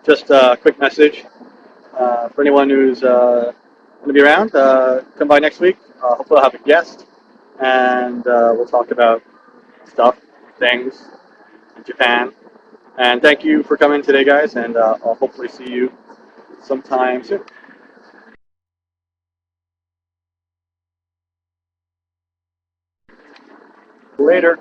Just a quick message for anyone who's going to be around. Come by next week. Hopefully, I'll have a guest, and we'll talk about stuff, things in Japan. And thank you for coming today, guys, and I'll hopefully see you sometime soon. Later.